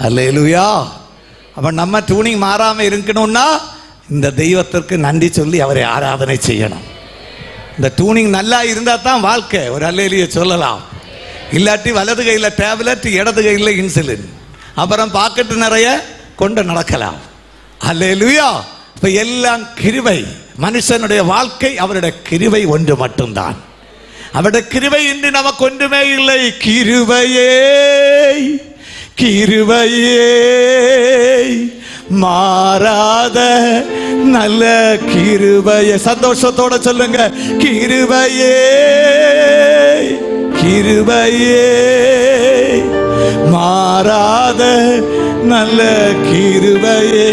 அல்லேலூயா. அப்ப நம்ம டியூனிங் மாறாம இருக்கணும்னா இந்த தெய்வத்திற்கு நன்றி சொல்லி அவரை ஆராதனை செய்யணும். இந்த டியூனிங் நல்லா இருந்தா தான் வாழ்க்கை. ஒரு அல்லேலூயா சொல்லலாம். இல்லாட்டி வலது கையில் டேப்லெட், இடது கையில் இன்சுலின், அப்புறம் பாக்கெட்டு நிறைய கொண்டு நடக்கலாம். அல்லேலூயா. இப்ப எல்லாம் கிருபை. மனுஷனுடைய வாழ்க்கை அவருடைய கிருபை ஒன்று மட்டும்தான். அவருடைய கிருபை இன்று நமக்கு ஒன்றுமே இல்லை. கிருபையே கிருபையே மாறாத நல்ல கிருபையே. சந்தோஷத்தோட சொல்லுங்க, கிருபையே கிருபையே, மாறாத நல்ல கிருபையே,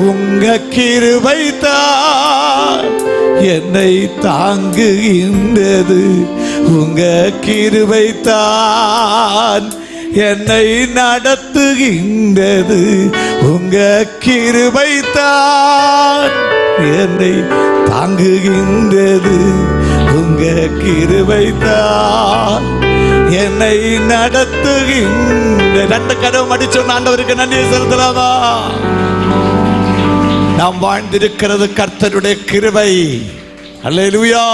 உங்க கிருபை தான் என்னை தாங்குகின்றது, உங்க கிருபை தான் என்னை நடத்துகின்றது, உங்க கிருபை தான் என்னை தாங்குகின்றது, உங்க கிருபை தான் என்னை நடத்துகின்ற. ரெண்டு கதவு அடிச்சு ஆண்டவருக்கு நன்றி செலுத்தலாமா? நாம் வாழ்ந்திருக்கிறது கர்த்தருடைய கிருபை. அல்லேலூயா.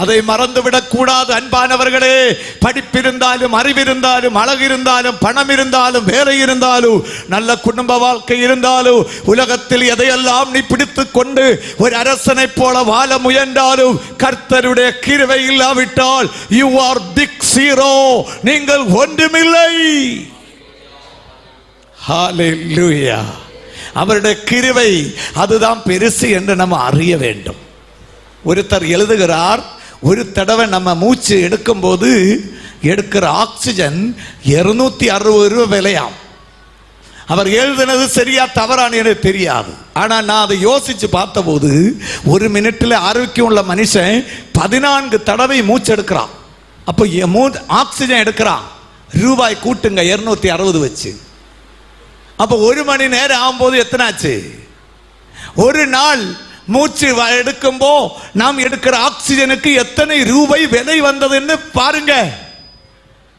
அதை மறந்துவிடக் கூடாது அன்பானவர்களே. படிப்பிருந்தாலும், அறிவிருந்தாலும், அழகு இருந்தாலும், பணம் இருந்தாலும், வேலை இருந்தாலும், நல்ல குடும்ப வாழ்க்கை இருந்தாலும், உலகத்தில் எதையெல்லாம் நீ பிடித்துக் கொண்டு ஒரு அரசனை போல வாழ முயன்றாலும் கர்த்தருடைய கிருபை இல்லாவிட்டால் யூ ஆர் பிக் ஜீரோ, நீங்கள் ஒன்றுமில்லை. ஹல்லேலூயா. அவருடைய கிருபை அதுதான் பெருசு என்று நம்ம அறிய வேண்டும். ஒருத்தர் எழுதுகிறார், ஒரு தடவை நம்ம மூச்சு எடுக்கும் போது எடுக்கிற ஆக்சிஜன் 260 ரூபாய் விலையாம். அவர் எழுதினது சரியா தவறான எனக்கு தெரியாது. ஆனா நான் அதை யோசிச்சு பார்த்தபோது ஒரு மினிட்ல ஆரோக்கியம் உள்ள மனுஷன் 14 தடவை மூச்சு எடுக்கிறான். அப்போ ஆக்சிஜன் எடுக்கிறான். ரூபாய் கூட்டுங்க 260 வச்சு. அப்போ ஒரு மணி நேரம் ஆகும்போது எத்தனை ஆச்சு? ஒரு நாள் மூச்சு எடுக்கும்போ நாம் எடுக்கிற ஆக்சிஜனுக்கு எத்தனை ரூபாய் விலை வந்ததுன்னு பாருங்க.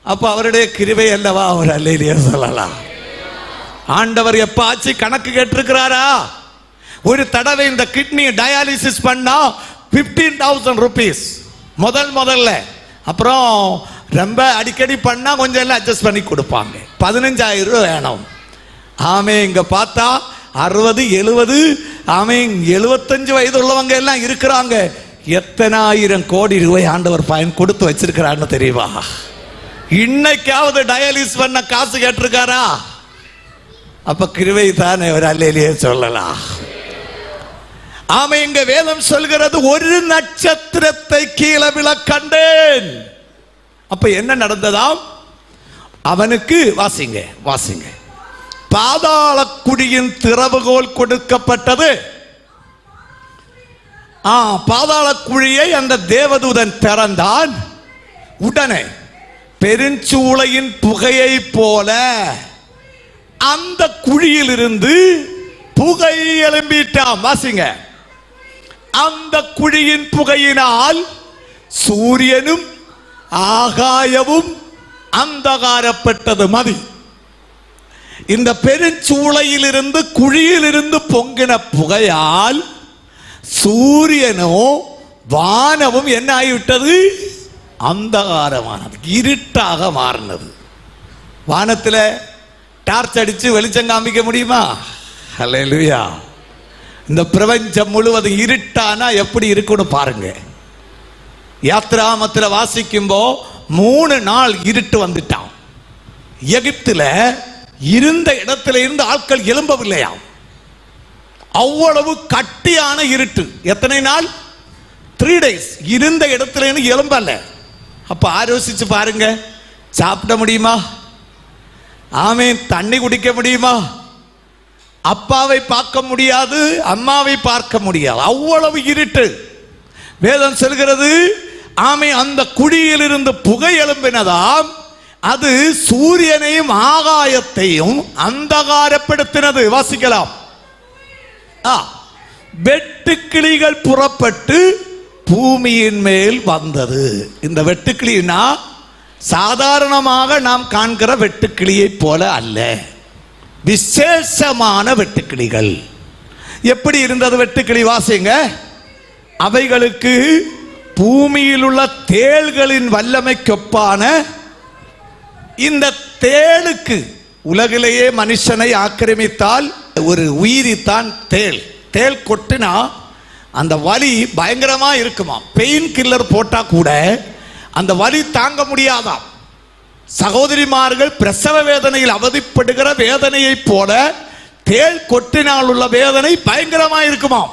அப்ப அவருடைய கிருபை அல்லவா அவர் அல்லேலூயா சொல்லலாம். ஆண்டவர் எப்ப ஆச்சு கணக்கு கேட்டிருக்கிறாரா? ஒரு தடவை இந்த கிட்னி டயாலிசிஸ் பண்ணா 15,000 rupees முதல்ல. அப்புறம் ரொம்ப அடிக்கடி பண்ணா கொஞ்சம் எல்லாம் அட்ஜஸ்ட் பண்ணி கொடுப்பாங்க. 15,000 ரூபாய் வேணும். ஆமே. இங்க பார்த்தா 60, 70, ஆமே 75 வயது உள்ளவங்க எல்லாம் இருக்கிறாங்க. எத்தனை ஆயிரம் கோடி ரூபாய் ஆண்டவர் பயன் கொடுத்து வச்சிருக்கிறான்னு தெரியுமா? இன்னைக்காவது டயாலிசிஸ் பண்ண காசு கேட்டிருக்காரா? அப்ப கிருபை தானே ஒரு அல்லேலூயா சொல்லலாம். ஆமே. இங்க வேதம் சொல்கிறது ஒரு நட்சத்திரத்தை கீழே விழ கண்டேன். அப்ப என்ன நடந்ததாம்? அவனுக்கு வாசிங்க பாதாள குழியின் திறவுகோல் கொடுக்கப்பட்டது. பாதாள குழியை அந்த தேவதூதன் திறந்தான். உடனே பெருஞ்சூளையின் புகையை போல அந்த குழியில் இருந்து புகை எழும்பிட்டான். வாசிங்க. அந்த குழியின் புகையினால் சூரியனும் ஆகாயமும் அந்தகாரப்பட்டது. மதி இந்த பெருஞ்சூளையில் இருந்து குழியில் இருந்து பொங்கின புகையால் சூரியனும் வானமும் என்ன ஆகிவிட்டது? அந்தகாரமானது, இருட்டாக மாறினது. வானத்தில் டார்ச் அடிச்சு வெளிச்சம் காமிக்க முடியுமா? ஹல்லேலூயா. இந்த பிரபஞ்சம் முழுவதும் இருட்டானா எப்படி இருக்குன்னு பாருங்க. யாத்ராமத்தில் வாசிக்கும்போ 3 நாள் இருட்டு வந்துட்டான். எகிப்துல இருந்த இடத்துல இருந்து ஆட்கள் எழும்பவில்லையாம். அவ்வளவு கட்டியான இருட்டு. எத்தனை நாள்? 3 days. இருந்த இடத்துல இருந்து எழும்பல. அப்ப ஆலோசிச்சு பாருங்க. சாப்பிட முடியுமா? ஆமே. தண்ணி குடிக்க முடியுமா? அப்பாவை பார்க்க முடியாது, அம்மாவை பார்க்க முடியாது. அவ்வளவு இருட்டு. வேதம் சொல்கிறது, ஆமே, அந்த குழியில் இருந்து புகை எழும்பினதாம். அது சூரியனையும் ஆகாயத்தையும் அந்தகாரப்படுத்தினது. வாசிக்கலாம். வெட்டுக்கிளிகள் புறப்பட்டு பூமியின் மேல் வந்தது. இந்த வெட்டுக்கிளினா சாதாரணமாக நாம் காண்கிற வெட்டுக்கிளியை போல அல்ல, விசேஷமான வெட்டுக்கிளிகள். எப்படி இருந்தது வெட்டுக்கிளி? வாசிங்க. அவைகளுக்கு பூமியில் உள்ள தேள்களின் வல்லமைக்கொப்பான, இந்த தேளுக்கு உலகிலேயே மனுஷனை ஆக்கிரமித்தால் ஒரு உயிரித்தான் தேள். தேள் கொட்டினா அந்த வலி பயங்கரமா இருக்குமா. பெயின் கில்லர் போட்டா கூட அந்த வலி தாங்க முடியாதாம். சகோதரிமார்கள் பிரசவ வேதனையில் அவதிப்படுகிற வேதனையை போல தேள் கொட்டினால் உள்ள வேதனை பயங்கரமா இருக்குமாம்.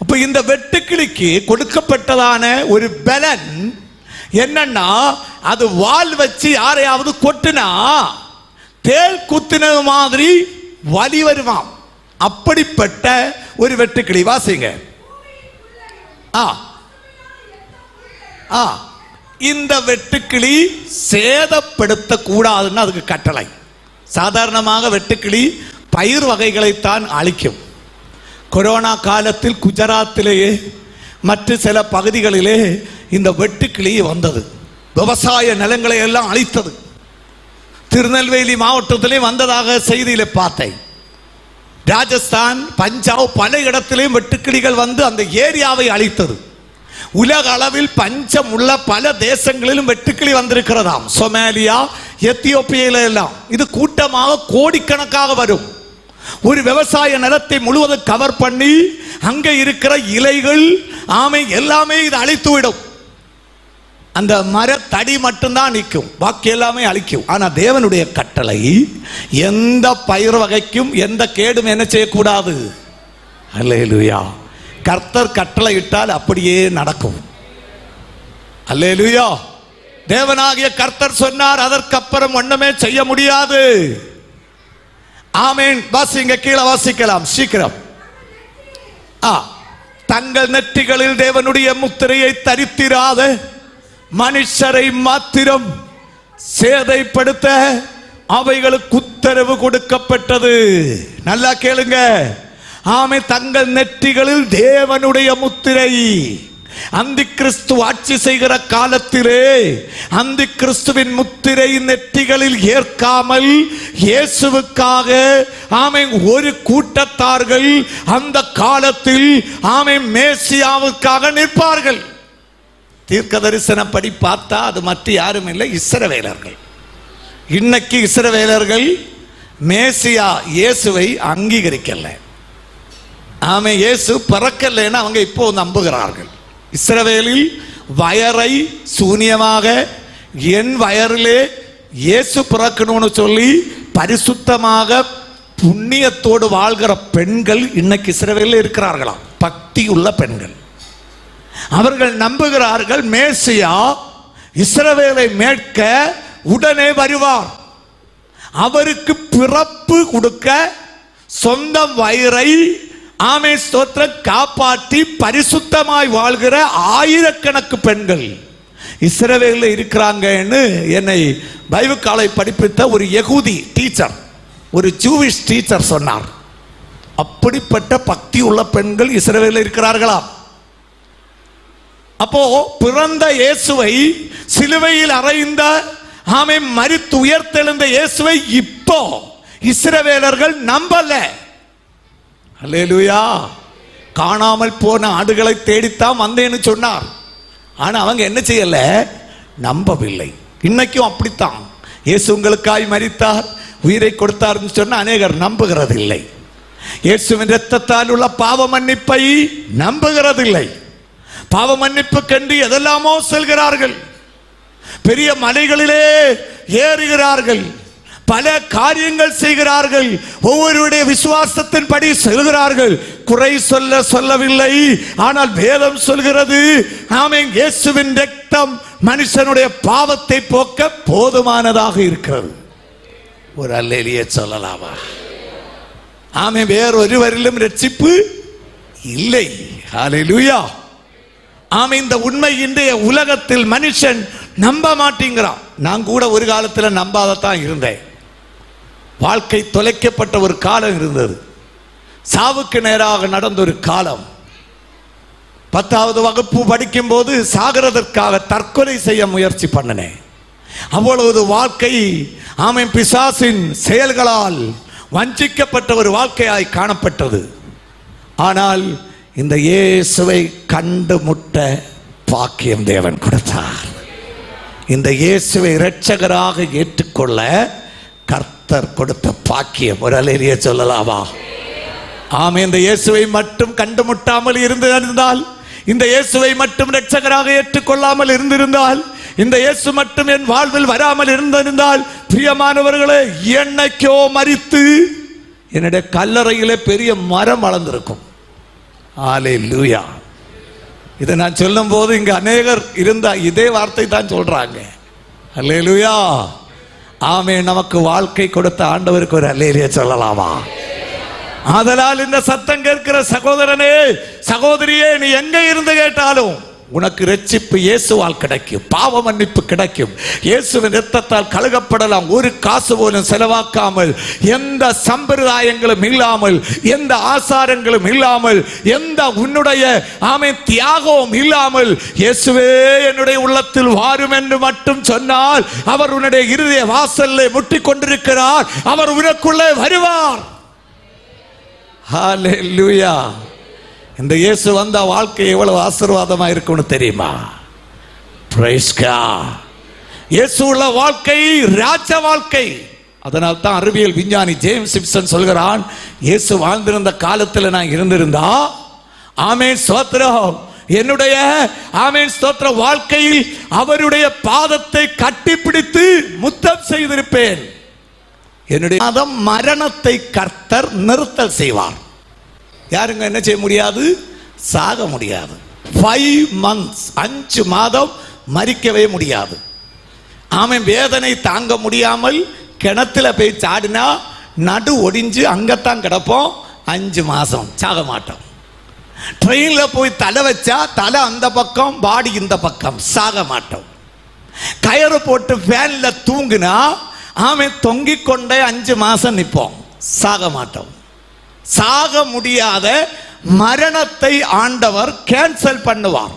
அப்ப இந்த வெட்டுக்கிளிக்கு கொடுக்கப்பட்டதான ஒரு பலன் என்னன்னா அது வால் வச்சு யாரையாவது கொட்டுனா தேள் குத்தினது மாதிரி வலி வருவான். அப்படிப்பட்ட ஒரு வெட்டுக்கிளி. வாசிங்க. இந்த வெட்டுக்கிளி சேதப்படுத்த கூடாதுன்னு அதுக்கு கட்டளை. சாதாரணமாக வெட்டுக்கிளி பயிர் வகைகளைத்தான் அழிக்கும். கொரோனா காலத்தில் குஜராத்திலேயே மற்ற சில பகுதிகளிலே இந்த வெட்டுக்கிளி வந்தது, விவசாய நிலங்களை எல்லாம் அழித்தது. திருநெல்வேலி மாவட்டத்திலே வந்ததாக செய்தியில பார்த்தேன். ராஜஸ்தான், பஞ்சாப் பல இடத்திலேயும் வெட்டுக்கிளிகள் வந்து அந்த ஏரியாவை அழித்தது. உலக அளவில் பஞ்சம் உள்ள பல தேசங்களிலும் வெட்டுக்கிளி வந்திருக்கிறதாம். சொமாலியா, எத்தியோப்பியில எல்லாம் இது கூட்டமாக கோடிக்கணக்காக வரும். ஒரு விவசாய நிலத்தை முழுவதும் கவர் பண்ணி அங்கே இருக்கிற இலைகள் எல்லாமே இது அழித்துவிடும். அந்த மரத்தடி மட்டும்தான் நிற்கும், பாக்கி எல்லாமே அழிக்கும். ஆனா தேவனுடைய கட்டளை, எந்த பயிர் வகைக்கும் எந்த கேடும் என்ன செய்யக்கூடாது. அல்லேலூயா. கர்த்தர் கட்டளை இட்டால் அப்படியே நடக்கும். அல்லேலூயா. தேவனாகிய கர்த்தர் சொன்னார், அதற்கப்புறம் ஒண்ணுமே செய்ய முடியாது. ஆமென். வாசிங்க, கீழே வாசிக்கலாம் சீக்கிரம். தங்கள் நெற்றிகளில் தேவனுடைய முத்திரையை தரித்திராத மனுஷரை மாத்திரம் சேதைப்படுத்த அவைகளுக்கு உத்தரவு கொடுக்கப்பட்டது. நல்லா கேளுங்க. தங்கள் நெற்றிகளில் தேவனுடைய முத்திரை. அந்தி கிறிஸ்து ஆட்சி செய்கிற காலத்திலே அந்தி கிறிஸ்துவின் முத்திரை நெற்றிகளில் ஏற்காமல் இயேசுவுக்காக ஒரு கூட்டத்தார்கள் அந்த காலத்தில் மேசியாவுக்காக நிற்பார்கள். தீர்க்க தரிசனப்படி பார்த்தா அது மற்ற யாரும் இல்லை, இஸ்ரவேலர்கள். இன்னைக்கு இஸ்ரவேலர்கள் மேசியா இயேசுவை அங்கீகரிக்கல. இயேசு பிறக்கலைன்னு அவங்க இப்போ நம்புகிறார்கள். இஸ்ரவேலில் வயரை சூனியமாக என் வயரிலே இயேசு பிறக்கணும்னு சொல்லி பரிசுத்தமாக புண்ணியத்தோடு வாழ்கிற பெண்கள் இன்னைக்கு இஸ்ரவேலில் இருக்கிறார்களாம். பக்தி உள்ள பெண்கள். அவர்கள் நம்புகிறார்கள் மேசியா இஸ்ரவேலை மீட்க உடனே வருவார். அவருக்கு பிறப்பு கொடுக்க சொந்த வயிறை ஸ்தோத்திரம் காப்பாற்றி பரிசுத்தமாய் வாழ்கிற ஆயிரக்கணக்கு பெண்கள் இஸ்ரவேலில் இருக்கிறாங்கன்னு என்னை பைபிள் காலை படிப்பித்த ஒரு யகூதி டீச்சர், ஒரு ஜூவிஷ் டீச்சர் சொன்னார். அப்படிப்பட்ட பக்தி உள்ள பெண்கள் இஸ்ரவேலில் இருக்கிறார்களாம். அப்போ பிறந்த இயேசுவை, சிலுவையில் அறைந்த மரித்து உயர்த்தெழுந்த இயேசுவை இப்போ இஸ்ரவேலர்கள் நம்பல. அல்லேலூயா. காணாமல் போன ஆடுகளை தேடித்தான் வந்தேன்னு சொன்னார். ஆனா அவங்க என்ன செய்யல, நம்பவில்லை. இன்னைக்கும் அப்படித்தான். இயேசு உங்களுக்காய் மரித்தார், உயிரை கொடுத்தார் சொன்ன அநேகர் நம்புகிறதில்லை. இயேசுவின் இரத்தத்தால் உள்ள பாவ மன்னிப்பை நம்புகிறதில்லை. பாவ மன்னிப்பு கண்டு எதெல்லாமோ செல்கிறார்கள். பெரிய மலைகளிலே ஏறுகிறார்கள், பல காரியங்கள் செய்கிறார்கள், ஒவ்வொருடைய விசுவாசத்தின் படி செல்கிறார்கள். குறை சொல்லவில்லை. ஆனால் வேதம் சொல்கிறது, இயேசுவின் இரத்தம் மனுஷனுடைய பாவத்தை போக்க போதுமானதாக இருக்கிறது. ஒரு அல்லேலியே சொல்லலாமா? வேறொருவரிலும் ரட்சிப்பு இல்லை. ஹல்லேலூயா. இந்த உண்மை இன்றைய உலகத்தில் மனுஷன் நம்ப மாட்டேங்கிறான். நான் கூட ஒரு காலத்தில் நம்பாதத்தான் இருந்தேன். வாழ்க்கை தொலைக்கப்பட்ட ஒரு காலம் இருந்தது. சாவுக்கு நேராக நடந்த ஒரு காலம். 10வது வகுப்பு படிக்கும் போது சாகிறதற்காக தற்கொலை செய்ய முயற்சி பண்ணினேன். அவ்வளவு வாழ்க்கை பிசாசின் செயல்களால் வஞ்சிக்கப்பட்ட ஒரு வாழ்க்கையாய் காணப்பட்டது. ஆனால் இந்த இயேசுவை கண்டு முட்ட பாக்கியம் தேவன் கொடுத்தார். இந்த இயேசுவை இரட்சகராக ஏற்றுக்கொள்ள கர்த்தர் கொடுத்த பாக்கியம். ஒரு அல்லேலூயா சொல்லலாமா? இந்த இயேசுவை மட்டும் கண்டு முட்டாமல் இருந்திருந்தால், இந்த இயேசுவை மட்டும் இரட்சகராக ஏற்றுக்கொள்ளாமல் இருந்திருந்தால், இந்த இயேசு மட்டும் என் வாழ்வில் வராமல் இருந்திருந்தால், பிரியமானவர்களே, என்னைக்கோ மரித்து என்னுடைய கல்லறையிலே பெரிய மரம் வளர்ந்திருக்கும். அல்லேலூயா. இதை நான் சொல்லும் போது இங்க அநேகர் இருந்தா இதே வார்த்தை தான் சொல்றாங்க. அல்லேலூயா, ஆமே. நமக்கு வாழ்க்கை கொடுத்த ஆண்டவருக்கு ஒரு அல்லேலூயா சொல்லலாமா? ஆதலால் இந்த சத்தம் கேட்கிற சகோதரனே, சகோதரியே, நீ எங்க இருந்து கேட்டாலும் உனக்கு ரட்சிப்பு இயேசுவால் கிடைக்கும், பாவ மன்னிப்பு கிடைக்கும். இயேசுவின் இரத்தத்தால் கழுகப்படலாம். ஒரு காசு போலும் செலவாக்காமல், எந்த சம்பிரதாயங்களும் இல்லாமல், எந்த ஆசாரங்களும் இல்லாமல், எந்த உன்னுடைய தியாகமும் இல்லாமல், இயேசுவே என்னுடைய உள்ளத்தில் வாரும் என்று மட்டும் சொன்னால் அவர் உன்னுடைய இருதய வாசல்ல முட்டிக் கொண்டிருக்கிறார். அவர் உனக்குள்ளே வருவார். ஹல்லேலூயா. இந்த இயேசு வந்த வாழ்க்கை எவ்வளவு ஆசீர்வாதமா இருக்கும்னு தெரியுமா? Praise God. இயேசு உள்ள வாழ்க்கை ராஜ வாழ்க்கை. அதனால் தான் அறிவியல் விஞ்ஞானி ஜேம்ஸ் சிப்சன் சொல்கிறான், இயேசு வாழ்ந்திருந்த காலத்தில் நான் இருந்திருந்தா, ஆமென் ஸ்தோத்திரம், என்னுடைய ஆமென் ஸ்தோத்திர வாழ்க்கையில் அவருடைய பாதத்தை கட்டிப்பிடித்து முத்தம் செய்திருப்பேன். என்னுடைய மரணத்தை கர்த்தர் நிறுத்தல் செய்வார். யாருங்க என்ன செய்ய முடியாது? சாக முடியாது. 5 months 5 மாதம் மரிக்கவே முடியாது. ஆமென். வேதனை தாங்க முடியாமல் கிணத்துல போய் சாடினா நடு ஒடிஞ்சு அங்கத்தான் கிடப்போம். 5 மாசம் சாக மாட்டோம். ட்ரெயின்ல போய் தலை வச்சா தலை அந்த பக்கம், பாடி இந்த பக்கம், சாக மாட்டோம். கயிறு போட்டு ஃபேன்ல தூங்குனா தொங்கிக் கொண்டே 5 மாசம் நிற்போம், சாக மாட்டோம். சாக முடியாத மரணத்தை ஆண்டவர் கேன்சல் பண்ணுவார்.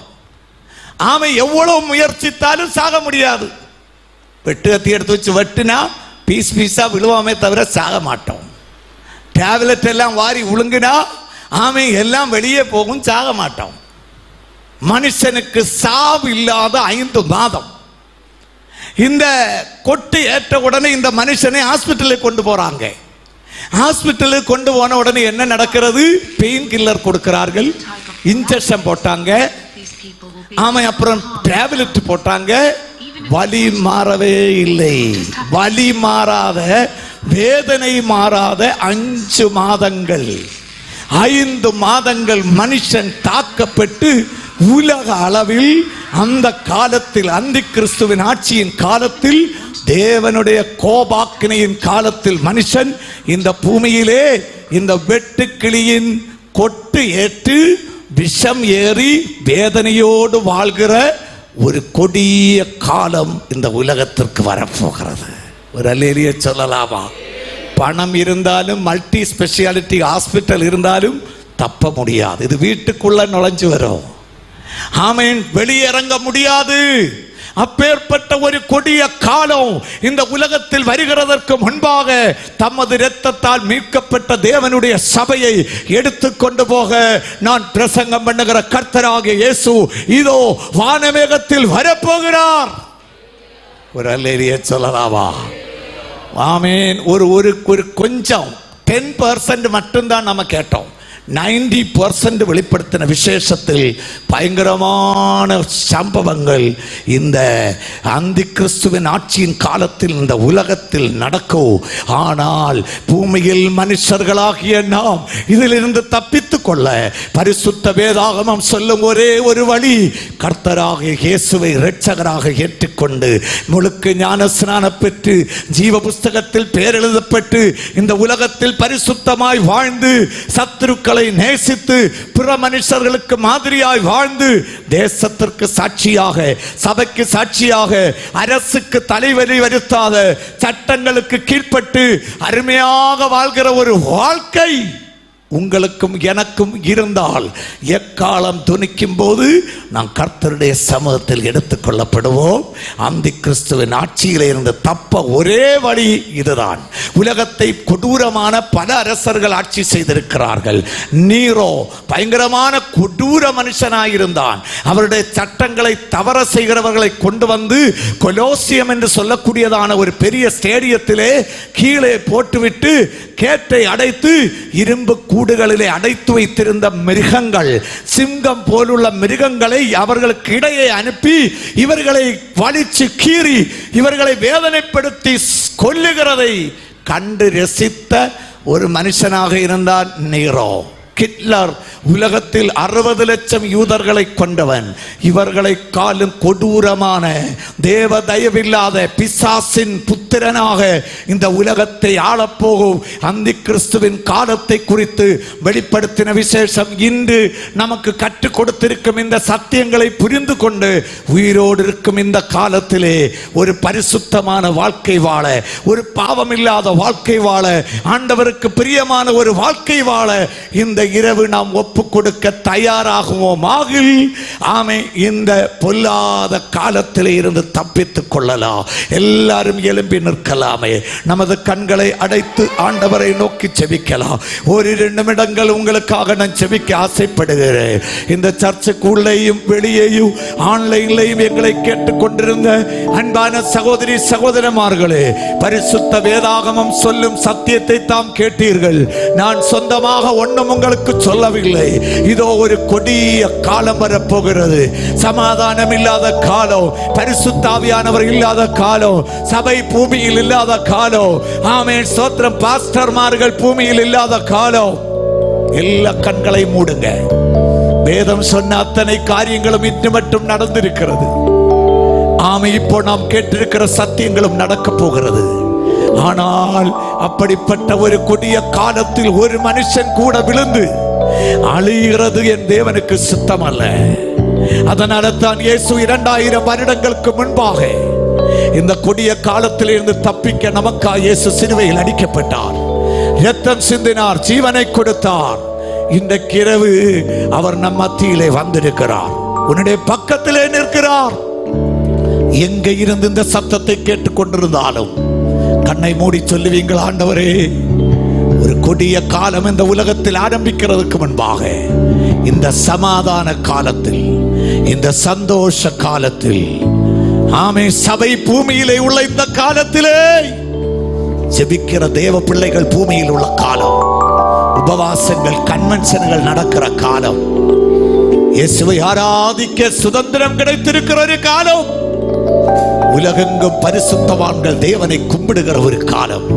எவ்வளவு முயற்சித்தாலும் சாக முடியாது. வெட்டு கத்தி எடுத்து வச்சு வெட்டுனா பீஸ் பீஸா விழுவாமே தவிர சாக மாட்டோம். டேப்லெட் எல்லாம் வாரி உழுங்குனா எல்லாம் வெளியே போகும், சாக மாட்டோம். மனுஷனுக்கு சாவு இல்லாத 5 மாதம். இந்த கொட்டு ஏற்ற உடனே இந்த மனுஷனை ஹாஸ்பிட்டலுக்கு கொண்டு போறாங்க. ஹாஸ்பிட்டலுக்கு கொண்டு போன உடனே என்ன நடக்கிறது? பெயின் கில்லர் கொடுக்கிறார்கள், இன்ஜெக்ஷன் போட்டாங்க, அப்புறம் டேப்லெட் போட்டாங்க. வலி மாறவே இல்லை. வலி மாறாத, வேதனை மாறாத 5 மாதங்கள் 5 மாதங்கள் மனுஷன் தாக்கப்பட்டு உலக அளவில் அந்த காலத்தில், அந்தி கிறிஸ்துவின் ஆட்சியின் காலத்தில், தேவனுடைய கோபாக்கினையின் காலத்தில் மனுஷன் இந்த பூமியிலே இந்த வெட்டுக்கிளியின் கொட்டு ஏற்று விஷம் ஏறி வேதனையோடு வாழ்கிற ஒரு கொடிய காலம் இந்த உலகத்திற்கு வரப்போகிறது. ஒரு அல்லேலூயா சொல்லலாமா? பணம் இருந்தாலும், மல்டி ஸ்பெஷாலிட்டி ஹாஸ்பிட்டல் இருந்தாலும் தப்ப முடியாது. இது வீட்டுக்குள்ள நுழைஞ்சு வரும். வெளியிறங்க முடியாது. அப்பேற்பட்ட ஒரு கொடிய காலம் இந்த உலகத்தில் வருகிறதற்கு முன்பாக தமது இரத்தத்தால் மீட்கப்பட்ட தேவனுடைய சபையை எடுத்துக்கொண்டு போக நான் பிரசங்கம் பண்ணுகிற கர்த்தராகிய இயேசு இதோ வானமேகத்தில் வரப்போகிறார். ஒரு அல்லேலூயா சொல்லலாமா? ஆமென். ஒரு கொஞ்சம் 10% மட்டும்தான் நம்ம கேட்டோம். 90% வெளிப்படுத்தின விசேஷத்தில் பயங்கரமான சம்பவங்கள் இந்த அந்தி கிறிஸ்துவின் ஆட்சியின் காலத்தில் இந்த உலகத்தில் நடக்கும். ஆனால் பூமியில் மனுஷர்களாகிய நாம் இதிலிருந்து தப்பித்துக் கொள்ள பரிசுத்த வேதாகமம் சொல்லும் ஒரே ஒரு வழி, கர்த்தராகிய இயேசுவை இரட்சகராக ஏற்றுக்கொண்டு முழுக்க ஞான ஸ்நானம் பெற்று ஜீவ புஸ்தகத்தில் பெயர் எழுதப்பட்டு இந்த உலகத்தில் பரிசுத்தமாய் வாழ்ந்து சத்துருக்கள் நேசித்து பிற மனுஷர்களுக்கு மாதிரியாய் வாழ்ந்து தேசத்திற்கு சாட்சியாக, சபைக்கு சாட்சியாக, அரசுக்கு தலைவலி வருத்தாத, சட்டங்களுக்கு கீழ்ப்பட்டு அருமையாக வாழ்கிற ஒரு வாழ்க்கை உங்களுக்கும் எனக்கும் இருந்தால் எக்காலம் துணிக்கும் போது நாம் கர்த்தருடைய சமூகத்தில் எடுத்துக்கொள்ளப்படுவோம். அந்தி கிறிஸ்துவின் ஆட்சியில இருந்து தப்ப ஒரே வழி இதுதான். உலகத்தை கொடூரமான பல அரசர்கள் ஆட்சி செய்திருக்கிறார்கள். நீரோ பயங்கரமான கொடூர மனுஷனாயிருந்தான். அவருடைய சட்டங்களை தவற செய்கிறவர்களை கொண்டு வந்து கொலோசியம் என்று சொல்லக்கூடியதான ஒரு பெரிய ஸ்டேடியத்திலே கீழே போட்டுவிட்டு கேட்டை அடைத்து இரும்பு கூடுகளிலே அடைத்து வைத்திருந்த மிருகங்கள், சிங்கம் போலுள்ள மிருகங்களை அவர்களுக்கு இடையே அனுப்பி இவர்களை வலிச்சு கீறி இவர்களை வேதனைப்படுத்தி கொல்லுகிறதை கண்டு ரசித்த ஒரு மனுஷனாக இருந்தான் நீரோ. ஹிட்லர் உலகத்தில் 60 லட்சம் யூதர்களை கொண்டவன். இவர்களை காலும் கொடூரமான தேவ தயவில்லாத பிசாசின் புத்திரனாக இந்த உலகத்தை ஆளப்போகும் அந்தி கிறிஸ்துவின் காலத்தை குறித்து வெளிப்படுத்தின விசேஷம் இன்று நமக்கு கற்றுக் கொடுத்திருக்கும் இந்த சத்தியங்களை புரிந்து கொண்டு உயிரோடு இருக்கும் இந்த காலத்திலே ஒரு பரிசுத்தமான வாழ்க்கை வாழ, ஒரு பாவமில்லாத வாழ்க்கை வாழ, ஆண்டவருக்கு பிரியமான ஒரு வாழ்க்கை வாழ இந்த இரவு நாம் ஒப்பு கொடுக்க தயாராகுவோம். ஆமே, இந்த பொல்லாத காலத்திலே இருந்து தப்பித்துக் கொள்ளலாம். எல்லாரும் எழும்பி நிற்கலாமே. நமது கண்களை அடைத்து ஆண்டவரை நோக்கி செபிக்கலாம். ஒரு 2 நிமிடங்கள் உங்களுக்காக நான் செபிக்க ஆசைப்படுகிறேன். இந்த சர்ச்சுக்கு உள்ளேயும் வெளியேயும் ஆன்லைன்லையும் எங்களை கேட்டுக்கொண்டிருந்த அன்பான சகோதரி சகோதரமார்களே, பரிசுத்த வேதாகமம் சொல்லும் சத்தியத்தை தாம் கேட்டீர்கள். நான் சொந்தமாக ஒன்றும் உங்களுக்கு சொல்லவில்லை. இதோ ஒரு கொடிய காலம் வரப்போகிறது. சமாதானம் இல்லாத காலம், பரிசுத்த ஆவியானவர் இல்லாத காலம், சபை பூமியில் இல்லாத காலம். ஆமென், ஸ்தோத்திரம். பாஸ்டர்மார்கள் பூமியில் இல்லாத காலம். எல்லா கண்களை மூடுங்க. வேதம் சொன்ன அத்தனை காரியங்களும் இன்று மட்டும் நடந்திருக்கிறது. ஆமை, இப்போ நாம் கேட்டிருக்கிற சத்தியங்களும் நடக்க போகிறது. ஆனால் அப்படிப்பட்ட ஒரு கொடிய காலத்தில் ஒரு மனுஷன் கூட விழுந்து அழிகிறது என் தேவனுக்கு சித்தம் அல்ல. அதனால தான் இயேசு 2000 வருடங்களுக்கு முன்பாக இந்த கொடிய காலத்தில் இருந்து தப்பிக்க நமக்காக இயேசு சிலுவையில் அடிக்கப்பட்டார், இரத்தம் சிந்தினார், ஜீவனை கொடுத்தார். இன்றைக்கு இரவு அவர் நம் மத்தியிலே வந்திருக்கிறார், உன்னுடைய பக்கத்திலே நிற்கிறார். எங்க இருந்து இந்த சத்தத்தை கேட்டுக்கொண்டிருந்தாலும் கண்ணை மூடி சொல்லுவீங்கள், ஆண்டவரே, ஒரு கொடிய காலம் இந்த உலகத்தில் ஆரம்பிக்கிறதுக்கு முன்பாக இந்த சமாதான காலத்தில், இந்த சந்தோஷ காலத்தில், ஆமே, சபை பூமியிலே உள்ள இந்த காலத்திலே ஜெபிக்கிற தேவ பிள்ளைகள் பூமியில் உள்ள காலம், உபவாசங்கள், கன்வென்ஷன்கள் நடக்கிற காலம், இயேசுவை ஆராதிக்க சுதந்திரம் கிடைத்திருக்கிற ஒரு காலம், உலகெங்கும் பரிசுத்தவான்கள் தேவனை கும்பிடுகிற ஒரு காலம்.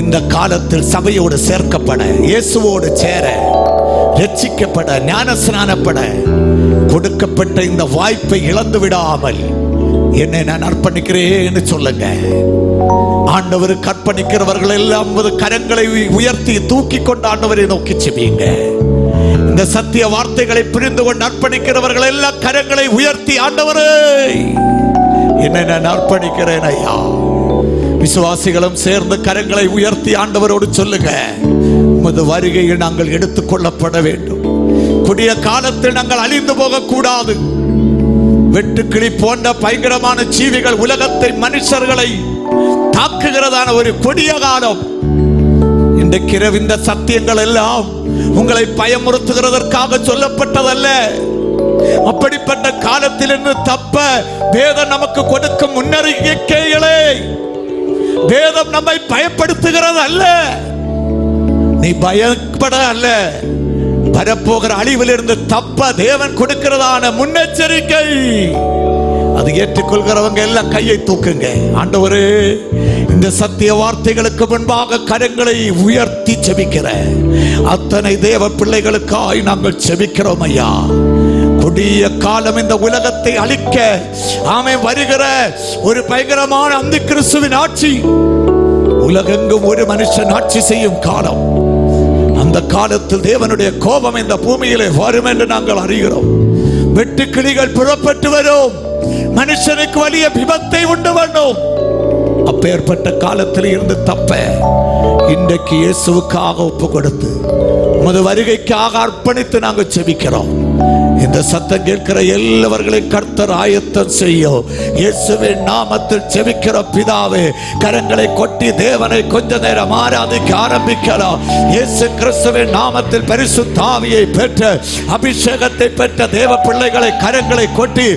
இந்த காலத்தில் சபையோடு சேர்க்கப்பட, இயேசுவோடு சேர, ரட்சிக்கப்பட, ஞானஸ்நானப்பட கொடுக்கப்பட்ட இந்த வாய்ப்பை இழந்து விடாமல் என்னை நான் அர்ப்பணிக்கிறேன்னு சொல்லுங்க. ஆண்டவருக்கு அர்ப்பணிக்கிறவர்கள் எல்லாம் கரங்களை உயர்த்தி தூக்கி கொண்டு ஆண்டவரை நோக்கி செபியுங்க. இந்த சத்திய வார்த்தைகளை புரிந்து கொண்டு அர்ப்பணிக்கிறவர்கள் எல்லாம் கரங்களை உயர்த்தி, ஆண்டவரே, என்னை நான் அர்ப்பணிக்கிறேன் ஐயா. விசுவாசிகளும் சேர்ந்து கரங்களை உயர்த்தி ஆண்டவரோடு சொல்லுங்க, உமது வருகையில் நாங்கள் எடுத்துக் கொள்ளப்பட வேண்டும். கொடிய காலத்தில் நாங்கள் அழிந்து போக கூடாது. வெட்டுக்கிளி போன்ற பயங்கரமான ஜீவிகள் உலகத்தை, மனுஷர்களை தாக்குகிறதான ஒரு கொடிய காலம். இன்றைக்கு இந்த சத்தியங்கள் எல்லாம் உங்களை பயமுறுத்துகிறதற்காக சொல்லப்பட்டதல்ல. அப்படிப்பட்ட காலத்தில் இருந்து தப்ப வேதம் நமக்கு கொடுக்கும் முன்னறிக்கைகளே. வேதம் நம்மை பயப்படுத்துகிறது அல்ல, நீ பயப்பட அல்ல, வரப்போகிற அழிவில் இருந்து தப்ப தேவன் கொடுக்கிறதான முன்னெச்சரிக்கை. அது ஏற்றுக்கொள்கிறவங்க எல்லாம் கையை தூக்குங்க. ஆண்டவரே, இந்த சத்திய வார்த்தைகளுக்கு முன்பாக கரங்களை உயர்த்தி செபிக்கிற அத்தனை தேவ பிள்ளைகளுக்காய் நாங்கள் செபிக்கிறோம் ஐயா. கொடிய காலம் இந்த உலகத்தை அழிக்க, ஆமே, வருகிற ஒரு பயங்கரமான அந்தி கிறிஸ்துவின் ஆட்சி, உலகெங்கும் ஒரு மனுஷன் ஆட்சி செய்யும் காலம். அந்த காலத்தில் தேவனுடைய கோபம் இந்த பூமியிலே வரும் என்று நாங்கள் அறிகிறோம். வெட்டுக்கிளிகள் புறப்பட்டு வரும், மனுஷனுக்கு வலிய விபத்தை உண்டு பண்ணும். அப்பேற்பட்ட காலத்தில் இருந்து தப்ப இன்றைக்கு இயேசுவுக்காக ஒப்பு கொடுத்து உமது வருகைக்காக அர்ப்பணித்து நாங்கள் செபிக்கிறோம். இந்த சத்தம் கேட்கிற எல்லாவர்களையும் கர்த்தர் ஆயத்தம் செய்யும். இயேசுவின் நாமத்தில் செபிக்கிற பிதாவே, கரங்களை கொட்டி தேவனை கொஞ்ச நேரம் ஆராதிக்க ஆரம்பிக்கலாம். இயேசு கிறிஸ்துவின் நாமத்தில் பரிசுத்த ஆவியை பெற்ற, அபிஷேகத்தை பெற்ற தேவ பிள்ளைகளை கரங்களை கொட்டி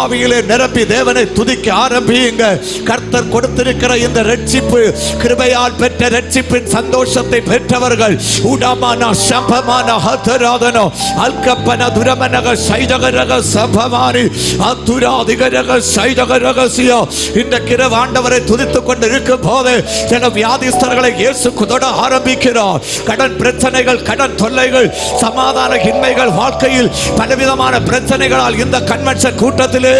ஆவியிலே நிரப்பி தேவனை துதிக்க ஆரம்பியுங்க. கர்த்தர் கொடுத்திருக்கிற இந்த ரட்சிப்பு, கிருபையால் பெற்ற ரட்சிப்பின் சந்தோஷத்தை பெற்றவர்கள் உடமான சம்பமான ஹதராதனோ அல்கப்பன துரமனக சைதகரக சபமானி அத்துராதிகரக சைதக ரகசிய. இன்றைக்கு இரவு ஆண்டவரை துதித்துக் கொண்டு இருக்கும் போது சில வியாதிஸ்தர்களை இயேசு தொட ஆரம்பிக்கிறார். கடன் பிரச்சனைகள், கடன் தொல்லைகள், சமாதான இன்மைகள், வாழ்க்கையில் பலவிதமான பிரச்சனைகளால் இந்த கன்வென்ஷன் கூட்டத்திலே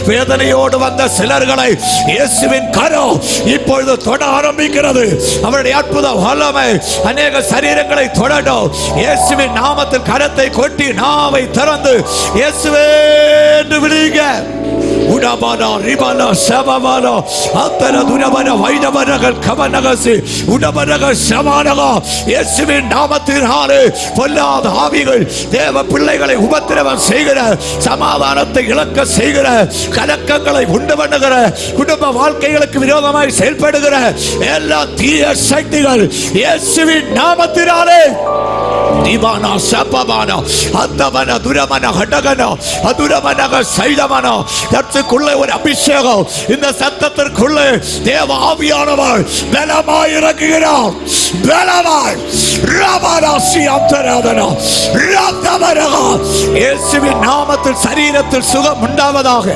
வேதனையோடு வந்த சிலர்களை இயேசுவின் கரம் இப்பொழுது தொட ஆரம்பிக்கிறது. அவருடைய அற்புத வல்லமை அநேக சரீரங்களை தொடரும். இயேசுவின் நாமத்தில் கரத்தை கொட்டி நாவை திறந்து இயேசுவே என்று விடுங்க. உடபன ரிபன சபமன அத்தர துரபன வைதபனகள் கவனகசி உடபனக சமானக. இயேசுவின் நாமத்தினாலே பொல்லாத ஆவிகள் தேவ பிள்ளைகளை உபத்திரவம் செய்கிற, சமாதானத்தை இழக்க செய்கிற, கலக்கங்களை உண்டு பண்ணுகிற, குடும்ப வாழ்க்கைகளுக்கு விரோதமாய் செயல்படுகிற எல்லா தீய சக்திகள் இயேசுவின் நாமத்தினாலே திவானா சபமானா அந்தவன துரமன ஹடகன அதுரமனக சைதமன. தற்குள்ளே ஒரு அபிஷேகம், இந்த சத்தத்திற்குள்ளே தேவ ஆவியானவர் பலமாய் இறங்குகிறார். பலமாய் ரபராசி அந்தராதனா ரத்தமரகா. இயேசுவின் நாமத்தில் சரீரத்தில் சுகம் உண்டாவதாக,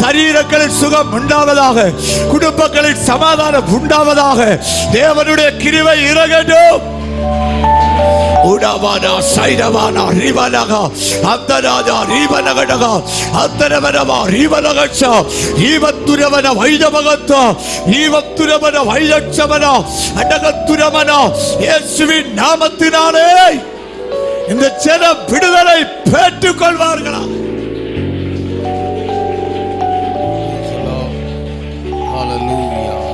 சரீரங்களில் சுகம் உண்டாவதாக, குடும்பங்களில் சமாதானம் உண்டாவதாக. தேவனுடைய கிருபை இறங்கட்டும். உடவானா சைடவானா ரிவலகா அந்தராஜா ரிவலகடகா அந்தரவனவா ரிவலகச்சா ஈவத்துரவன வைதமகத்தா ஈவத்துரவன வைதச்சவனா அடகத்துரவனா. இயேசுவின் நாமத்தினாலே இந்த ஜனம் விடுதலை பெற்றுக் கொள்வார்களா? Hallelujah.